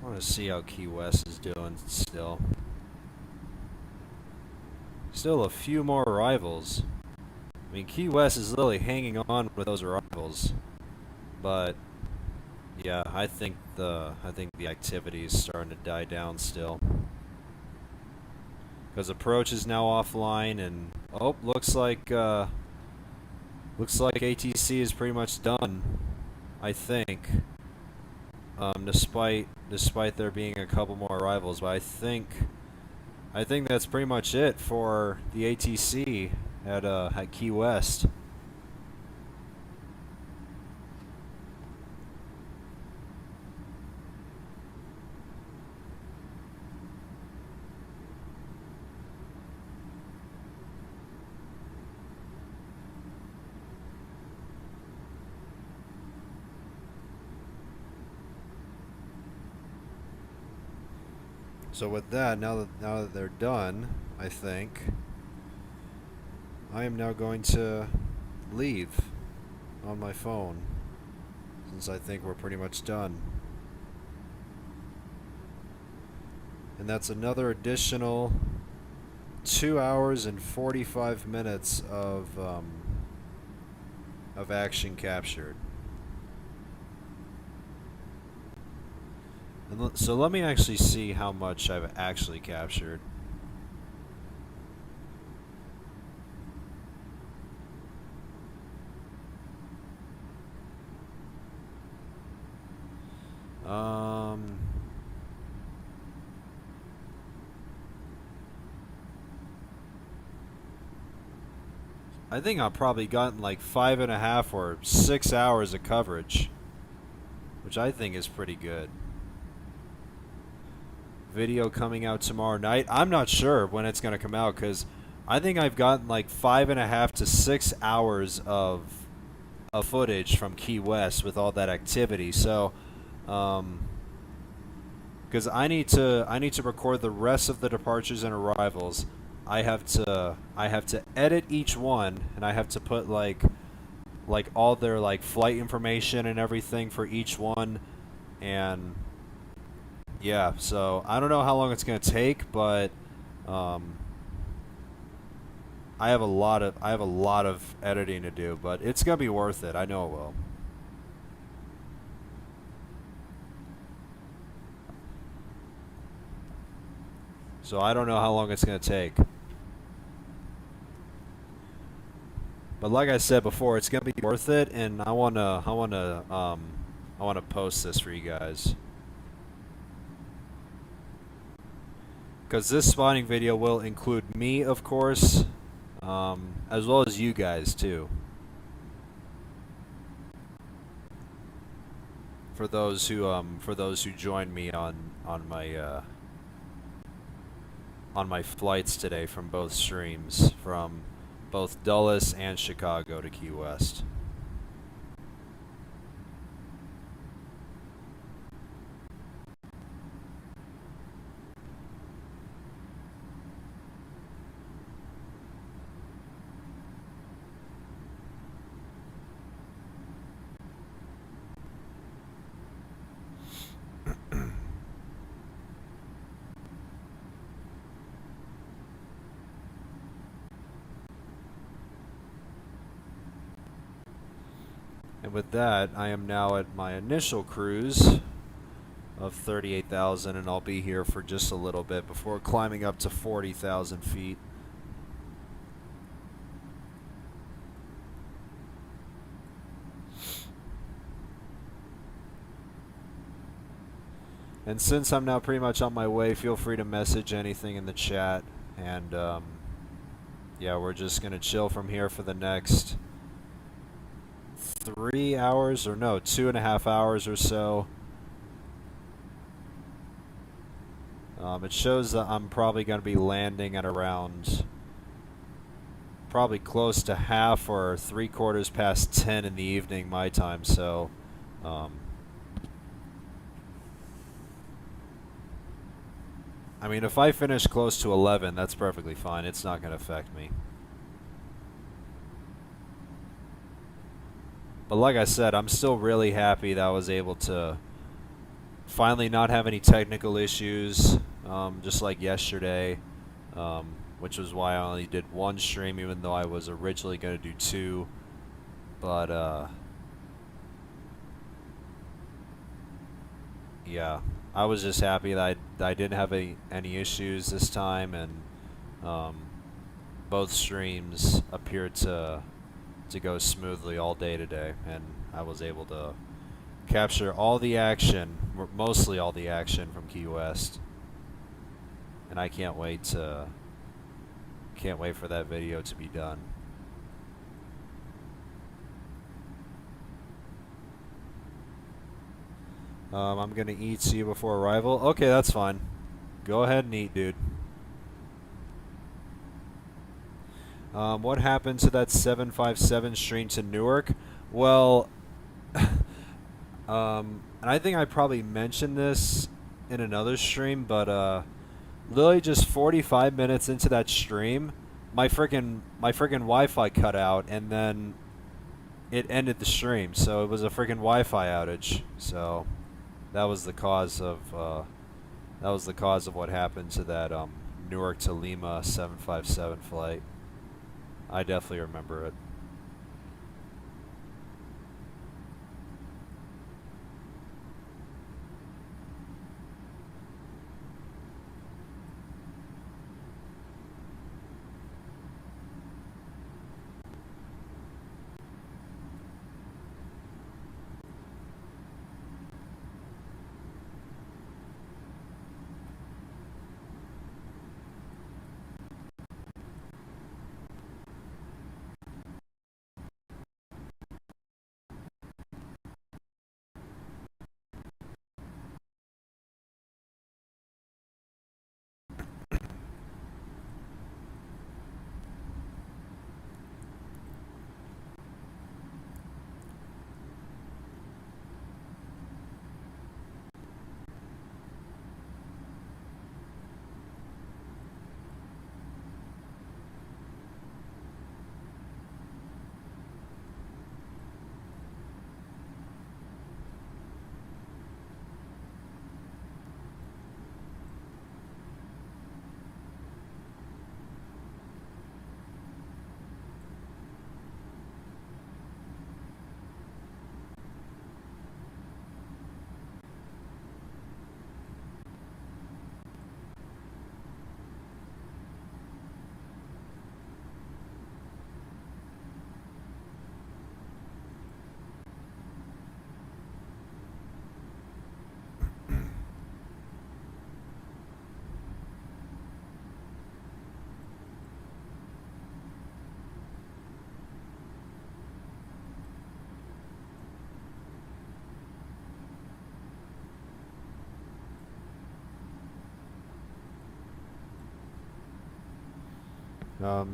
want to see how Key West is doing still. Still a few more arrivals. I mean, Key West is literally hanging on with those arrivals, but yeah, I think the activity is starting to die down still. Because approach is now offline, and looks like ATC is pretty much done. I think, despite there being a couple more arrivals, but I think that's pretty much it for the ATC at Key West. So with that, now that they're done, I think I am now going to leave on my phone, since I think we're pretty much done. And that's another additional 2 hours and 45 minutes of action captured. And so let me actually see how much I've actually captured. I think I've probably gotten like 5.5 or 6 hours of coverage, which I think is pretty good. Video coming out tomorrow night. I'm not sure when it's going to come out, because I think I've gotten like 5.5 to 6 hours of footage from Key West with all that activity. So, because I need to record the rest of the departures and arrivals. I have to edit each one, and I have to put like all their like flight information and everything for each one, and yeah, so I don't know how long it's gonna take, but I have a lot of editing to do, but it's gonna be worth it. I know it will. So I don't know how long it's gonna take. But like I said before, it's gonna be worth it, and I wanna post this for you guys, because this spotting video will include me, of course, as well as you guys too. For those who joined me on my flights today from both streams, from both Dulles and Chicago to Key West. And with that, I am now at my initial cruise of 38,000, and I'll be here for just a little bit before climbing up to 40,000 feet. And since I'm now pretty much on my way, feel free to message anything in the chat, and yeah, we're just gonna chill from here for the next 3 hours, or no, 2.5 hours or so. It shows that I'm probably going to be landing at around probably close to half or 3/4 past 10 in the evening my time, so I mean, if I finish close to 11, that's perfectly fine. It's not going to affect me. But like I said, I'm still really happy that I was able to finally not have any technical issues, just like yesterday, which was why I only did one stream, even though I was originally going to do two. But yeah, I was just happy that I didn't have any issues this time, and both streams appeared to go smoothly all day today, and I was able to capture all the action, mostly all the action from Key West, and I can't wait for that video to be done. I'm gonna eat, see you before arrival. Okay, that's fine. Go ahead and eat, dude. What happened to that 757 stream to Newark? Well, and I think I probably mentioned this in another stream, but literally just 45 minutes into that stream, my freaking Wi-Fi cut out, and then it ended the stream. So it was a freaking Wi-Fi outage. So that was the cause of what happened to that Newark to Lima 757 flight. I definitely remember it.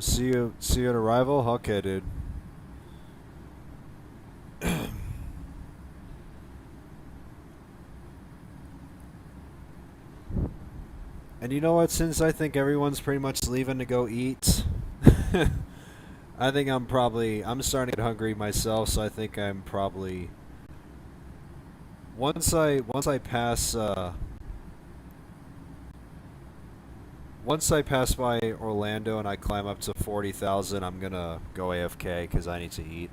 See you at arrival. Okay, dude. And you know what? Since I think everyone's pretty much leaving to go eat, I think I'm starting to get hungry myself. So I think I'm probably once I pass by Orlando and I climb up to 40,000, I'm gonna go AFK because I need to eat.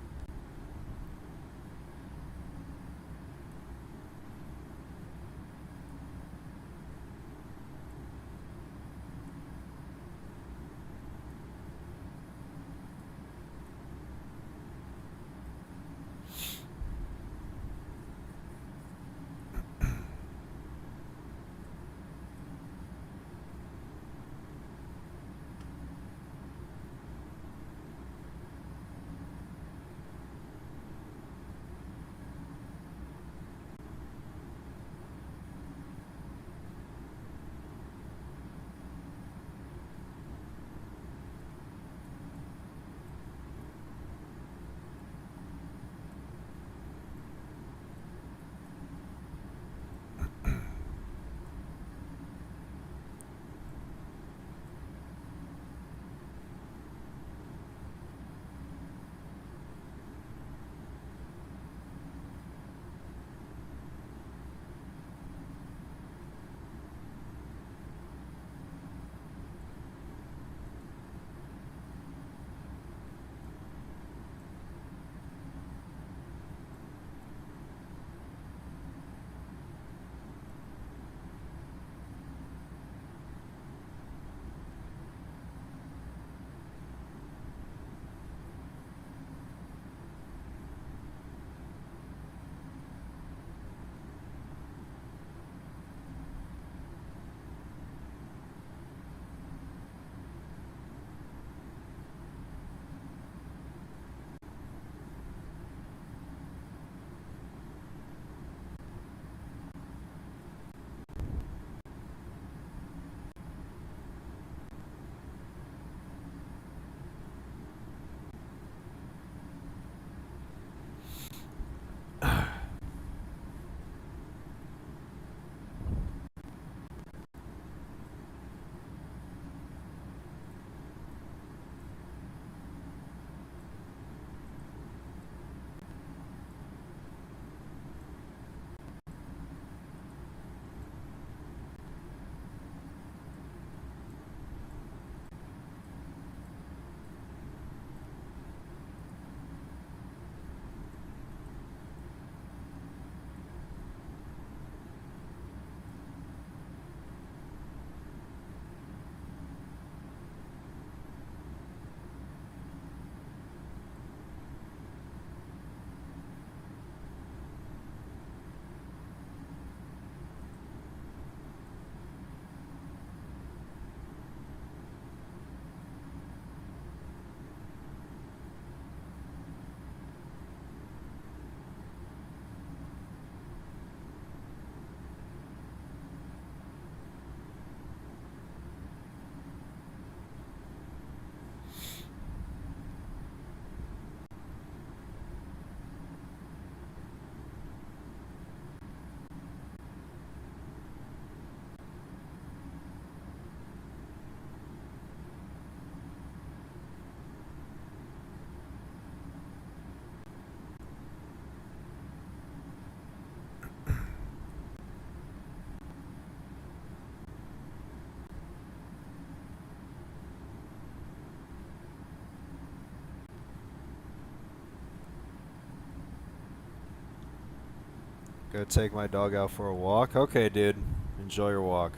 Gonna take my dog out for a walk. Okay, dude. Enjoy your walk.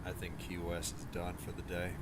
I think Key West is done for the day.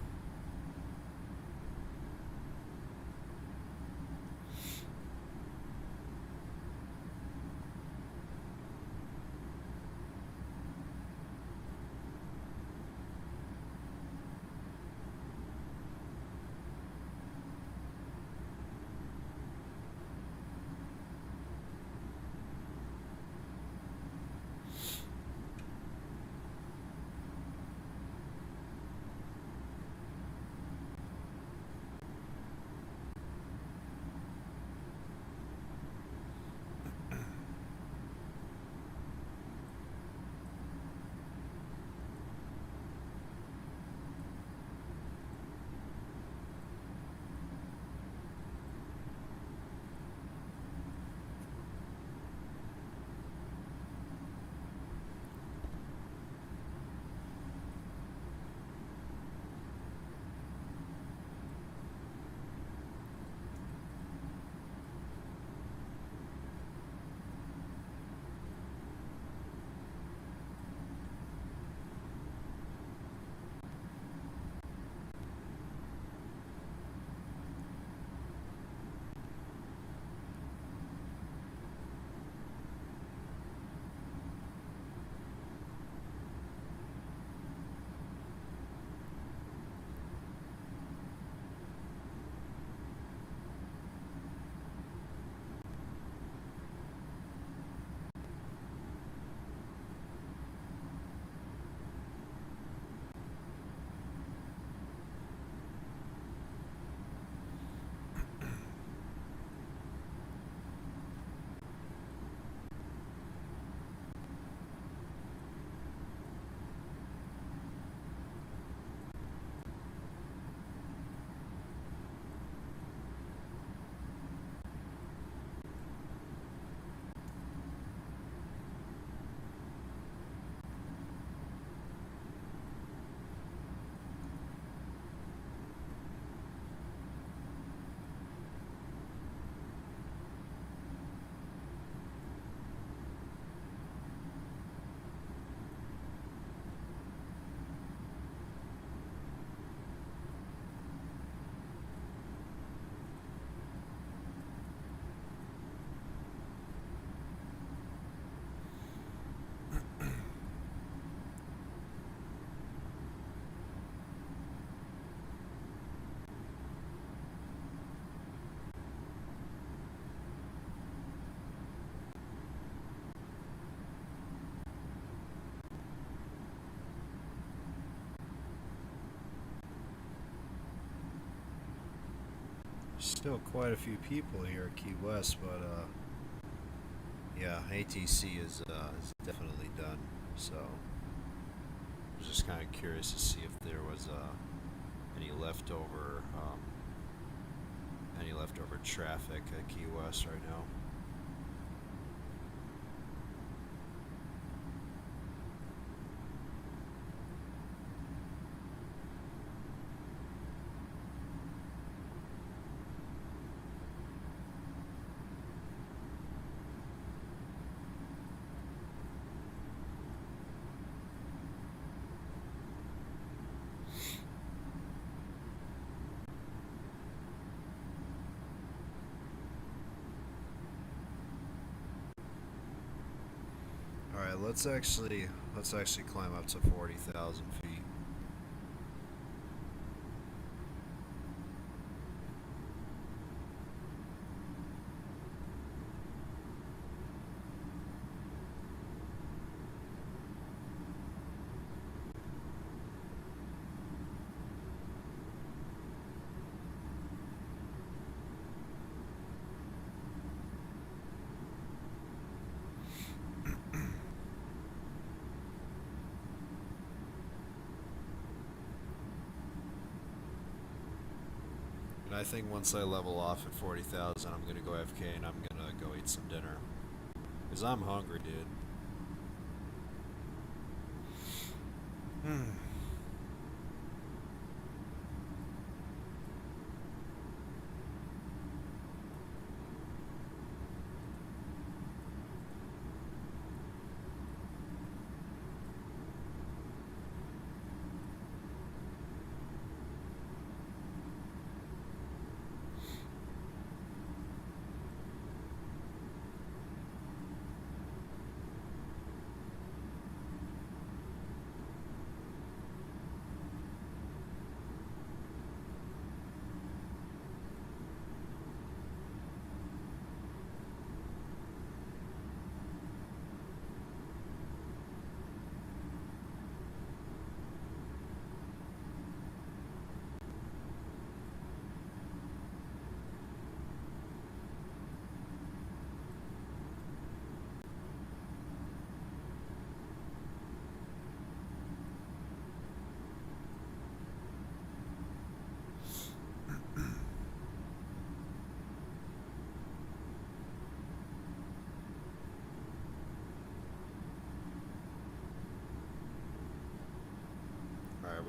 Still quite a few people here at Key West, but yeah, ATC is definitely done. So I was just kind of curious to see if there was any leftover traffic at Key West right now. Alright, let's actually climb up to 40,000 feet. And I think once I level off at 40,000, I'm gonna go AFK and I'm gonna go eat some dinner. Because I'm hungry, dude.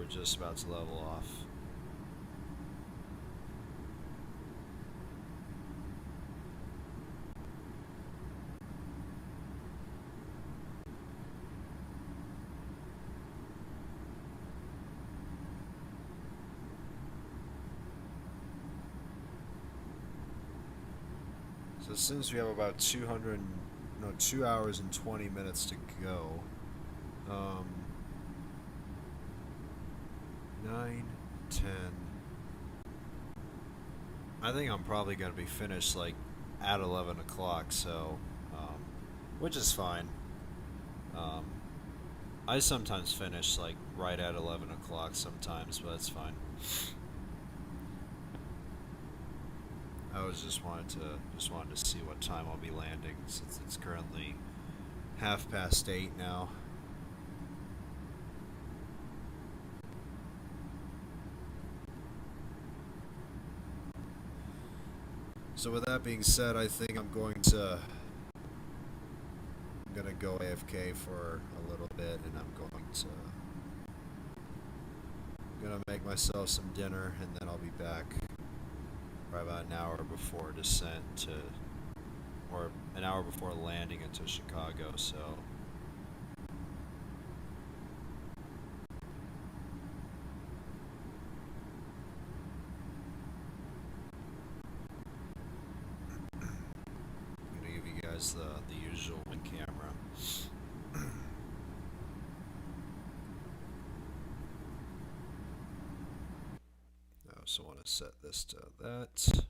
we're just about to level off. So since we have about 2 hours and 20 minutes to go, 9, 10. I think I'm probably going to be finished like at 11 o'clock, so, which is fine. I sometimes finish like right at 11 o'clock sometimes, but that's fine. I was just wanted to see what time I'll be landing, since it's currently 8:30 now. So with that being said, I think I'm gonna go AFK for a little bit, and gonna make myself some dinner, and then I'll be back probably about an hour before descent or an hour before landing into Chicago. So. The usual one camera. I also want to set this to that.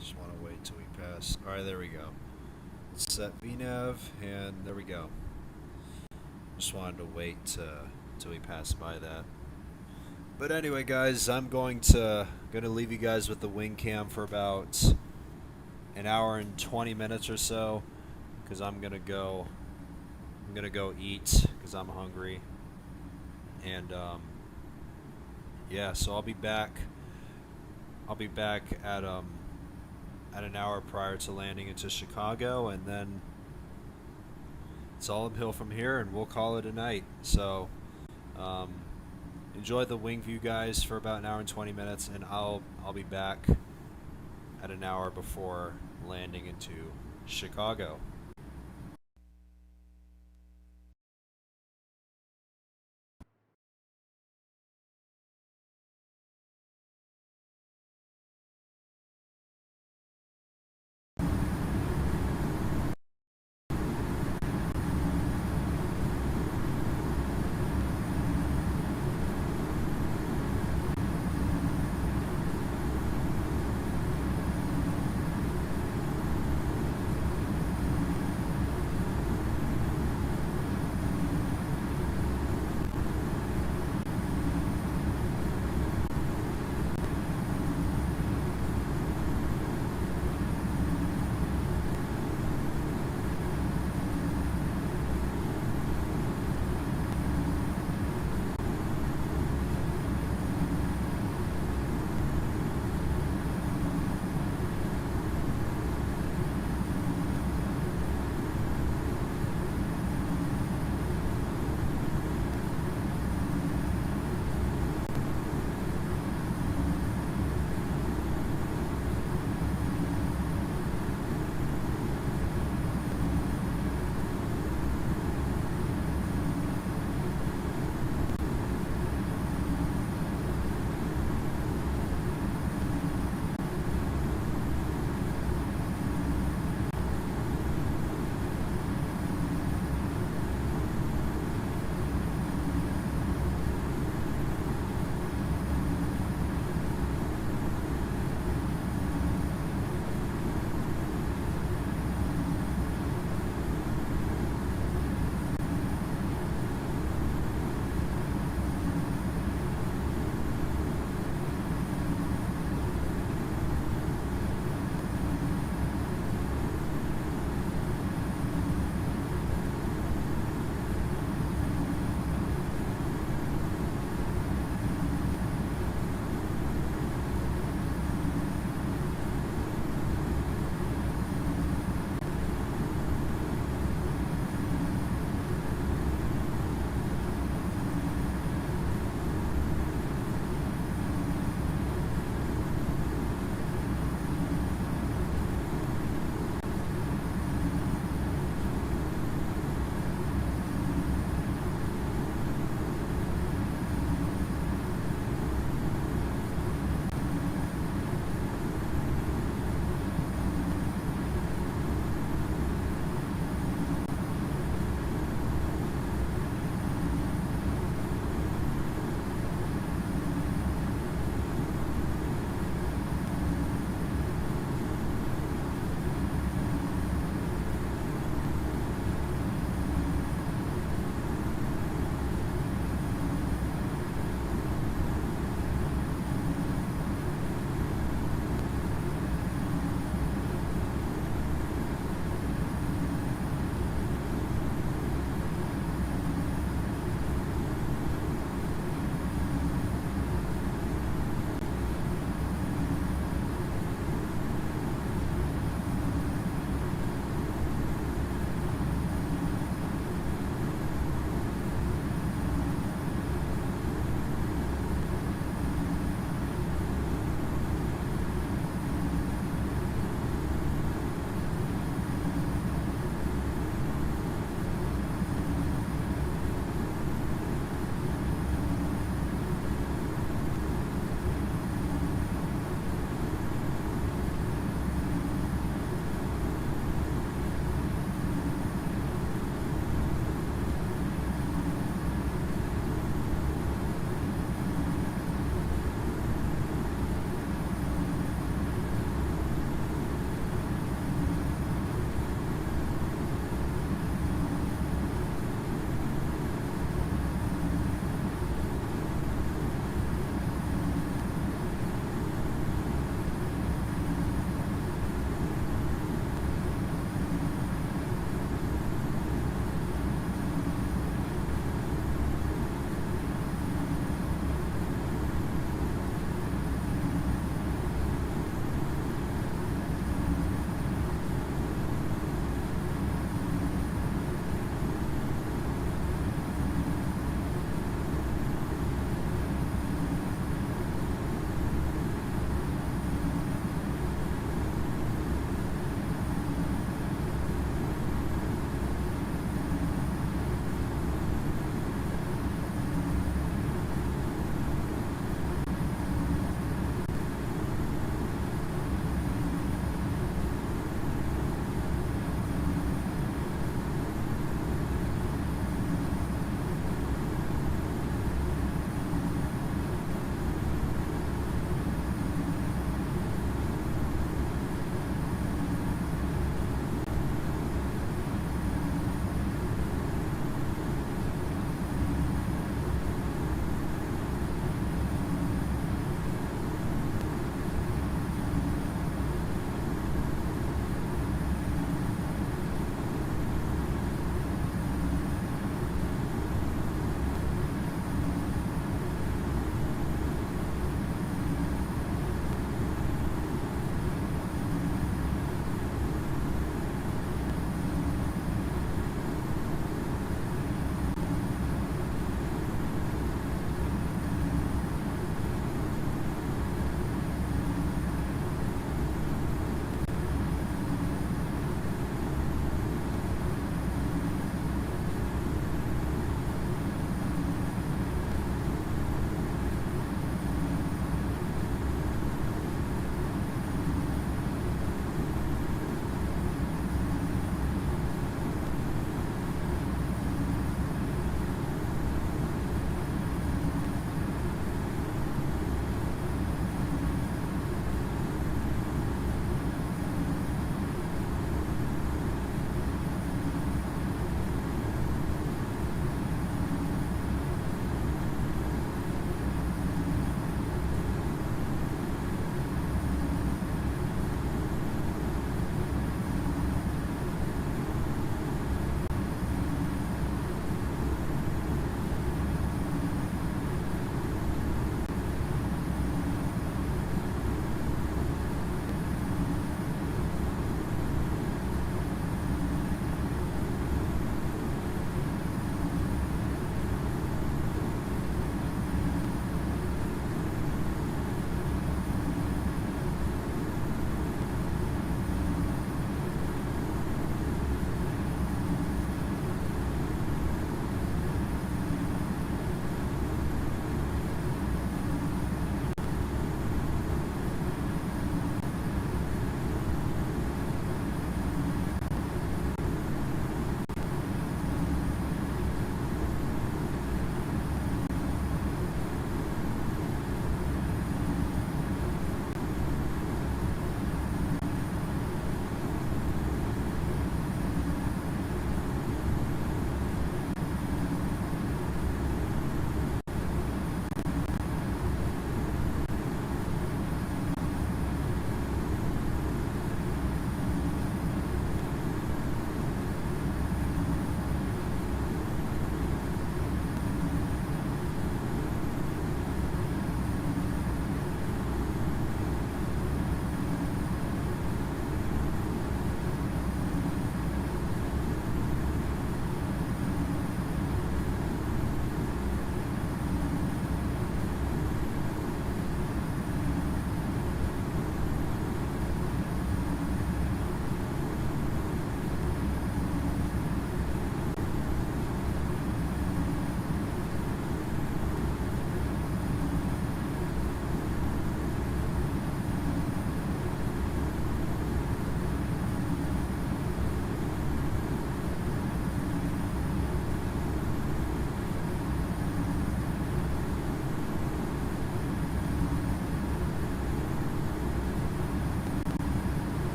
Just want to wait till we pass. Alright, there we go. Let's set VNav, and there we go. Just wanted to wait till we pass by that. But anyway, guys, I'm gonna leave you guys with the wing cam for about an hour and 20 minutes or so, because I'm gonna go eat because I'm hungry. And yeah, so I'll be back at an hour prior to landing into Chicago, and then it's all uphill from here, and we'll call it a night. So enjoy the wing view, guys, for about an hour and 20 minutes, and I'll be back at an hour before landing into Chicago.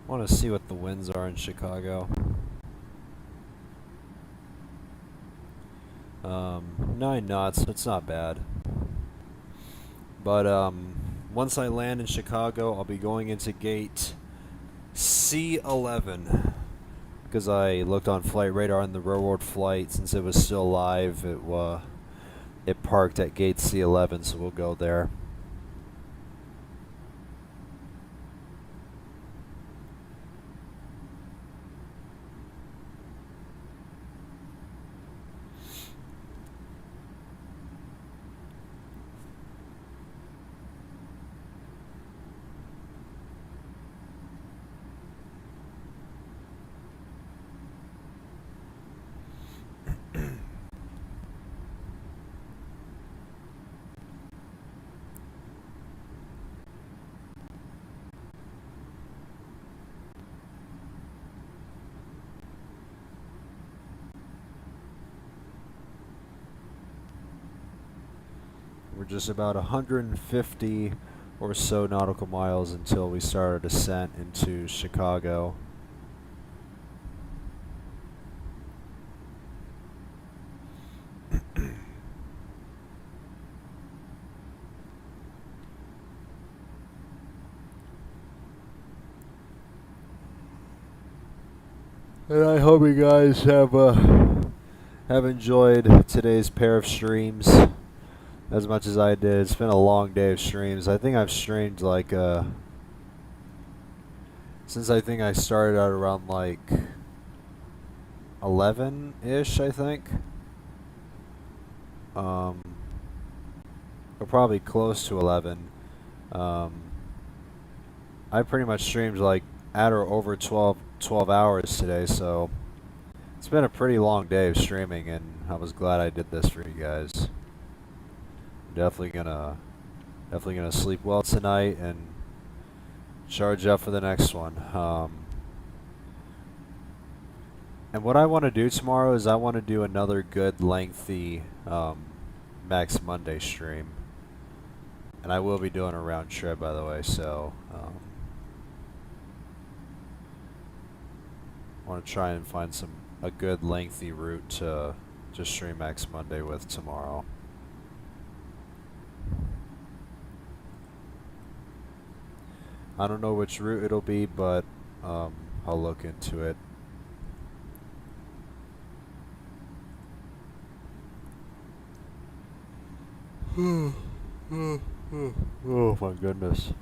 Want to see what the winds are in Chicago. 9 knots. It's not bad. But once I land in Chicago, I'll be going into gate C11 because I looked on flight radar on the railroad flight. Since it was still live, it parked at gate C11, so we'll go there. We're just about 150 or so nautical miles until we start our descent into Chicago. And I hope you guys have enjoyed today's pair of streams as much as I did. It's been a long day of streams. I think I've streamed like since I think I started out around like 11-ish, I think. Or probably close to 11. I pretty much streamed like at or over 12 hours today, so it's been a pretty long day of streaming, and I was glad I did this for you guys. I'm definitely gonna sleep well tonight and charge up for the next one. And what I want to do tomorrow is I want to do another good lengthy Max Monday stream, and I will be doing a round trip, by the way, so I want to try and find a good lengthy route to stream Max Monday with tomorrow. I don't know which route it'll be, but I'll look into it. Oh my goodness.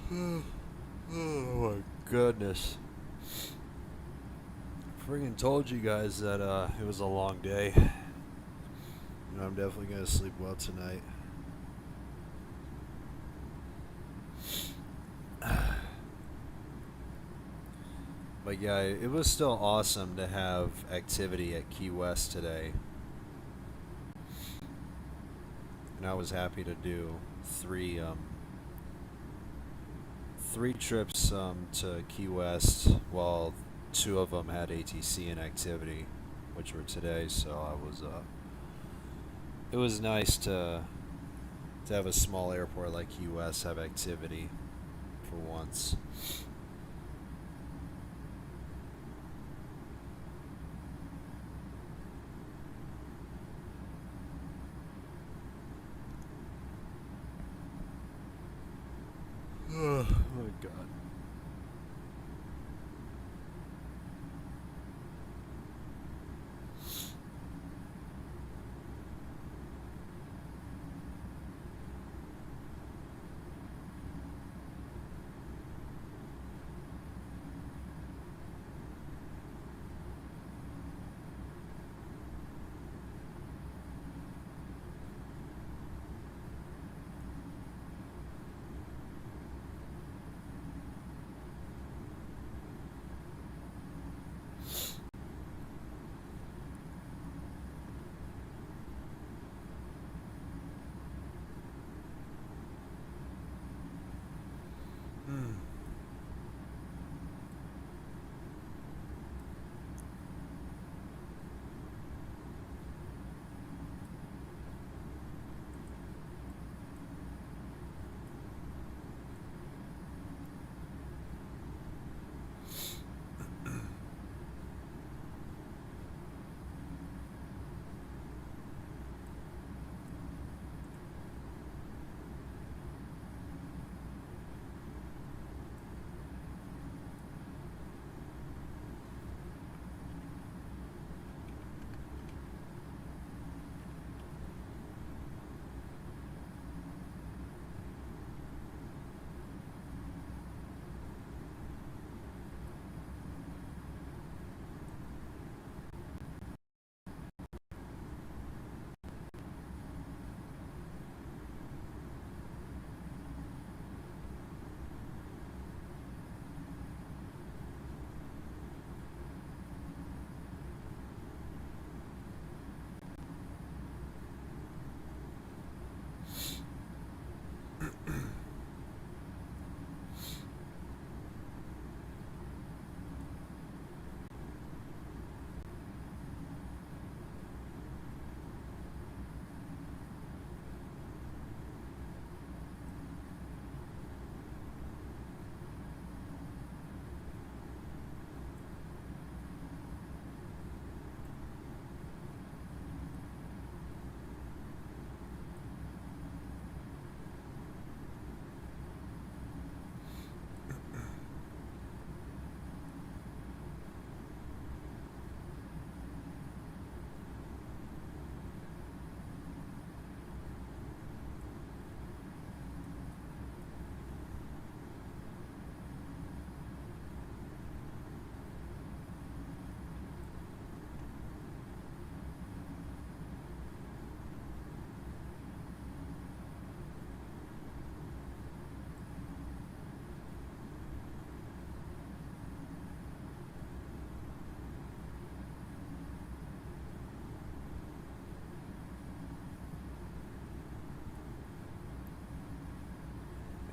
Oh my goodness. friggin' told you guys that it was a long day. You know, I'm definitely gonna sleep well tonight. But yeah, it was still awesome to have activity at Key West today. And I was happy to do three trips to Key West, while two of them had ATC and activity, which were today. So it was nice to have a small airport like Key West have activity for once. Oh my god.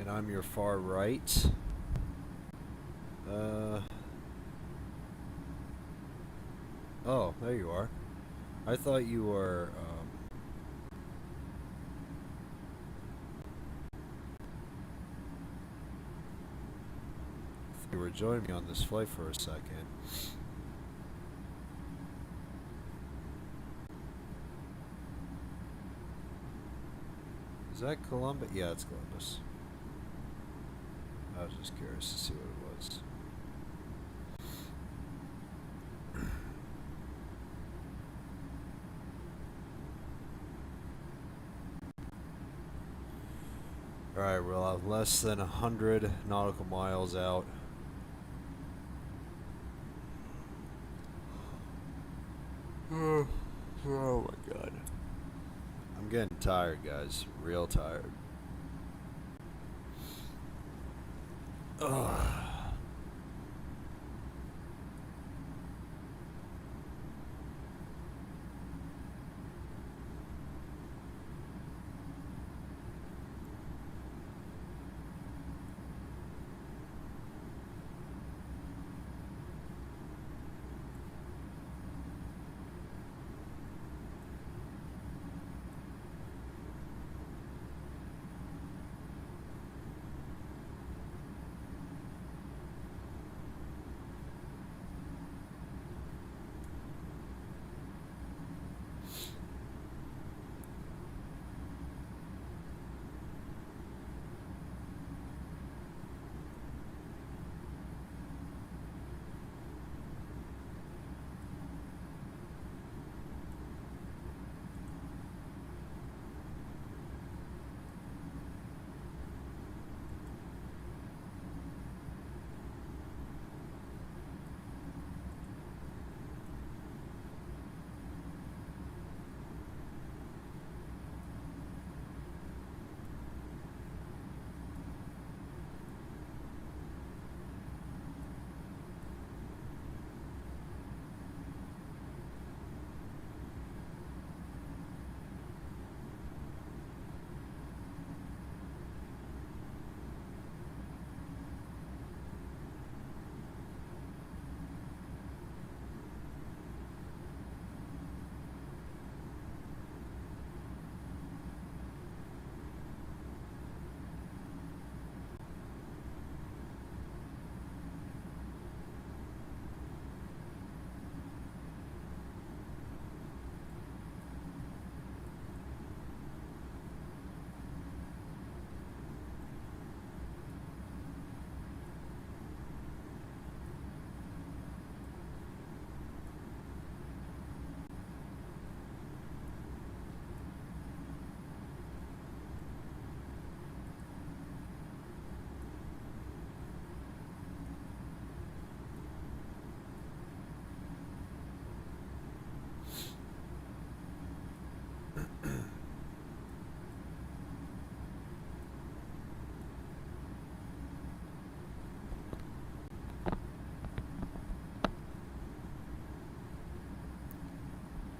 And I'm your far right. Oh, there you are. I thought you were, you were joining me on this flight for a second. Is that Columbus? Yeah, it's Columbus. I was just curious to see what it was. Alright, we're less than 100 nautical miles out. Oh my god. I'm getting tired, guys. Real tired. Ugh.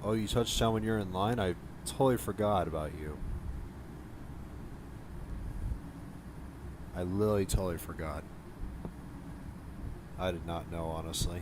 Oh, you touch down when you're in line? I totally forgot about you. I literally totally forgot. I did not know, honestly.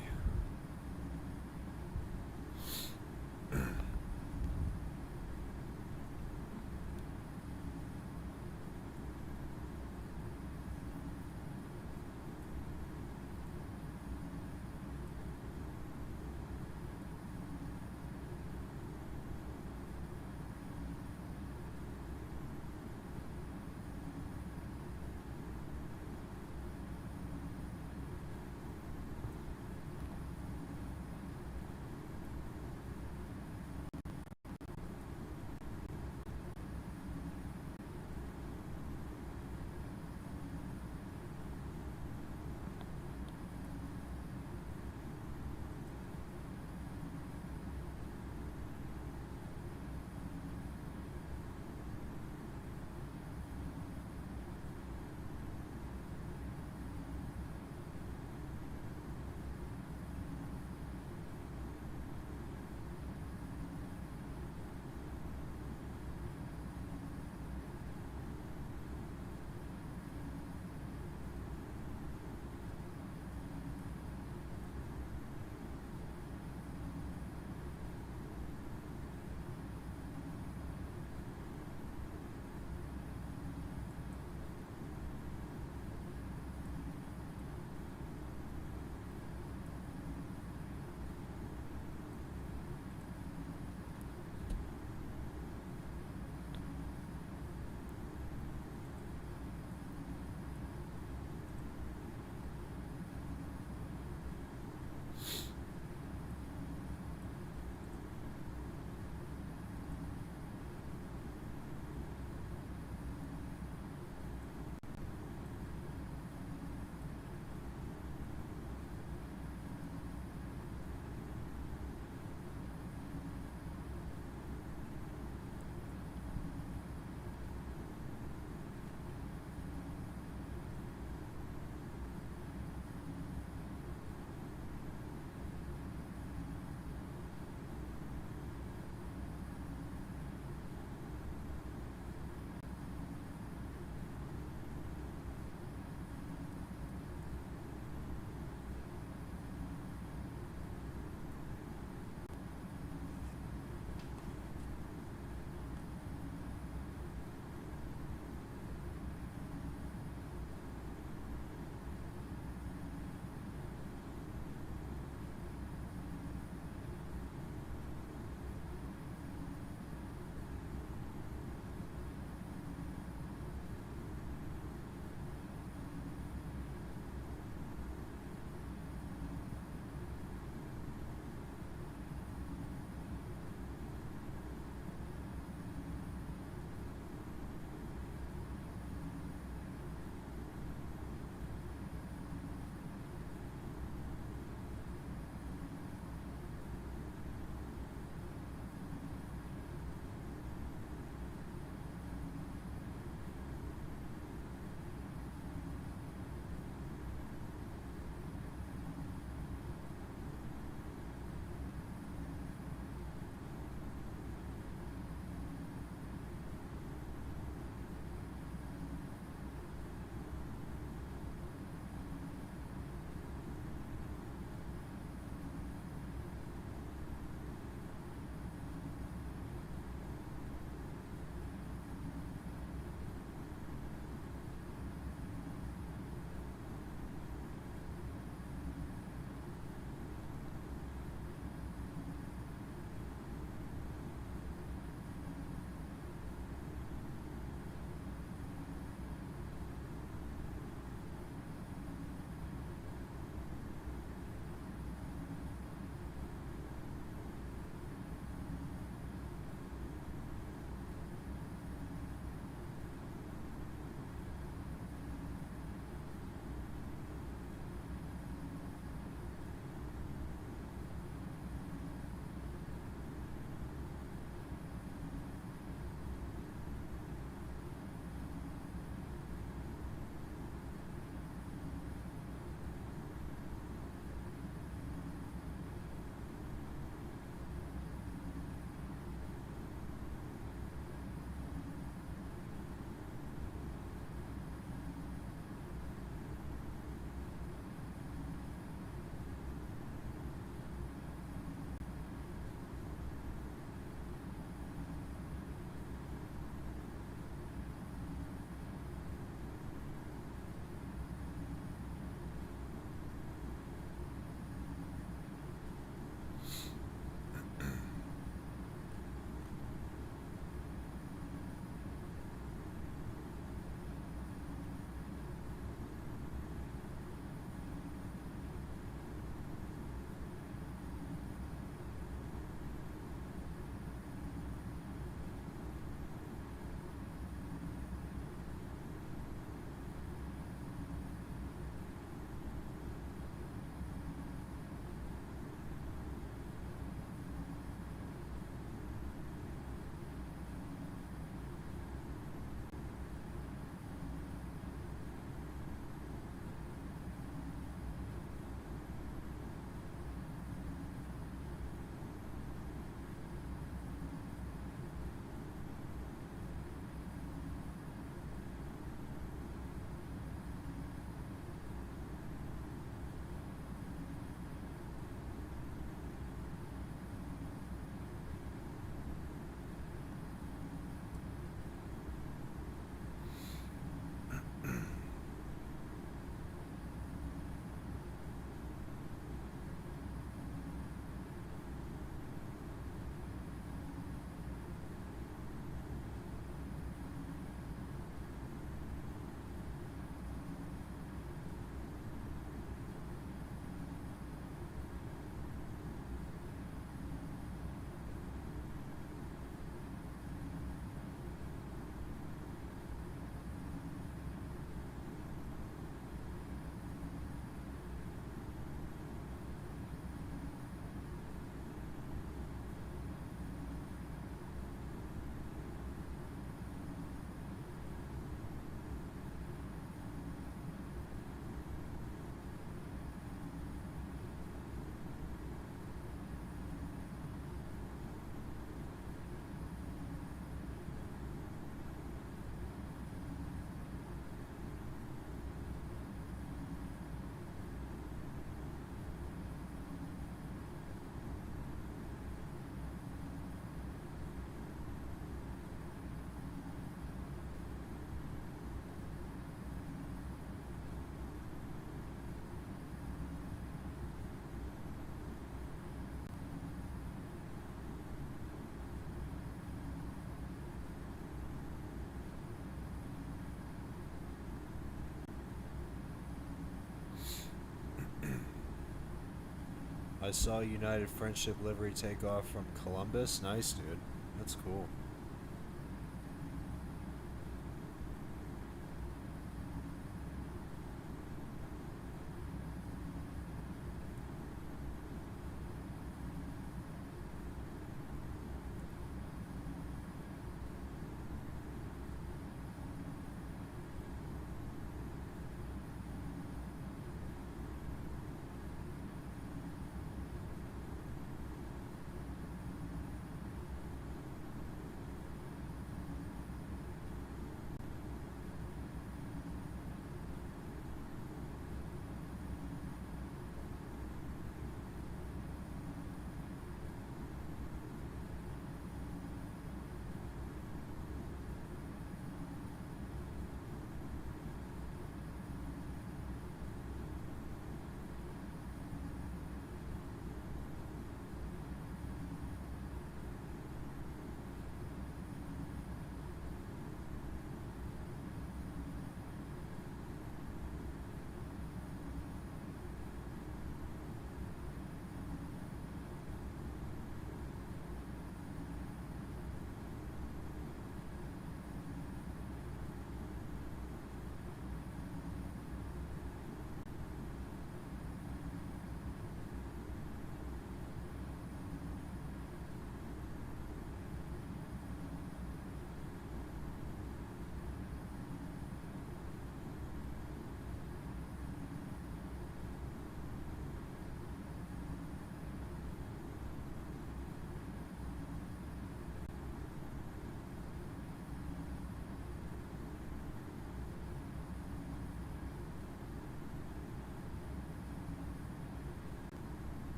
I saw United Friendship livery take off from Columbus. Nice, dude. That's cool.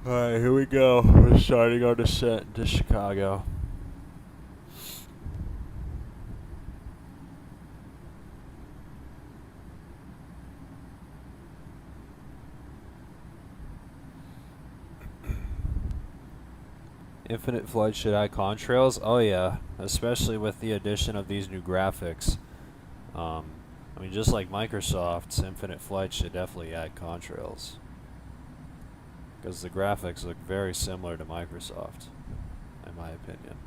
Alright, here we go. We're starting our descent to Chicago. Infinite Flight should add contrails? Oh yeah, especially with the addition of these new graphics. I mean, just like Microsoft's, Infinite Flight should definitely add contrails. Because the graphics look very similar to Microsoft, in my opinion.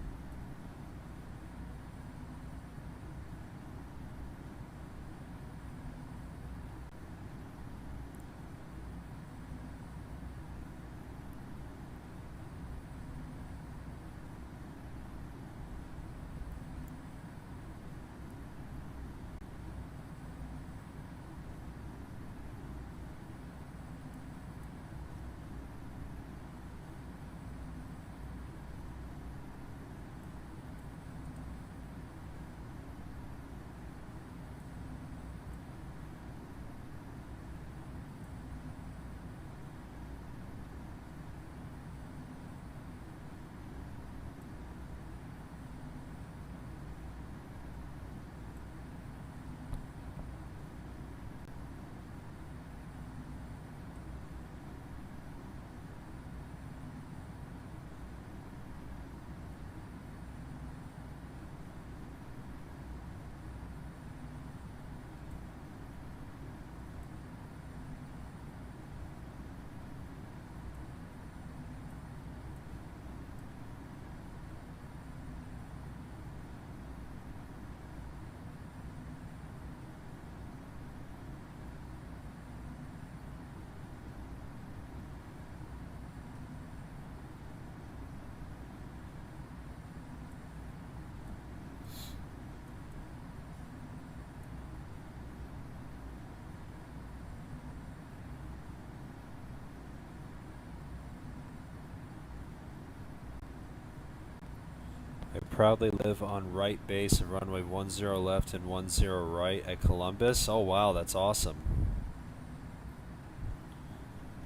I proudly live on right base and runway 10 left and 10 right at Columbus. Oh wow, that's awesome.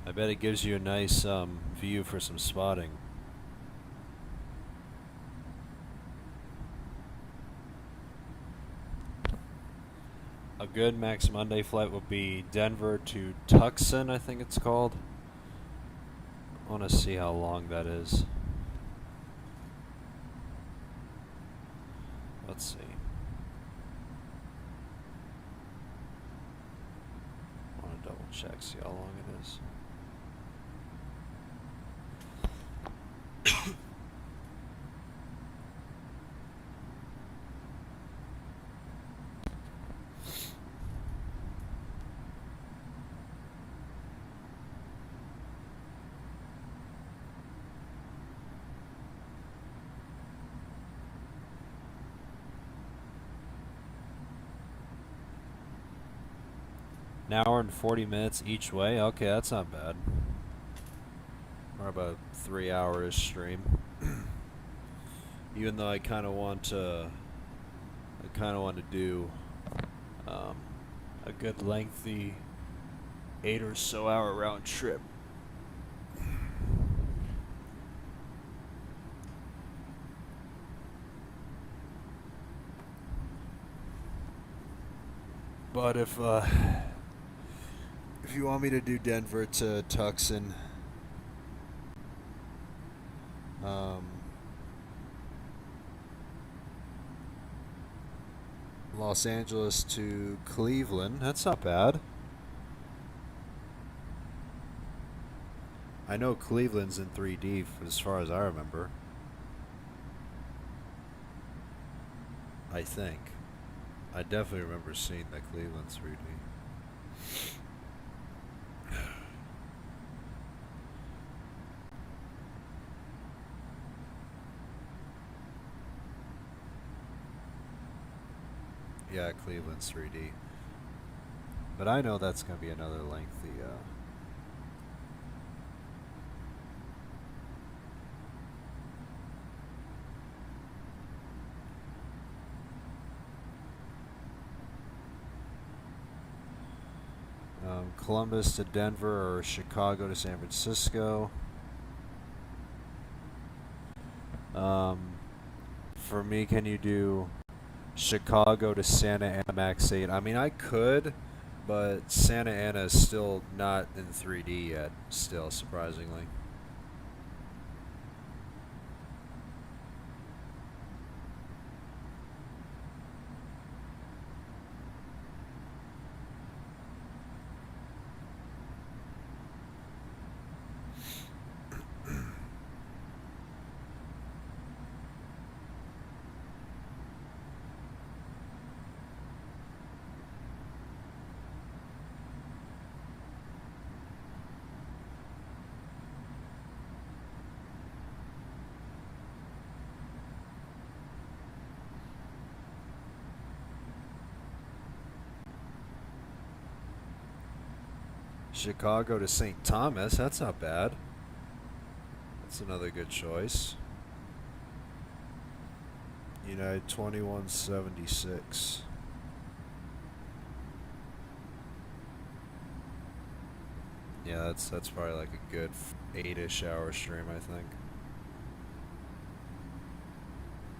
I bet it gives you a nice view for some spotting. A good Max Monday flight would be Denver to Tucson, I think it's called. I want to see how long that is. Let's see. I want to double check, see how long it is. An hour and 40 minutes each way. Okay, that's not bad. Or about 3 hours stream. Even though I kind of want to do a good lengthy 8 or so hour round trip. But if you want me to do Denver to Tucson, Los Angeles to Cleveland, that's not bad. I know Cleveland's in 3D as far as I remember. I think. I definitely remember seeing the Cleveland 3D. Yeah, Cleveland's 3D. But I know that's going to be another lengthy Columbus to Denver or Chicago to San Francisco. For me, can you do Chicago to Santa Ana Max 8? I mean, I could, but Santa Ana is still not in 3D yet, still, surprisingly. Chicago to St. Thomas, that's not bad. That's another good choice. United 2176. Yeah, that's probably like a good 8-ish hour stream, I think.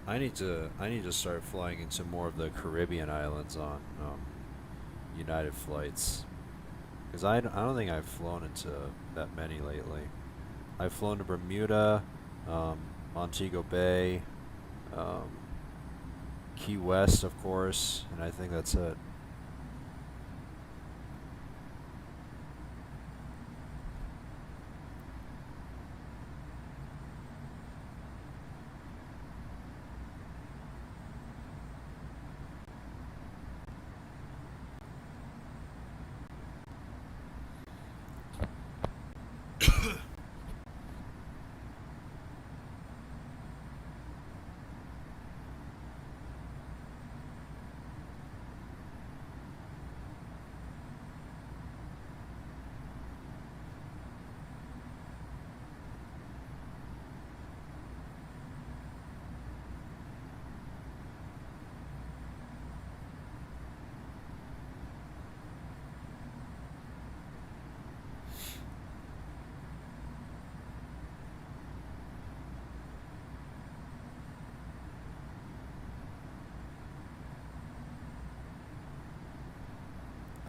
I need to start flying into more of the Caribbean islands on United flights. Because I don't think I've flown into that many lately. I've flown to Bermuda, Montego Bay, Key West, of course, and I think that's it.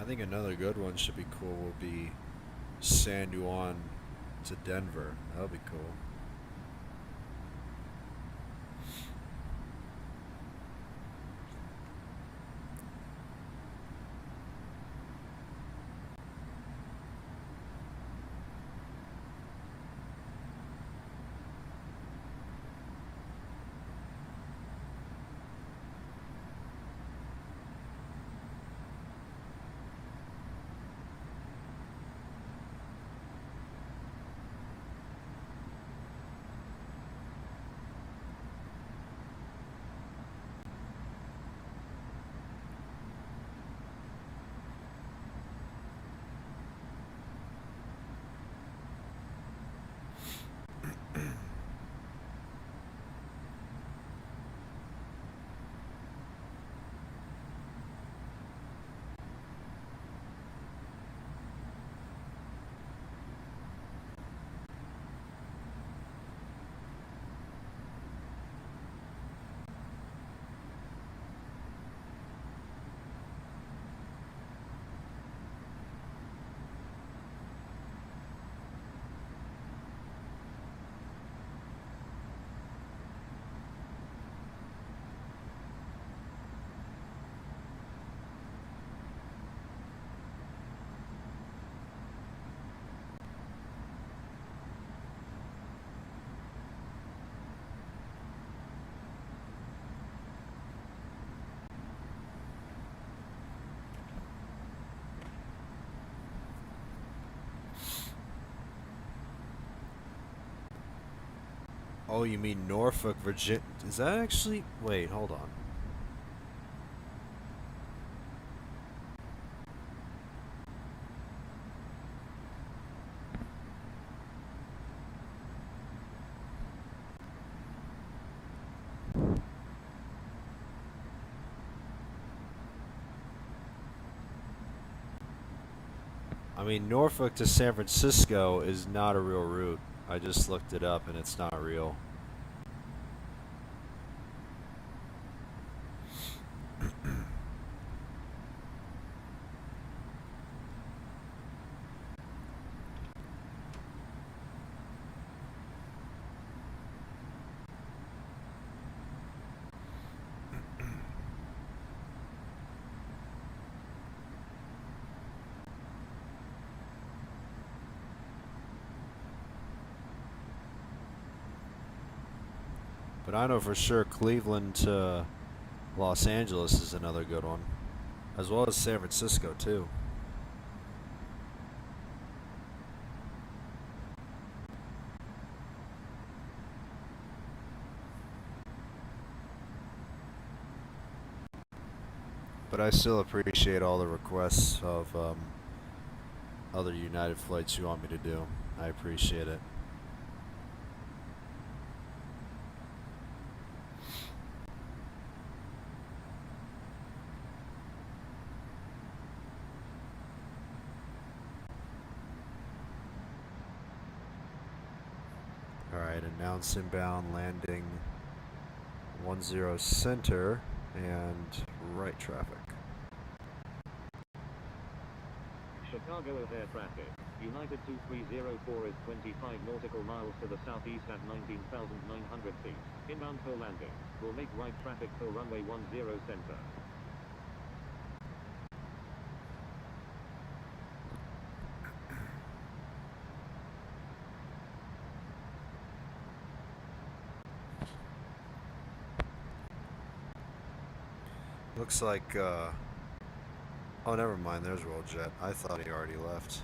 I think another good one should be cool. Will be San Juan to Denver. That'll be cool. Oh, you mean Norfolk, Virginia? Is that actually? Wait, hold on. I mean, Norfolk to San Francisco is not a real route. I just looked it up and it's not real. But I know for sure Cleveland to Los Angeles is another good one, as well as San Francisco too. But I still appreciate all the requests of other United flights you want me to do. I appreciate it. Alright, announce inbound landing 10 center and right traffic. Chicago O'Hare traffic. United 2304 is 25 nautical miles to the southeast at 19,900 feet. Inbound for landing. Will make right traffic for runway 10 center. Looks like, oh, never mind, there's Rolljet. I thought he already left.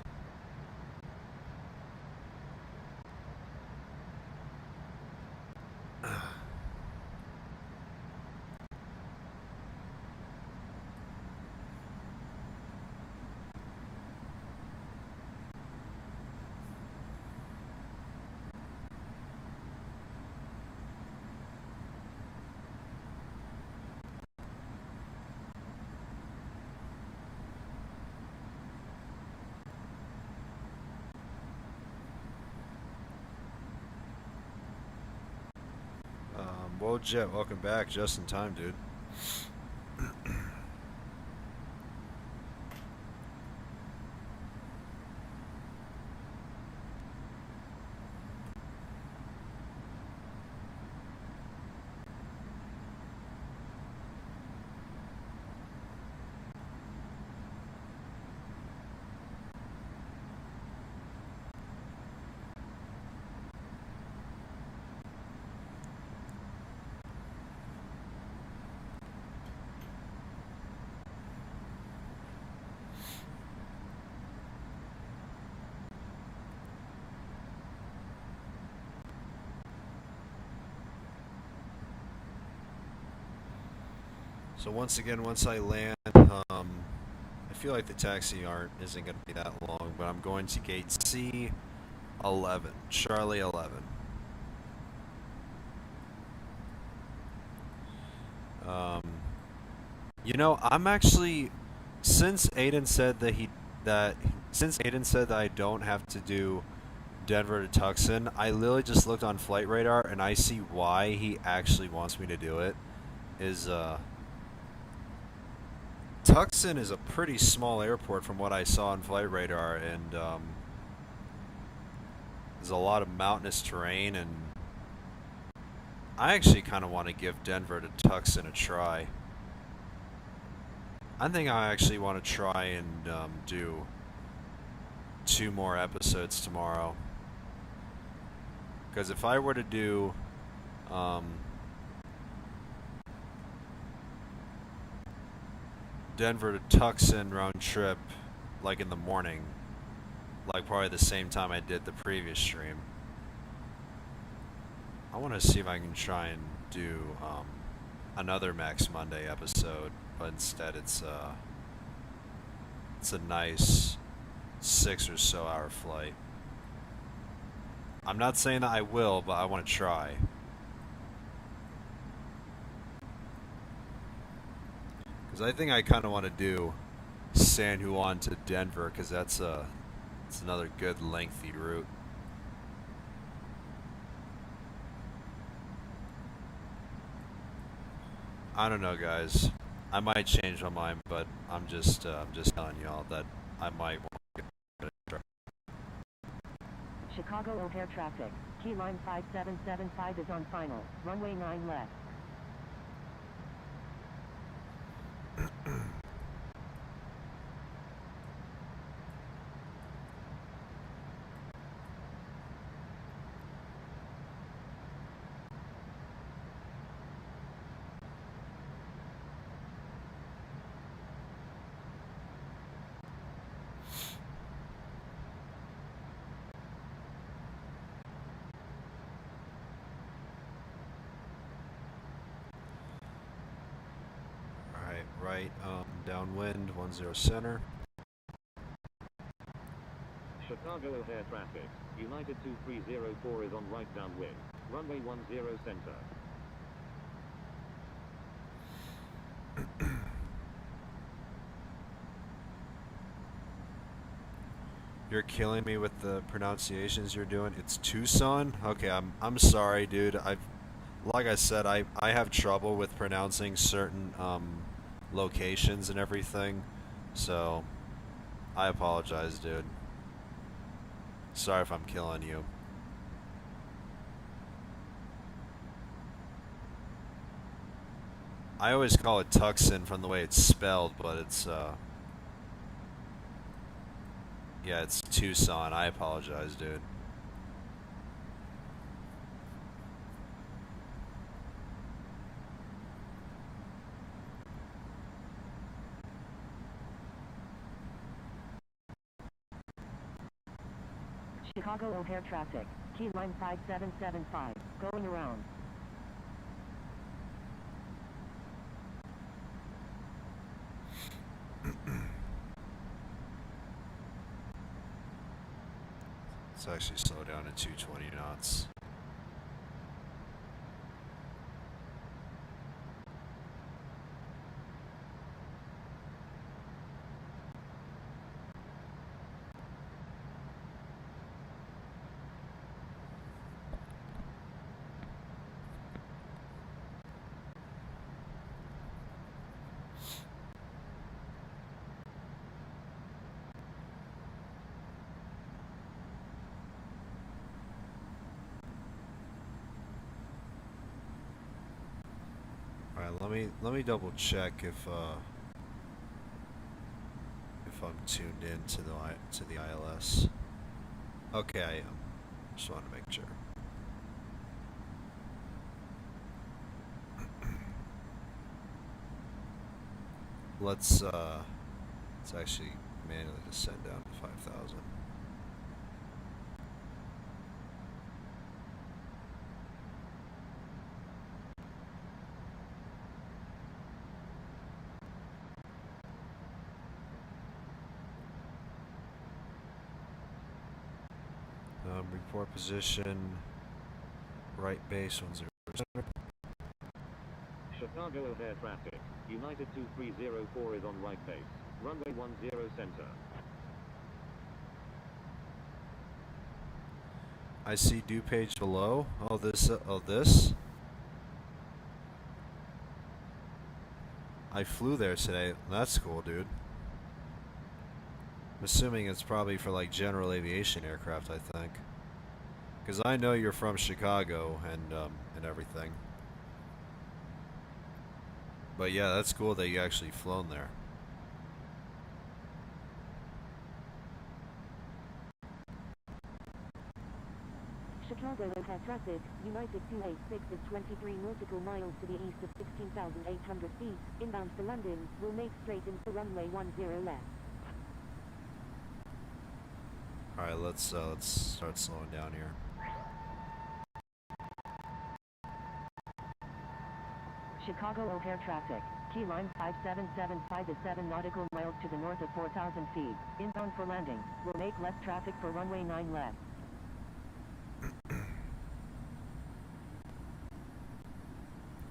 Rolljet, welcome back, just in time, dude. So once again, once I land, I feel like the taxi isn't going to be that long, but I'm going to gate C11, Charlie 11. You know, I'm actually, since Aiden said that I don't have to do Denver to Tucson, I literally just looked on Flight Radar and I see why he actually wants me to do it. Tucson is a pretty small airport from what I saw on Flight Radar, and there's a lot of mountainous terrain, and I actually kind of want to give Denver to Tucson a try. I think I actually want to try and do 2 more episodes tomorrow. Because if I were to do Denver to Tucson round trip, like in the morning, like probably the same time I did the previous stream, I want to see if I can try and do another Max Monday episode, but instead it's a nice 6 or so hour flight. I'm not saying that I will, but I want to try. Because I think I kind of want to do San Juan to Denver, because it's another good lengthy route. I don't know, guys. I might change my mind, but I'm just telling y'all that I might want to give it a try. Chicago O'Hare traffic. Key line 5775 is on final. Runway 9 left. Right, downwind, 10 center. Chicago O'Hare traffic. United 2304 is on right downwind. Runway 10 center. You're killing me with the pronunciations you're doing. It's Tucson? Okay, I'm sorry, dude. Like I said, I have trouble with pronouncing certain locations and everything. So I apologize, dude. Sorry if I'm killing you. I always call it Tucson from the way it's spelled, but it's yeah, it's Tucson. I apologize, dude. Chicago O'Hare traffic. Key line 5775. Going around. Let's actually slow down to 220 knots. Alright, let me double check if I'm tuned in to the ILS. Okay, I am. Just wanted to make sure. Let's actually manually descend down to 5,000. Report position. Right base 10. Chicago O'Hare traffic. United 2304 is on right base. Runway 10 center. I see due page below. Oh, this. Oh, this. I flew there today. That's cool, dude. I'm assuming it's probably for like general aviation aircraft, I think. Because I know you're from Chicago and everything. But yeah, that's cool that you actually flown there. Chicago O'Hare traffic, United 286 is 23 nautical miles to the east of 16,800 feet, inbound for London, will make straight into runway 10 left. Alright, let's start slowing down here. Chicago O'Hare traffic, key line 5775 is 7 nautical miles to the north of 4,000 feet, inbound for landing, will make left traffic for runway 9 left.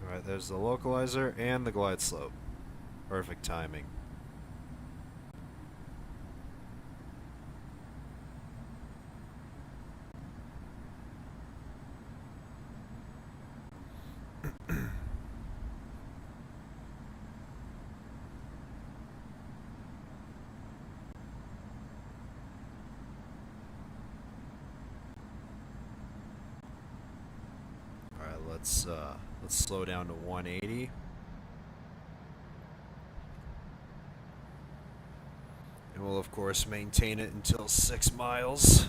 Alright, there's the localizer and the glide slope. Perfect timing. Alright, let's slow down to 180. And we'll of course maintain it until 6 miles.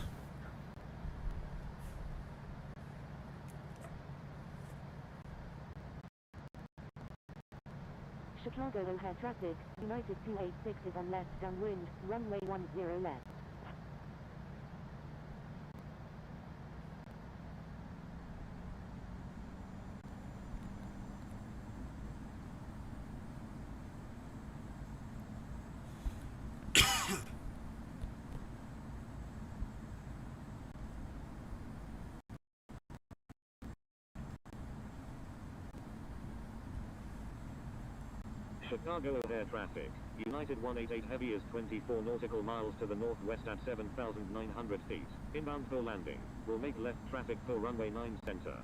Chicago O'Hare traffic, United 286 is on left downwind, runway 10 left. Chicago O'Hare traffic. United 188 Heavy is 24 nautical miles to the northwest at 7,900 feet. Inbound for landing. Will make left traffic for runway 9 center.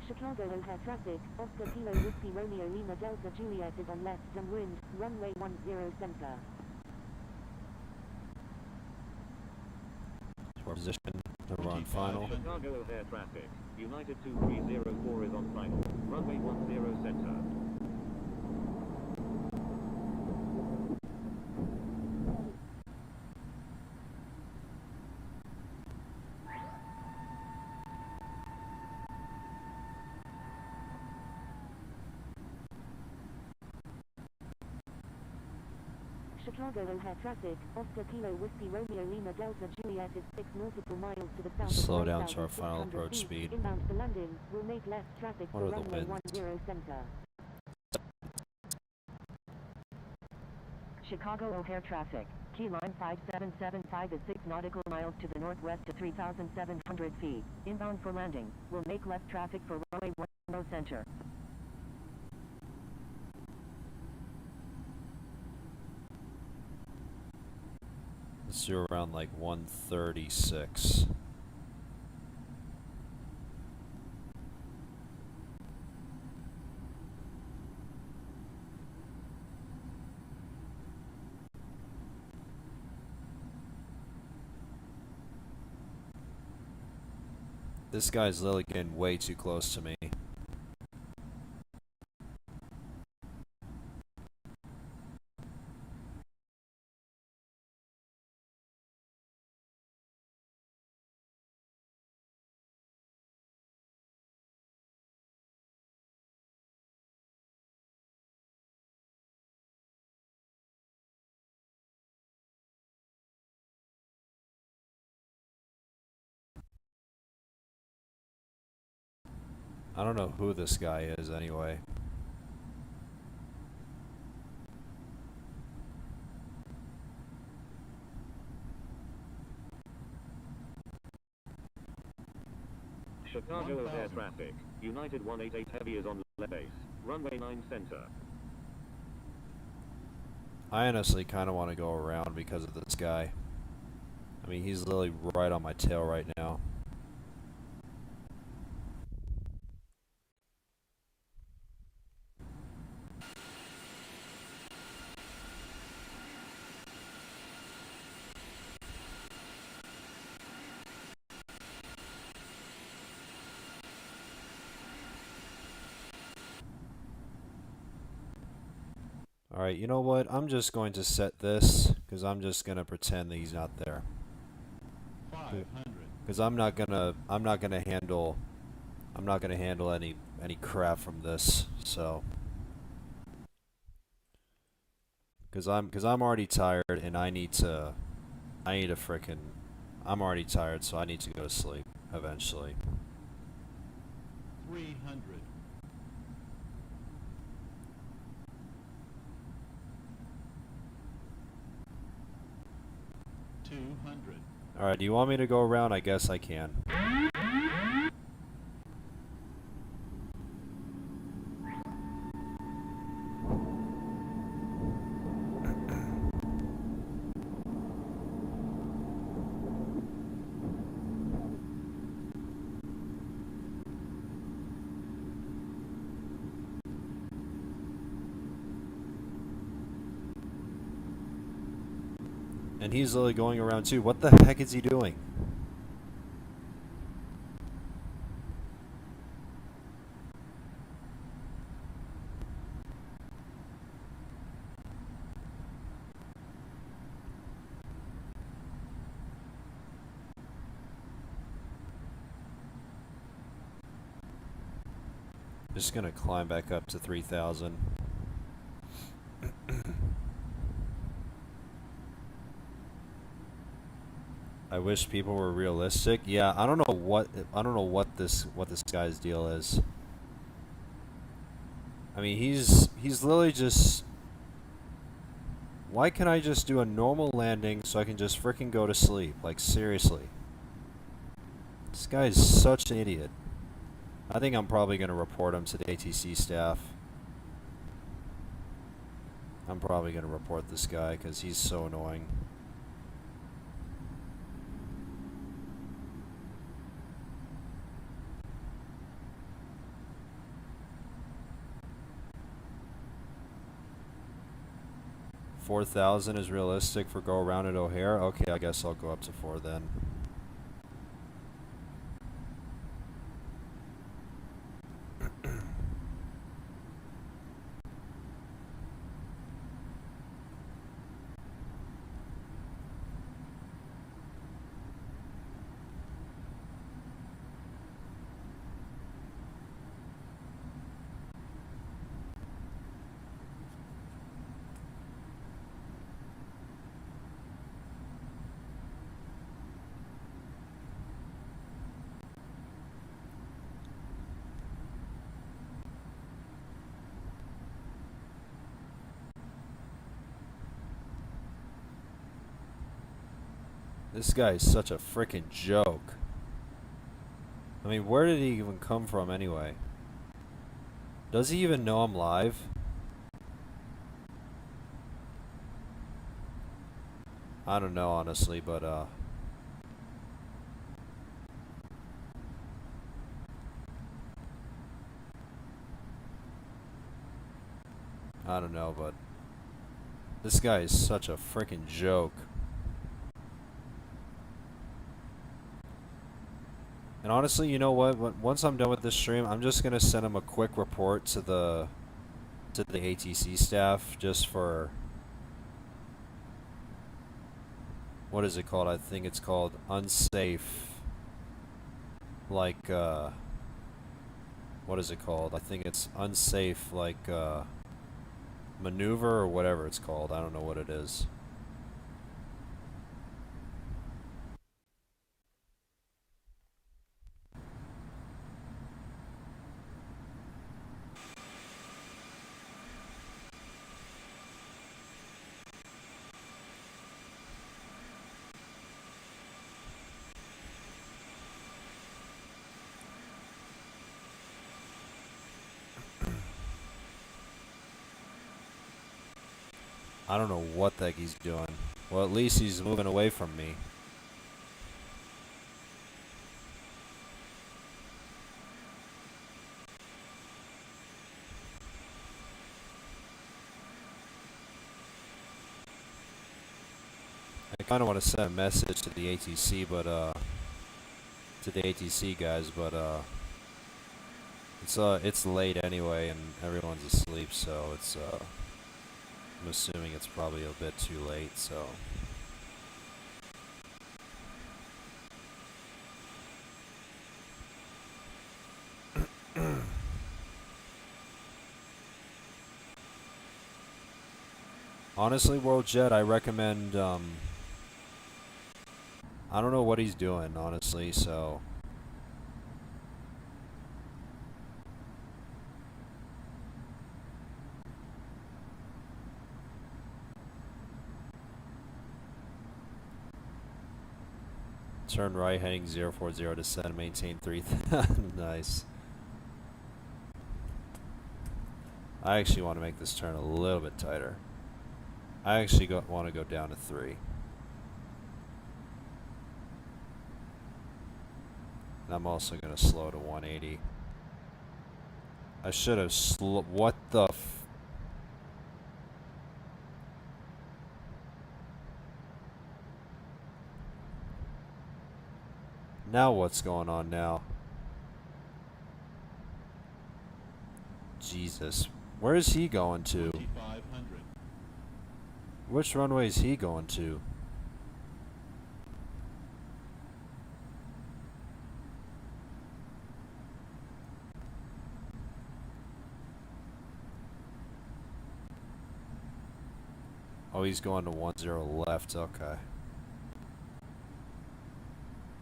Chicago O'Hare traffic, Oscar Kilo Whiskey Romeo Lima Delta Juliet is on left downwind, runway 10 center. Position to run final. Chicago O'Hare traffic. United 2304 is on final. Runway 10 center. Chicago O'Hare traffic, Oscar Kilo Whiskey Romeo Lima Delta Juliet is 6 nautical miles to the south Slow of down to our final 1,600 approach feet. speed. Inbound for London, will make left traffic What for are the runway winds? 10 center. Chicago O'Hare traffic, key line 5775 is 6 nautical miles to the northwest to 3,700 feet. Inbound for landing, will make left traffic for runway 10 center. Let's do around like 136. This guy's literally getting way too close to me. I don't know who this guy is anyway. Chicago O'Hare 1000. traffic. United 188 Heavy is on left base. Runway 9 center. I honestly kind of want to go around because of this guy. I mean, he's literally right on my tail right now. Alright, you know what? I'm just going to set this because I'm just going to pretend that he's not there. 500. Because I'm not gonna handle any crap from this. So because I'm already tired and I need to frickin' I'm already tired, so I need to go to sleep eventually. 300. 200. Alright, do you want me to go around? I guess I can. And he's literally going around too. What the heck is he doing? Just gonna climb back up to 3,000. I wish people were realistic. Yeah, I don't know what this guy's deal is. I mean, he's literally just. Why can't I just do a normal landing so I can just frickin' go to sleep? Like, seriously. This guy is such an idiot. I think I'm probably gonna report him to the ATC staff. I'm probably gonna report this guy because he's so annoying. $4,000 is realistic for go around at O'Hare. Okay, I guess I'll go up to 4 then. This guy is such a freaking joke. I mean, where did he even come from anyway? Does he even know I'm live? I don't know, honestly, but, I don't know, but this guy is such a freaking joke. And honestly, you know what? Once I'm done with this stream, I'm just gonna send him a quick report to the ATC staff just for what is it called? I think it's called unsafe. Like what is it called? I think it's unsafe like maneuver or whatever it's called. I don't know what it is. I don't know what the heck he's doing. Well, at least he's moving away from me. I kind of want to send a message to the ATC, but to the ATC guys, but it's late anyway, and everyone's asleep, so it's I'm assuming it's probably a bit too late, so. Honestly, World Jet, I recommend, I don't know what he's doing, honestly, so. Turn right, heading 040 descend, maintain 3. Nice. I actually want to make this turn a little bit tighter. I actually want to go down to 3. And I'm also going to slow to 180. I should have what the f... Now what's going on now? Jesus. Where is he going to? 2500. Which runway is he going to? Oh, he's going to 10 left. Okay.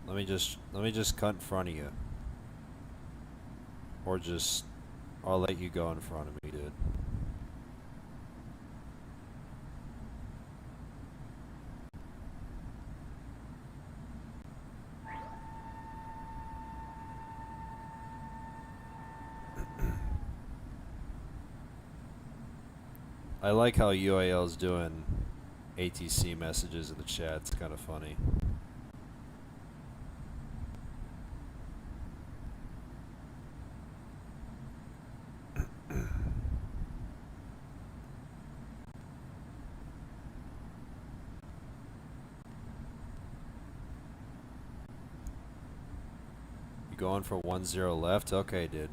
Let me just cut in front of you. Or just I'll let you go in front of me, dude. I like how UAL's doing ATC messages in the chat. It's kind of funny. You going for 10 left? Okay, dude.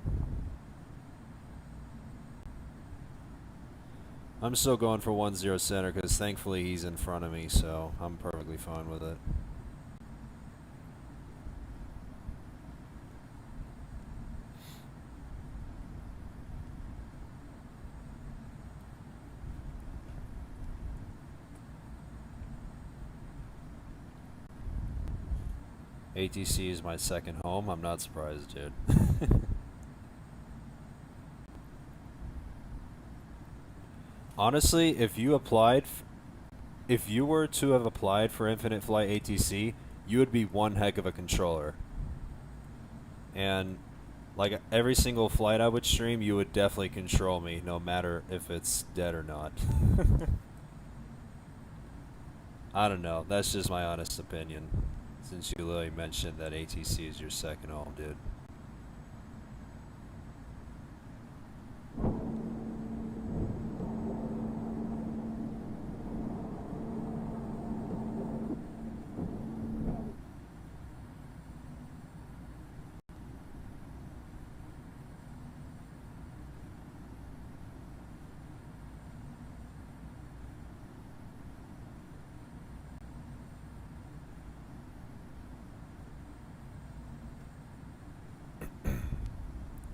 I'm still going for 10 center because thankfully he's in front of me, so I'm perfectly fine with it. ATC is my second home. I'm not surprised, dude. Honestly, if you were to have applied for Infinite Flight ATC, you would be one heck of a controller. And like every single flight I would stream, you would definitely control me, no matter if it's dead or not. I don't know. That's just my honest opinion. Since you literally mentioned that ATC is your second home, dude.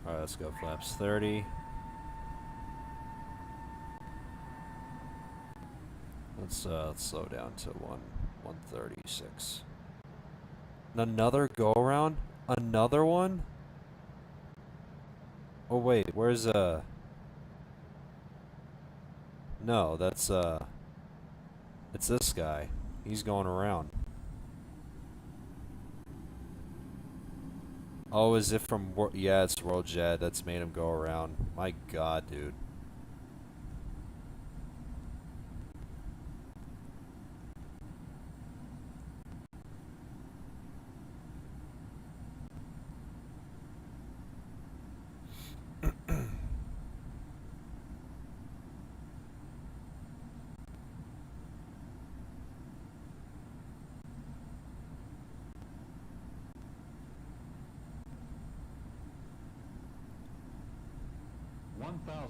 Alright, let's go flaps 30. Let's slow down to 136. Another go around? Another one? Oh wait, where's no, that's it's this guy. He's going around. Oh, is it from yeah, it's World Jet that's made him go around. My god, dude. 1,000.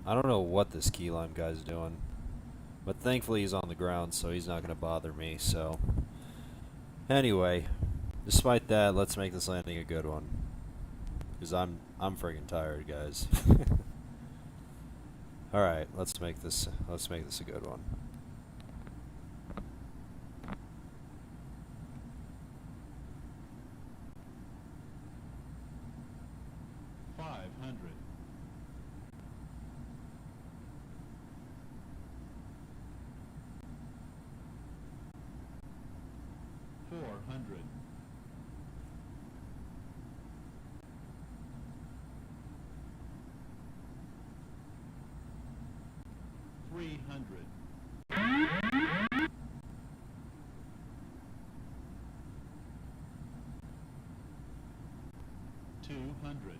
I don't know what this key lime guy's doing, but thankfully he's on the ground, so he's not going to bother me. So anyway, despite that, let's make this landing a good one, because I'm friggin' tired, guys. All right, let's make this a good one. $500. 400. 300. 200.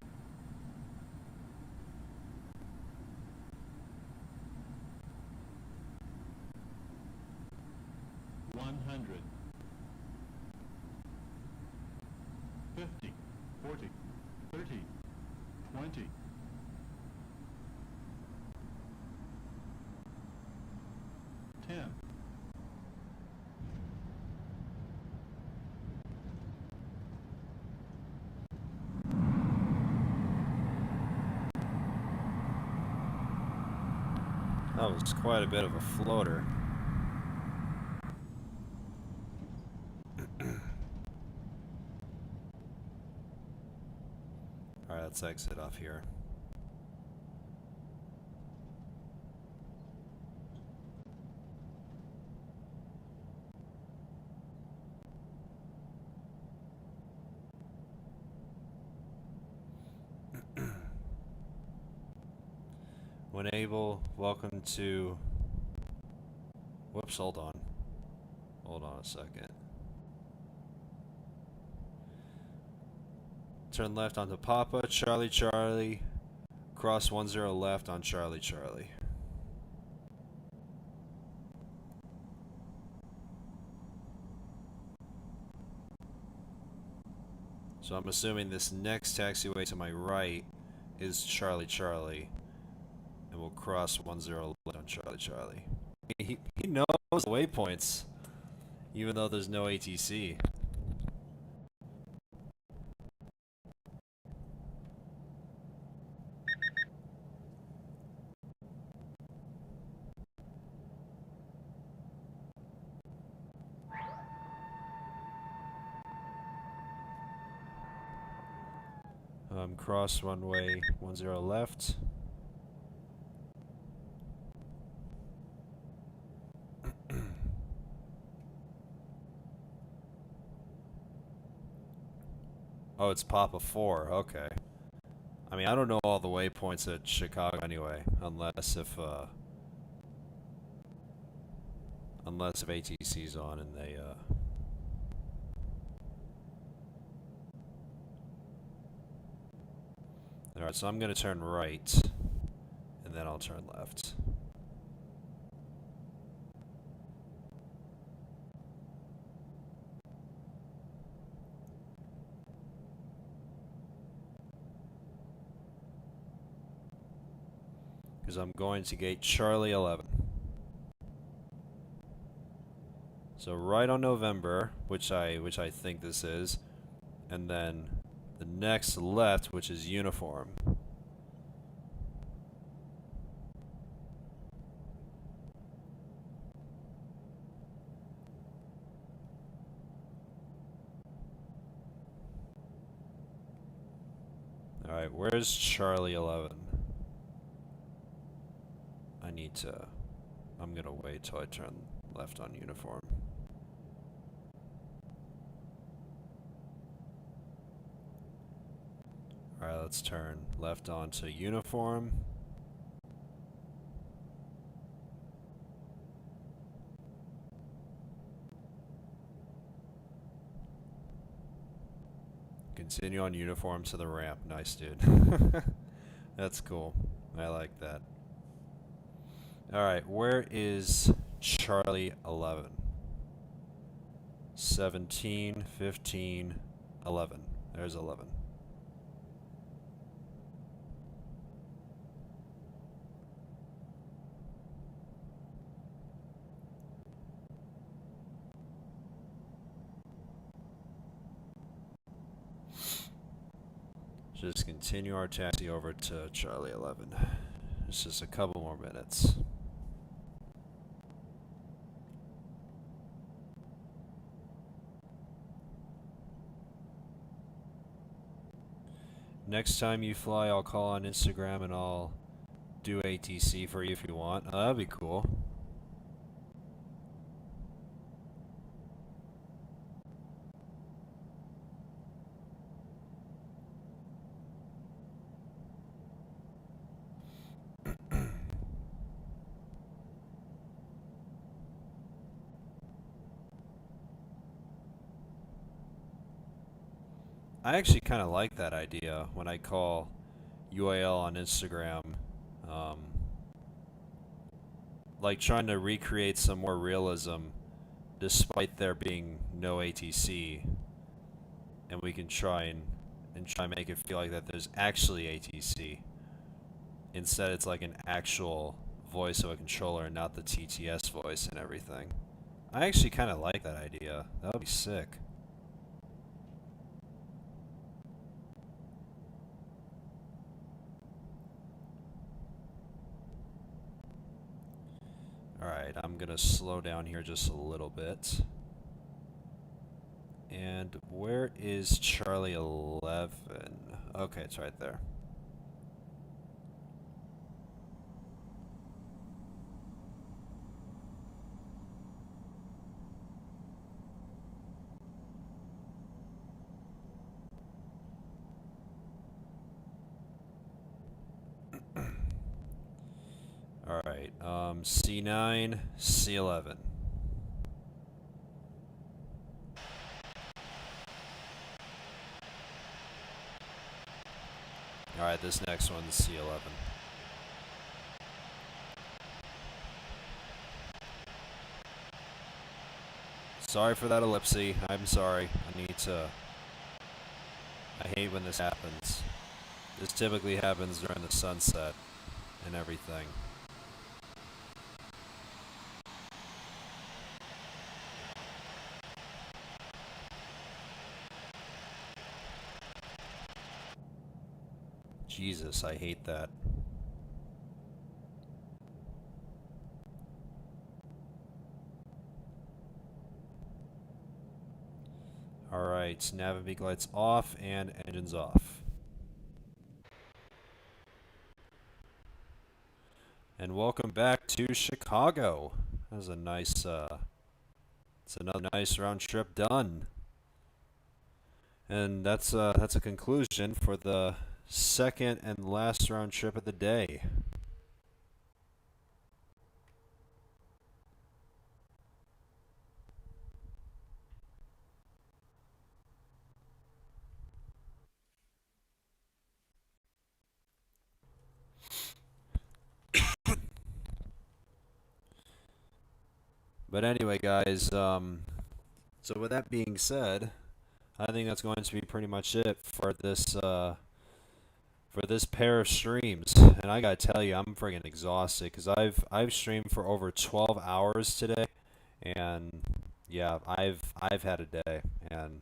100. 50, 40, 30, 20. 10. That was quite a bit of a floater. Alright, let's exit off here. When able, welcome to... Whoops, hold on. Hold on a second. Turn left onto Papa, Charlie, Charlie. Cross 10 left on Charlie, Charlie. So I'm assuming this next taxiway to my right is Charlie, Charlie. And we'll cross 10 left on Charlie, Charlie. He knows the waypoints, even though there's no ATC. Cross runway 10 left. Oh, it's Papa 4. Okay. I mean, I don't know all the waypoints at Chicago anyway, unless if ATC's on and they Alright, so I'm gonna turn right, and then I'll turn left. Because I'm going to gate Charlie 11. So right on November, which I think this is, and then the next left, which is uniform. Alright, where's Charlie 11? I'm gonna wait till I turn left on uniform. Alright, let's turn left onto uniform. Continue on uniform to the ramp. Nice, dude. That's cool. I like that. All right, where is Charlie 11? 17, 15, 11. There's 11. Just continue our taxi over to Charlie 11. It's just a couple more minutes. Next time you fly, I'll call on Instagram and I'll do ATC for you if you want. Oh, that'd be cool. I actually kind of like that idea when I call UAL on Instagram. Um, like trying to recreate some more realism despite there being no ATC. And we can try and make it feel like that there's actually ATC. Instead it's like an actual voice of a controller and not the TTS voice and everything. I actually kind of like that idea. That would be sick. Alright, I'm gonna slow down here just a little bit. And where is Charlie 11? Okay, it's right there. Alright, C9, C11. Alright, this next one's C11. Sorry for that ellipse. I'm sorry. I hate when this happens. This typically happens during the sunset and everything. Jesus, I hate that. Alright, Navibeak lights off and engines off. And welcome back to Chicago. That was a nice, it's another nice round trip done. And that's a conclusion for the second and last round trip of the day. But anyway, guys, so with that being said, I think that's going to be pretty much it for this pair of streams. And I gotta tell you, I'm friggin' exhausted because I've streamed for over 12 hours today, and yeah, I've had a day, and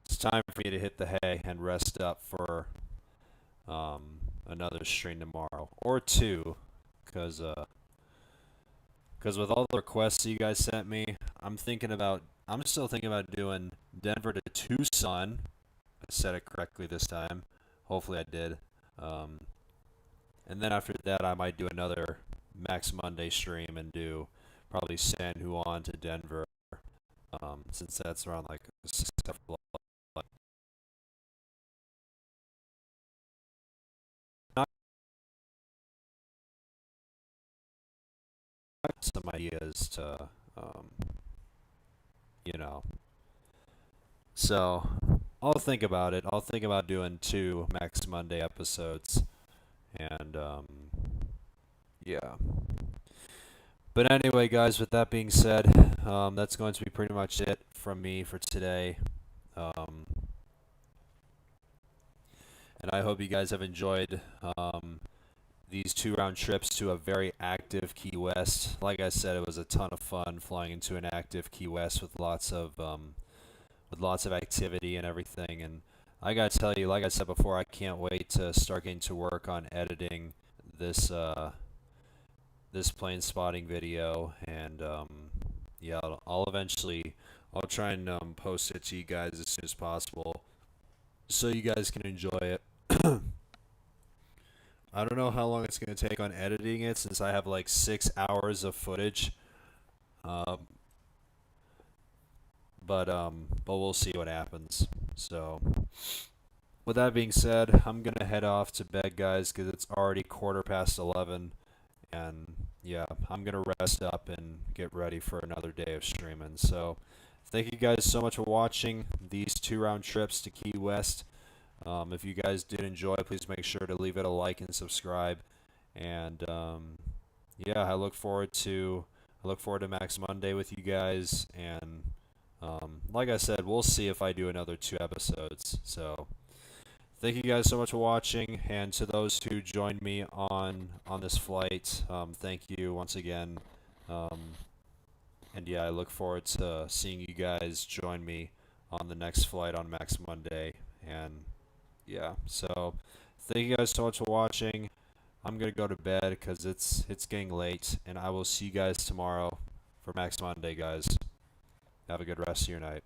it's time for me to hit the hay and rest up for another stream tomorrow or two, because with all the requests you guys sent me, I'm still thinking about doing Denver to Tucson. I said it correctly this time. Hopefully I did. And then after that, I might do another Max Monday stream and do probably San Juan to Denver, since that's around like 6 o'clock. Some ideas to, you know. So I'll think about it. I'll think about doing 2 Max Monday episodes, and yeah. But anyway, guys, with that being said, that's going to be pretty much it from me for today. And I hope you guys have enjoyed these 2 round trips to a very active Key West. Like I said, it was a ton of fun flying into an active Key West with lots of activity and everything. And I gotta tell you, like I said before, I can't wait to start getting to work on editing this this plane spotting video. And yeah, I'll eventually try and post it to you guys as soon as possible, so you guys can enjoy it. I don't know how long it's going to take on editing it, since I have like 6 hours of footage. Um, but we'll see what happens. So, with that being said, I'm going to head off to bed, guys, because it's already 11:15. And yeah, I'm going to rest up and get ready for another day of streaming. So, thank you guys so much for watching these 2 round trips to Key West. If you guys did enjoy, please make sure to leave it a like and subscribe. And yeah, I look forward to Max Monday with you guys. And like I said, we'll see if I do another 2 episodes. So thank you guys so much for watching, and to those who joined me on this flight, thank you once again. And yeah, I look forward to seeing you guys join me on the next flight on Max Monday. And yeah, so thank you guys so much for watching. I'm gonna go to bed because it's getting late, and I will see you guys tomorrow for Max Monday, guys. Have a good rest of your night.